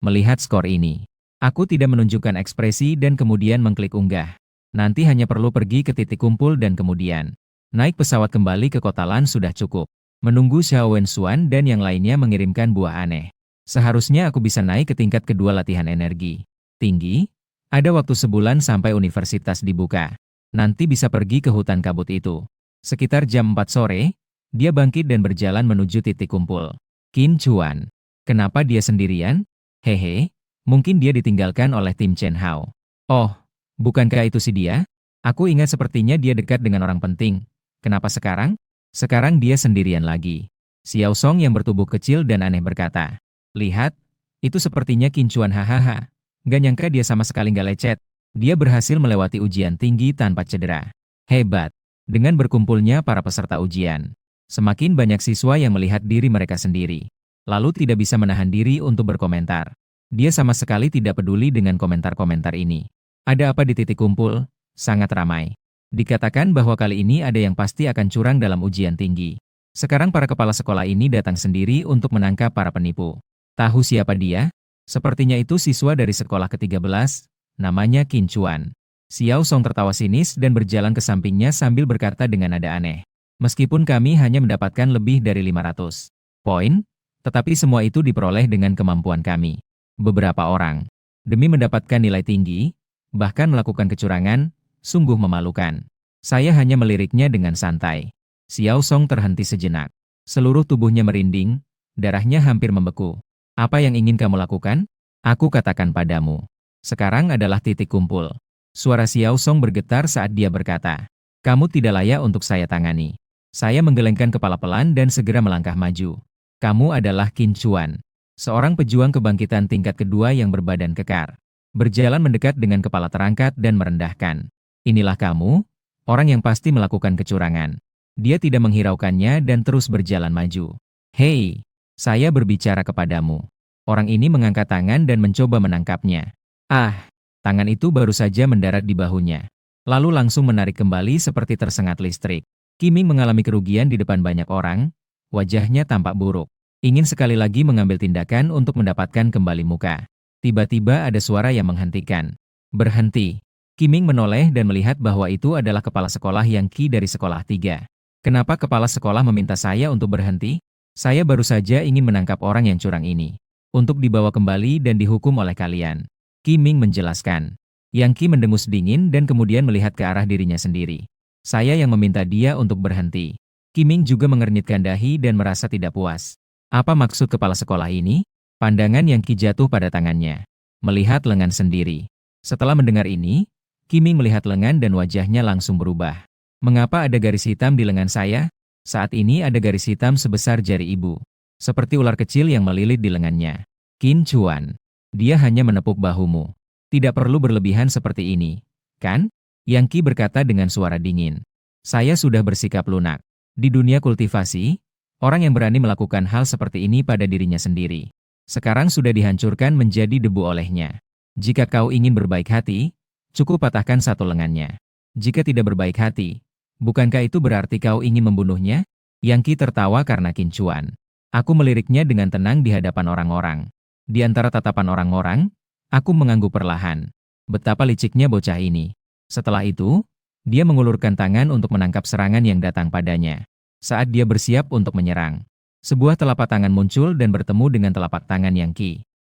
Melihat skor ini, aku tidak menunjukkan ekspresi dan kemudian mengklik unggah. Nanti hanya perlu pergi ke titik kumpul dan kemudian naik pesawat kembali ke Kota Lan sudah cukup. Menunggu Xiao Wenxuan dan yang lainnya mengirimkan buah aneh. Seharusnya aku bisa naik ke tingkat kedua latihan energi tinggi. Ada waktu sebulan sampai universitas dibuka. Nanti bisa pergi ke hutan kabut itu. Sekitar jam 4 sore, dia bangkit dan berjalan menuju titik kumpul. Qin Chuan. Kenapa dia sendirian? Hehe, mungkin dia ditinggalkan oleh tim Chen Hao. Oh, bukankah itu si dia? Aku ingat sepertinya dia dekat dengan orang penting. Kenapa sekarang? Sekarang dia sendirian lagi. Xiao Song yang bertubuh kecil dan aneh berkata, lihat, itu sepertinya Qin Chuan hahaha. Gak nyangka dia sama sekali gak lecet. Dia berhasil melewati ujian tinggi tanpa cedera. Hebat. Dengan berkumpulnya para peserta ujian, semakin banyak siswa yang melihat diri mereka sendiri. Lalu tidak bisa menahan diri untuk berkomentar. Dia sama sekali tidak peduli dengan komentar-komentar ini. Ada apa di titik kumpul? Sangat ramai. Dikatakan bahwa kali ini ada yang pasti akan curang dalam ujian tinggi. Sekarang para kepala sekolah ini datang sendiri untuk menangkap para penipu. Tahu siapa dia? Sepertinya itu siswa dari sekolah ke-13, namanya Qin Chuan. Xiao Song tertawa sinis dan berjalan ke sampingnya sambil berkata dengan nada aneh. Meskipun kami hanya mendapatkan lebih dari 500 poin, tetapi semua itu diperoleh dengan kemampuan kami. Beberapa orang, demi mendapatkan nilai tinggi, bahkan melakukan kecurangan, sungguh memalukan. Saya hanya meliriknya dengan santai. Xiao Song terhenti sejenak. Seluruh tubuhnya merinding, darahnya hampir membeku. Apa yang ingin kamu lakukan? Aku katakan padamu. Sekarang adalah titik kumpul. Suara Xiao Song bergetar saat dia berkata, kamu tidak layak untuk saya tangani. Saya menggelengkan kepala pelan dan segera melangkah maju. Kamu adalah Qin Chuan, seorang pejuang kebangkitan tingkat kedua yang berbadan kekar. Berjalan mendekat dengan kepala terangkat dan merendahkan. Inilah kamu, orang yang pasti melakukan kecurangan. Dia tidak menghiraukannya dan terus berjalan maju. Hei, saya berbicara kepadamu. Orang ini mengangkat tangan dan mencoba menangkapnya. Ah! Tangan itu baru saja mendarat di bahunya. Lalu langsung menarik kembali seperti tersengat listrik. Qiming mengalami kerugian di depan banyak orang. Wajahnya tampak buruk. Ingin sekali lagi mengambil tindakan untuk mendapatkan kembali muka. Tiba-tiba ada suara yang menghentikan. Berhenti. Qiming menoleh dan melihat bahwa itu adalah kepala sekolah Yang Qi dari sekolah 3. Kenapa kepala sekolah meminta saya untuk berhenti? Saya baru saja ingin menangkap orang yang curang ini. Untuk dibawa kembali dan dihukum oleh kalian. Qiming menjelaskan. Yang Qi mendengus dingin dan kemudian melihat ke arah dirinya sendiri. Saya yang meminta dia untuk berhenti. Qiming juga mengernyitkan dahi dan merasa tidak puas. Apa maksud kepala sekolah ini? Pandangan Yang Qi jatuh pada tangannya. Melihat lengan sendiri. Setelah mendengar ini, Qiming melihat lengan dan wajahnya langsung berubah. Mengapa ada garis hitam di lengan saya? Saat ini ada garis hitam sebesar jari ibu. Seperti ular kecil yang melilit di lengannya. Qin Chuan. Dia hanya menepuk bahumu. Tidak perlu berlebihan seperti ini, kan? Yang Qi berkata dengan suara dingin. Saya sudah bersikap lunak. Di dunia kultivasi, orang yang berani melakukan hal seperti ini pada dirinya sendiri. Sekarang sudah dihancurkan menjadi debu olehnya. Jika kau ingin berbaik hati, cukup patahkan satu lengannya. Jika tidak berbaik hati, bukankah itu berarti kau ingin membunuhnya? Yang Qi tertawa karena Qin Chuan. Aku meliriknya dengan tenang di hadapan orang-orang. Di antara tatapan orang-orang, aku mengangguk perlahan. Betapa liciknya bocah ini. Setelah itu, dia mengulurkan tangan untuk menangkap serangan yang datang padanya. Saat dia bersiap untuk menyerang, sebuah telapak tangan muncul dan bertemu dengan telapak tangan Yang Qi.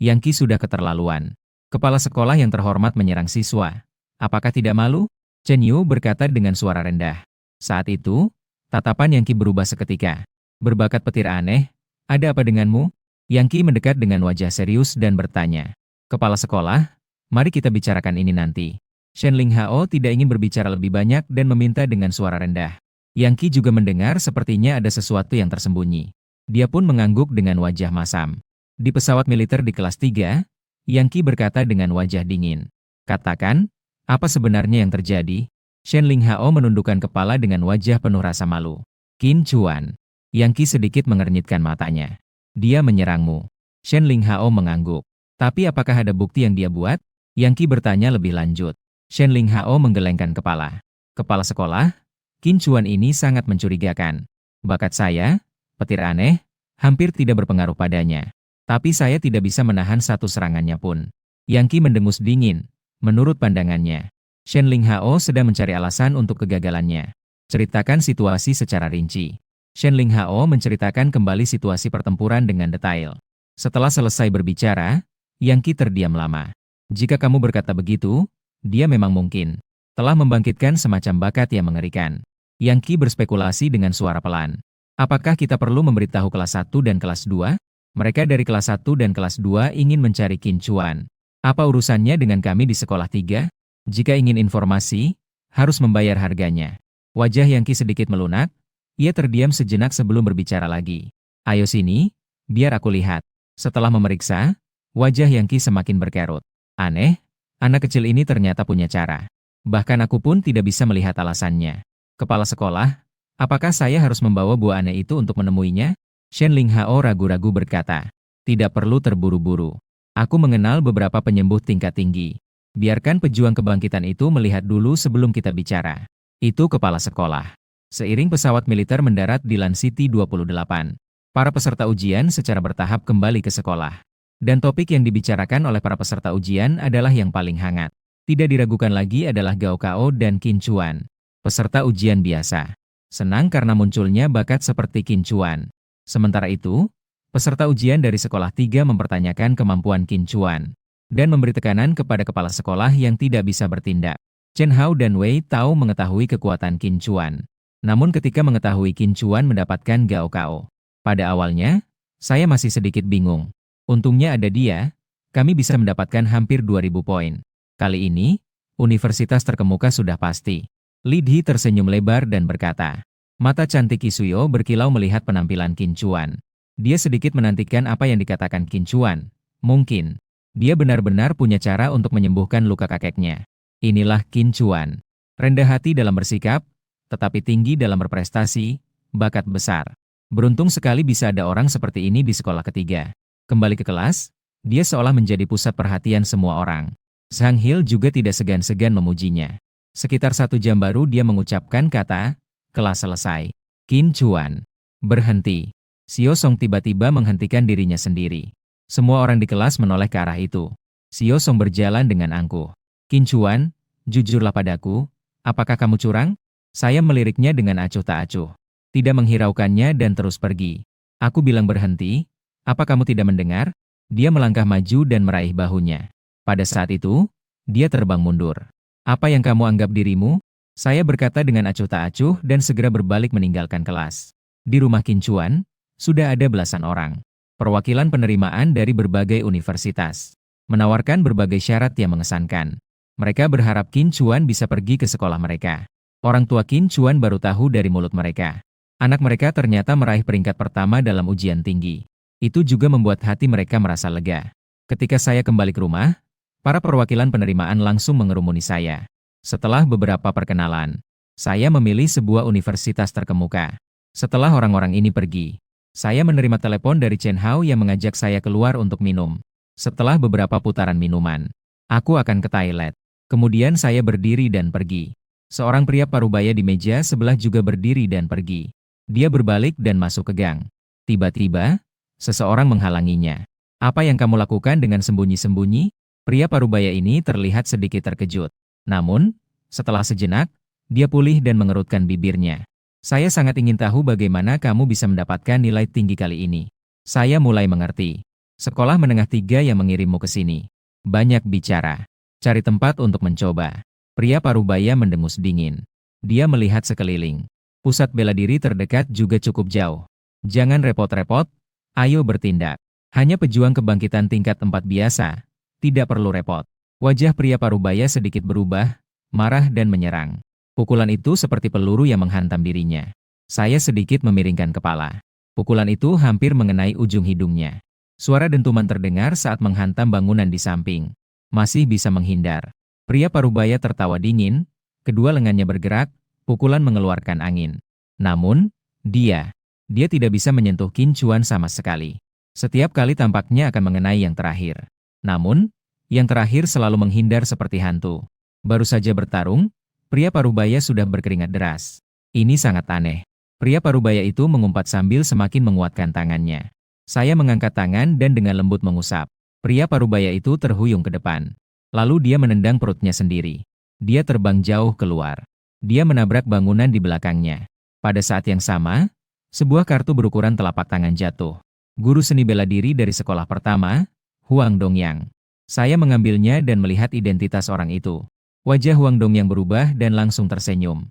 Yang Qi sudah keterlaluan. Kepala sekolah yang terhormat menyerang siswa. Apakah tidak malu? Chen Yu berkata dengan suara rendah. Saat itu, tatapan Yang Qi berubah seketika. Berbakat petir aneh, ada apa denganmu? Yang Qi mendekat dengan wajah serius dan bertanya. Kepala sekolah, mari kita bicarakan ini nanti. Shen Linghao tidak ingin berbicara lebih banyak dan meminta dengan suara rendah. Yang Qi juga mendengar sepertinya ada sesuatu yang tersembunyi. Dia pun mengangguk dengan wajah masam. Di pesawat militer di kelas 3, Yang Qi berkata dengan wajah dingin. Katakan, apa sebenarnya yang terjadi? Shen Linghao menundukkan kepala dengan wajah penuh rasa malu. Qin Chuan. Yang Qi sedikit mengernyitkan matanya. Dia menyerangmu. Shen Linghao mengangguk. Tapi apakah ada bukti yang dia buat? Yang Qi bertanya lebih lanjut. Shen Linghao menggelengkan kepala. Kepala sekolah, Qin Chuan ini sangat mencurigakan. Bakat saya, petir aneh, hampir tidak berpengaruh padanya. Tapi saya tidak bisa menahan satu serangannya pun. Yang Qi mendengus dingin. Menurut pandangannya, Shen Linghao sedang mencari alasan untuk kegagalannya. Ceritakan situasi secara rinci. Shen Linghao menceritakan kembali situasi pertempuran dengan detail. Setelah selesai berbicara, Yang Qi terdiam lama. Jika kamu berkata begitu, dia memang mungkin telah membangkitkan semacam bakat yang mengerikan. Yang Qi berspekulasi dengan suara pelan. Apakah kita perlu memberitahu kelas 1 dan kelas 2? Mereka dari kelas 1 dan kelas 2 ingin mencari Qin Chuan. Apa urusannya dengan kami di sekolah 3? Jika ingin informasi, harus membayar harganya. Wajah Yangki sedikit melunak, ia terdiam sejenak sebelum berbicara lagi. Ayo sini, biar aku lihat. Setelah memeriksa, wajah Yangki semakin berkerut. Aneh, anak kecil ini ternyata punya cara. Bahkan aku pun tidak bisa melihat alasannya. Kepala sekolah, apakah saya harus membawa buah aneh itu untuk menemuinya? Shen Linghao ragu-ragu berkata. Tidak perlu terburu-buru. Aku mengenal beberapa penyembuh tingkat tinggi. Biarkan pejuang kebangkitan itu melihat dulu sebelum kita bicara. Itu kepala sekolah. Seiring pesawat militer mendarat di Lan City 28, para peserta ujian secara bertahap kembali ke sekolah. Dan topik yang dibicarakan oleh para peserta ujian adalah yang paling hangat. Tidak diragukan lagi adalah Gao Kao dan Qin Chuan. Peserta ujian biasa. Senang karena munculnya bakat seperti Qin Chuan. Sementara itu, peserta ujian dari sekolah 3 mempertanyakan kemampuan Qin Chuan dan memberi tekanan kepada kepala sekolah yang tidak bisa bertindak. Chen Hao dan Wei Tao mengetahui kekuatan Qin Chuan. Namun ketika mengetahui Qin Chuan mendapatkan Gao Kao, pada awalnya, saya masih sedikit bingung. Untungnya ada dia, kami bisa mendapatkan hampir 2000 poin. Kali ini, universitas terkemuka sudah pasti. Li Di tersenyum lebar dan berkata. Mata cantik Kisuyo berkilau melihat penampilan Qin Chuan. Dia sedikit menantikan apa yang dikatakan Qin Chuan. Mungkin, dia benar-benar punya cara untuk menyembuhkan luka kakeknya. Inilah Qin Chuan. Rendah hati dalam bersikap, tetapi tinggi dalam berprestasi, bakat besar. Beruntung sekali bisa ada orang seperti ini di sekolah ketiga. Kembali ke kelas, dia seolah menjadi pusat perhatian semua orang. Sang Hil juga tidak segan-segan memujinya. Sekitar 1 jam baru dia mengucapkan kata, kelas selesai. Qin Chuan. Berhenti. Xiao Song tiba-tiba menghentikan dirinya sendiri. Semua orang di kelas menoleh ke arah itu. Xiao Song berjalan dengan angkuh. Qin Chuan, jujurlah padaku, apakah kamu curang? Saya meliriknya dengan acuh tak acuh. Tidak menghiraukannya dan terus pergi. Aku bilang berhenti, apa kamu tidak mendengar? Dia melangkah maju dan meraih bahunya. Pada saat itu, dia terbang mundur. Apa yang kamu anggap dirimu? Saya berkata dengan acuh tak acuh dan segera berbalik meninggalkan kelas. Di rumah Qin Chuan, sudah ada belasan orang. Perwakilan penerimaan dari berbagai universitas. Menawarkan berbagai syarat yang mengesankan. Mereka berharap Qin Chuan bisa pergi ke sekolah mereka. Orang tua Qin Chuan baru tahu dari mulut mereka. Anak mereka ternyata meraih peringkat pertama dalam ujian tinggi. Itu juga membuat hati mereka merasa lega. Ketika saya kembali ke rumah, para perwakilan penerimaan langsung mengerumuni saya. Setelah beberapa perkenalan, saya memilih sebuah universitas terkemuka. Setelah orang-orang ini pergi, saya menerima telepon dari Chen Hao yang mengajak saya keluar untuk minum. Setelah beberapa putaran minuman, aku akan ke toilet. Kemudian saya berdiri dan pergi. Seorang pria parubaya di meja sebelah juga berdiri dan pergi. Dia berbalik dan masuk ke gang. Tiba-tiba, seseorang menghalanginya. Apa yang kamu lakukan dengan sembunyi-sembunyi? Pria parubaya ini terlihat sedikit terkejut. Namun, setelah sejenak, dia pulih dan mengerutkan bibirnya. Saya sangat ingin tahu bagaimana kamu bisa mendapatkan nilai tinggi kali ini. Saya mulai mengerti. Sekolah menengah 3 yang mengirimmu ke sini. Banyak bicara. Cari tempat untuk mencoba. Pria parubaya mendengus dingin. Dia melihat sekeliling. Pusat bela diri terdekat juga cukup jauh. Jangan repot-repot, ayo bertindak. Hanya pejuang kebangkitan tingkat 4 biasa. Tidak perlu repot. Wajah pria parubaya sedikit berubah, marah dan menyerang. Pukulan itu seperti peluru yang menghantam dirinya. Saya sedikit memiringkan kepala. Pukulan itu hampir mengenai ujung hidungnya. Suara dentuman terdengar saat menghantam bangunan di samping. Masih bisa menghindar. Pria parubaya tertawa dingin, kedua lengannya bergerak, pukulan mengeluarkan angin. Namun, dia tidak bisa menyentuh Qin Chuan sama sekali. Setiap kali tampaknya akan mengenai yang terakhir. Namun, yang terakhir selalu menghindar seperti hantu. Baru saja bertarung, pria parubaya sudah berkeringat deras. Ini sangat aneh. Pria parubaya itu mengumpat sambil semakin menguatkan tangannya. Saya mengangkat tangan dan dengan lembut mengusap. Pria parubaya itu terhuyung ke depan. Lalu dia menendang perutnya sendiri. Dia terbang jauh keluar. Dia menabrak bangunan di belakangnya. Pada saat yang sama, sebuah kartu berukuran telapak tangan jatuh. Guru seni bela diri dari sekolah pertama, Huang Dongyang. Saya mengambilnya dan melihat identitas orang itu. Wajah Huang Dongyang berubah dan langsung tersenyum.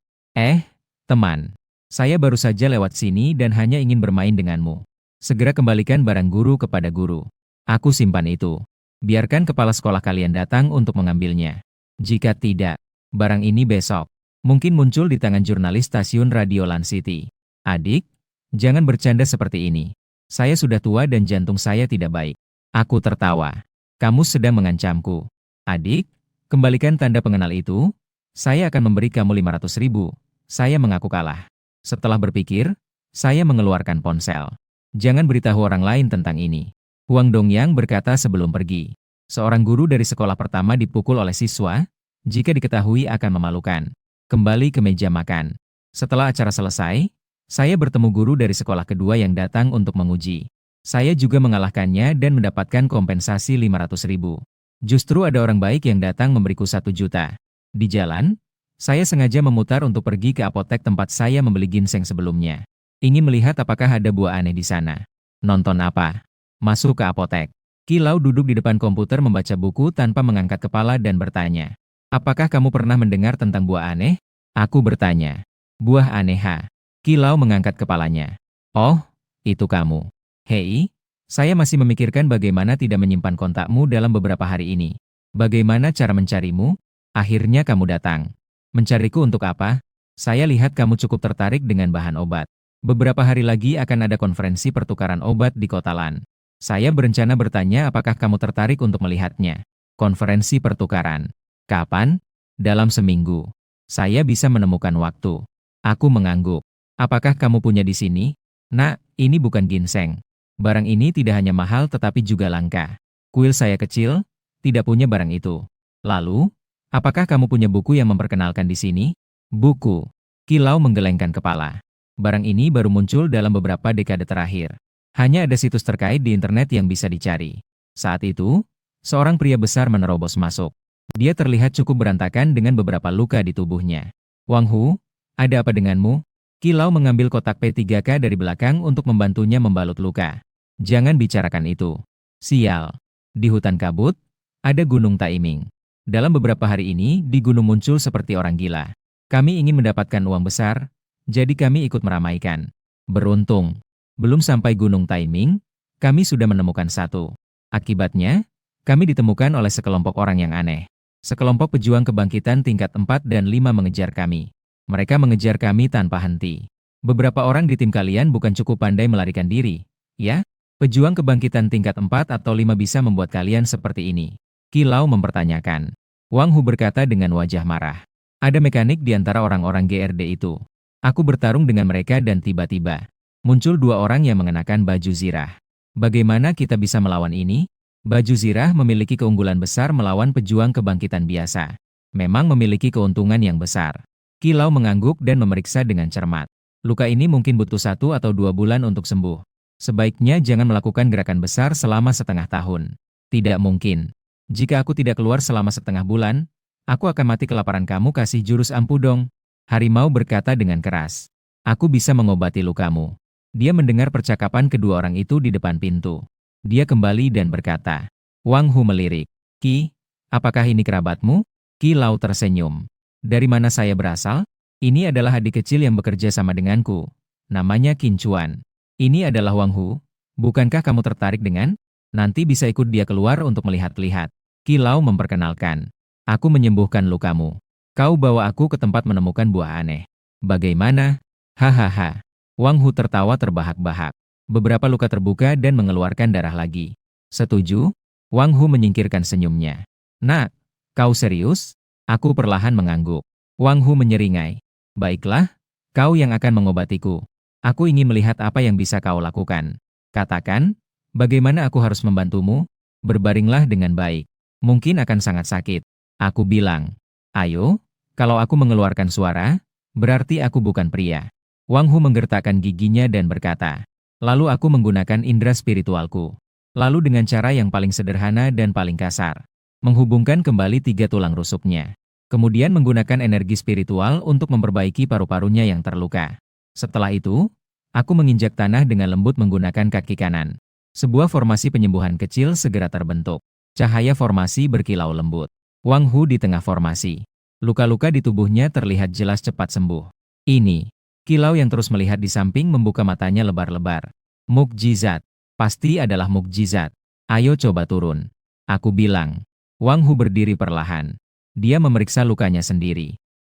Teman. Saya baru saja lewat sini dan hanya ingin bermain denganmu. Segera kembalikan barang guru kepada guru. Aku simpan itu. Biarkan kepala sekolah kalian datang untuk mengambilnya. Jika tidak, barang ini besok Mungkin muncul di tangan jurnalis stasiun radio Lan City. Adik, jangan bercanda seperti ini. Saya sudah tua dan jantung saya tidak baik. Aku tertawa. Kamu sedang mengancamku. Adik, kembalikan tanda pengenal itu. Saya akan memberi kamu 500.000. Saya mengaku kalah. Setelah berpikir, saya mengeluarkan ponsel. Jangan beritahu orang lain tentang ini. Huang Dongyang berkata sebelum pergi. Seorang guru dari sekolah pertama dipukul oleh siswa, jika diketahui akan memalukan. Kembali ke meja makan. Setelah acara selesai, saya bertemu guru dari sekolah kedua yang datang untuk menguji. Saya juga mengalahkannya dan mendapatkan kompensasi 500.000. Justru ada orang baik yang datang memberiku 1 juta. Di jalan, saya sengaja memutar untuk pergi ke apotek tempat saya membeli ginseng sebelumnya. Ingin melihat apakah ada buah aneh di sana. Nonton apa? Masuk ke apotek. Kilau duduk di depan komputer membaca buku tanpa mengangkat kepala dan bertanya. Apakah kamu pernah mendengar tentang buah aneh? Aku bertanya. Buah aneh ha? Kilau mengangkat kepalanya. Oh, itu kamu. Hei, saya masih memikirkan bagaimana tidak menyimpan kontakmu dalam beberapa hari ini. Bagaimana cara mencarimu? Akhirnya kamu datang. Mencariku untuk apa? Saya lihat kamu cukup tertarik dengan bahan obat. Beberapa hari lagi akan ada konferensi pertukaran obat di kota Lan. Saya berencana bertanya apakah kamu tertarik untuk melihatnya. Konferensi pertukaran. Kapan? Dalam seminggu. Saya bisa menemukan waktu. Aku mengangguk. Apakah kamu punya di sini? Nak, ini bukan ginseng. Barang ini tidak hanya mahal tetapi juga langka. Kuil saya kecil, tidak punya barang itu. Lalu, apakah kamu punya buku yang memperkenalkan di sini? Buku. Kilau menggelengkan kepala. Barang ini baru muncul dalam beberapa dekade terakhir. Hanya ada situs terkait di internet yang bisa dicari. Saat itu, seorang pria besar menerobos masuk. Dia terlihat cukup berantakan dengan beberapa luka di tubuhnya. Wang Hu, ada apa denganmu? Kilau mengambil kotak P3K dari belakang untuk membantunya membalut luka. Jangan bicarakan itu. Sial. Di hutan kabut, ada Gunung Taiming. Dalam beberapa hari ini, di gunung muncul seperti orang gila. Kami ingin mendapatkan uang besar, jadi kami ikut meramaikan. Beruntung. Belum sampai Gunung Taiming, kami sudah menemukan satu. Akibatnya, kami ditemukan oleh sekelompok orang yang aneh. Sekelompok pejuang kebangkitan tingkat 4 dan 5 mengejar kami. Mereka mengejar kami tanpa henti. Beberapa orang di tim kalian bukan cukup pandai melarikan diri, ya? Pejuang kebangkitan tingkat 4 atau 5 bisa membuat kalian seperti ini. Kilau mempertanyakan. Wang Hu berkata dengan wajah marah. Ada mekanik di antara orang-orang GRD itu. Aku bertarung dengan mereka dan tiba-tiba muncul 2 orang yang mengenakan baju zirah. Bagaimana kita bisa melawan ini? Baju zirah memiliki keunggulan besar melawan pejuang kebangkitan biasa. Memang memiliki keuntungan yang besar. Kilau mengangguk dan memeriksa dengan cermat. Luka ini mungkin butuh 1 atau 2 bulan untuk sembuh. Sebaiknya jangan melakukan gerakan besar selama setengah tahun. Tidak mungkin. Jika aku tidak keluar selama setengah bulan, aku akan mati kelaparan. Kamu kasih jurus ampuh dong. Harimau berkata dengan keras. Aku bisa mengobati lukamu. Dia mendengar percakapan kedua orang itu di depan pintu. Dia kembali dan berkata. Wang Hu melirik. Ki, apakah ini kerabatmu? Kilau tersenyum. Dari mana saya berasal? Ini adalah adik kecil yang bekerja sama denganku. Namanya Qin Chuan. Ini adalah Wang Hu. Bukankah kamu tertarik dengan? Nanti bisa ikut dia keluar untuk melihat-lihat. Kilau memperkenalkan. Aku menyembuhkan lukamu. Kau bawa aku ke tempat menemukan buah aneh. Bagaimana? Hahaha. Wang Hu tertawa terbahak-bahak. Beberapa luka terbuka dan mengeluarkan darah lagi. Setuju? Wang Hu menyingkirkan senyumnya. Nak, kau serius? Aku perlahan mengangguk. Wang Hu menyeringai. Baiklah, kau yang akan mengobatiku. Aku ingin melihat apa yang bisa kau lakukan. Katakan, bagaimana aku harus membantumu? Berbaringlah dengan baik. Mungkin akan sangat sakit. Aku bilang. Ayo, kalau aku mengeluarkan suara, berarti aku bukan pria. Wang Hu menggertakkan giginya dan berkata. Lalu aku menggunakan indera spiritualku. Lalu dengan cara yang paling sederhana dan paling kasar. Menghubungkan kembali 3 tulang rusuknya. Kemudian menggunakan energi spiritual untuk memperbaiki paru-parunya yang terluka. Setelah itu, aku menginjak tanah dengan lembut menggunakan kaki kanan. Sebuah formasi penyembuhan kecil segera terbentuk. Cahaya formasi berkilau lembut. Wang Hu di tengah formasi. Luka-luka di tubuhnya terlihat jelas cepat sembuh. Ini. Kilau yang terus melihat di samping membuka matanya lebar-lebar. Mukjizat. Pasti adalah mukjizat. Ayo coba turun. Aku bilang. Wang Hu berdiri perlahan. Dia memeriksa lukanya sendiri.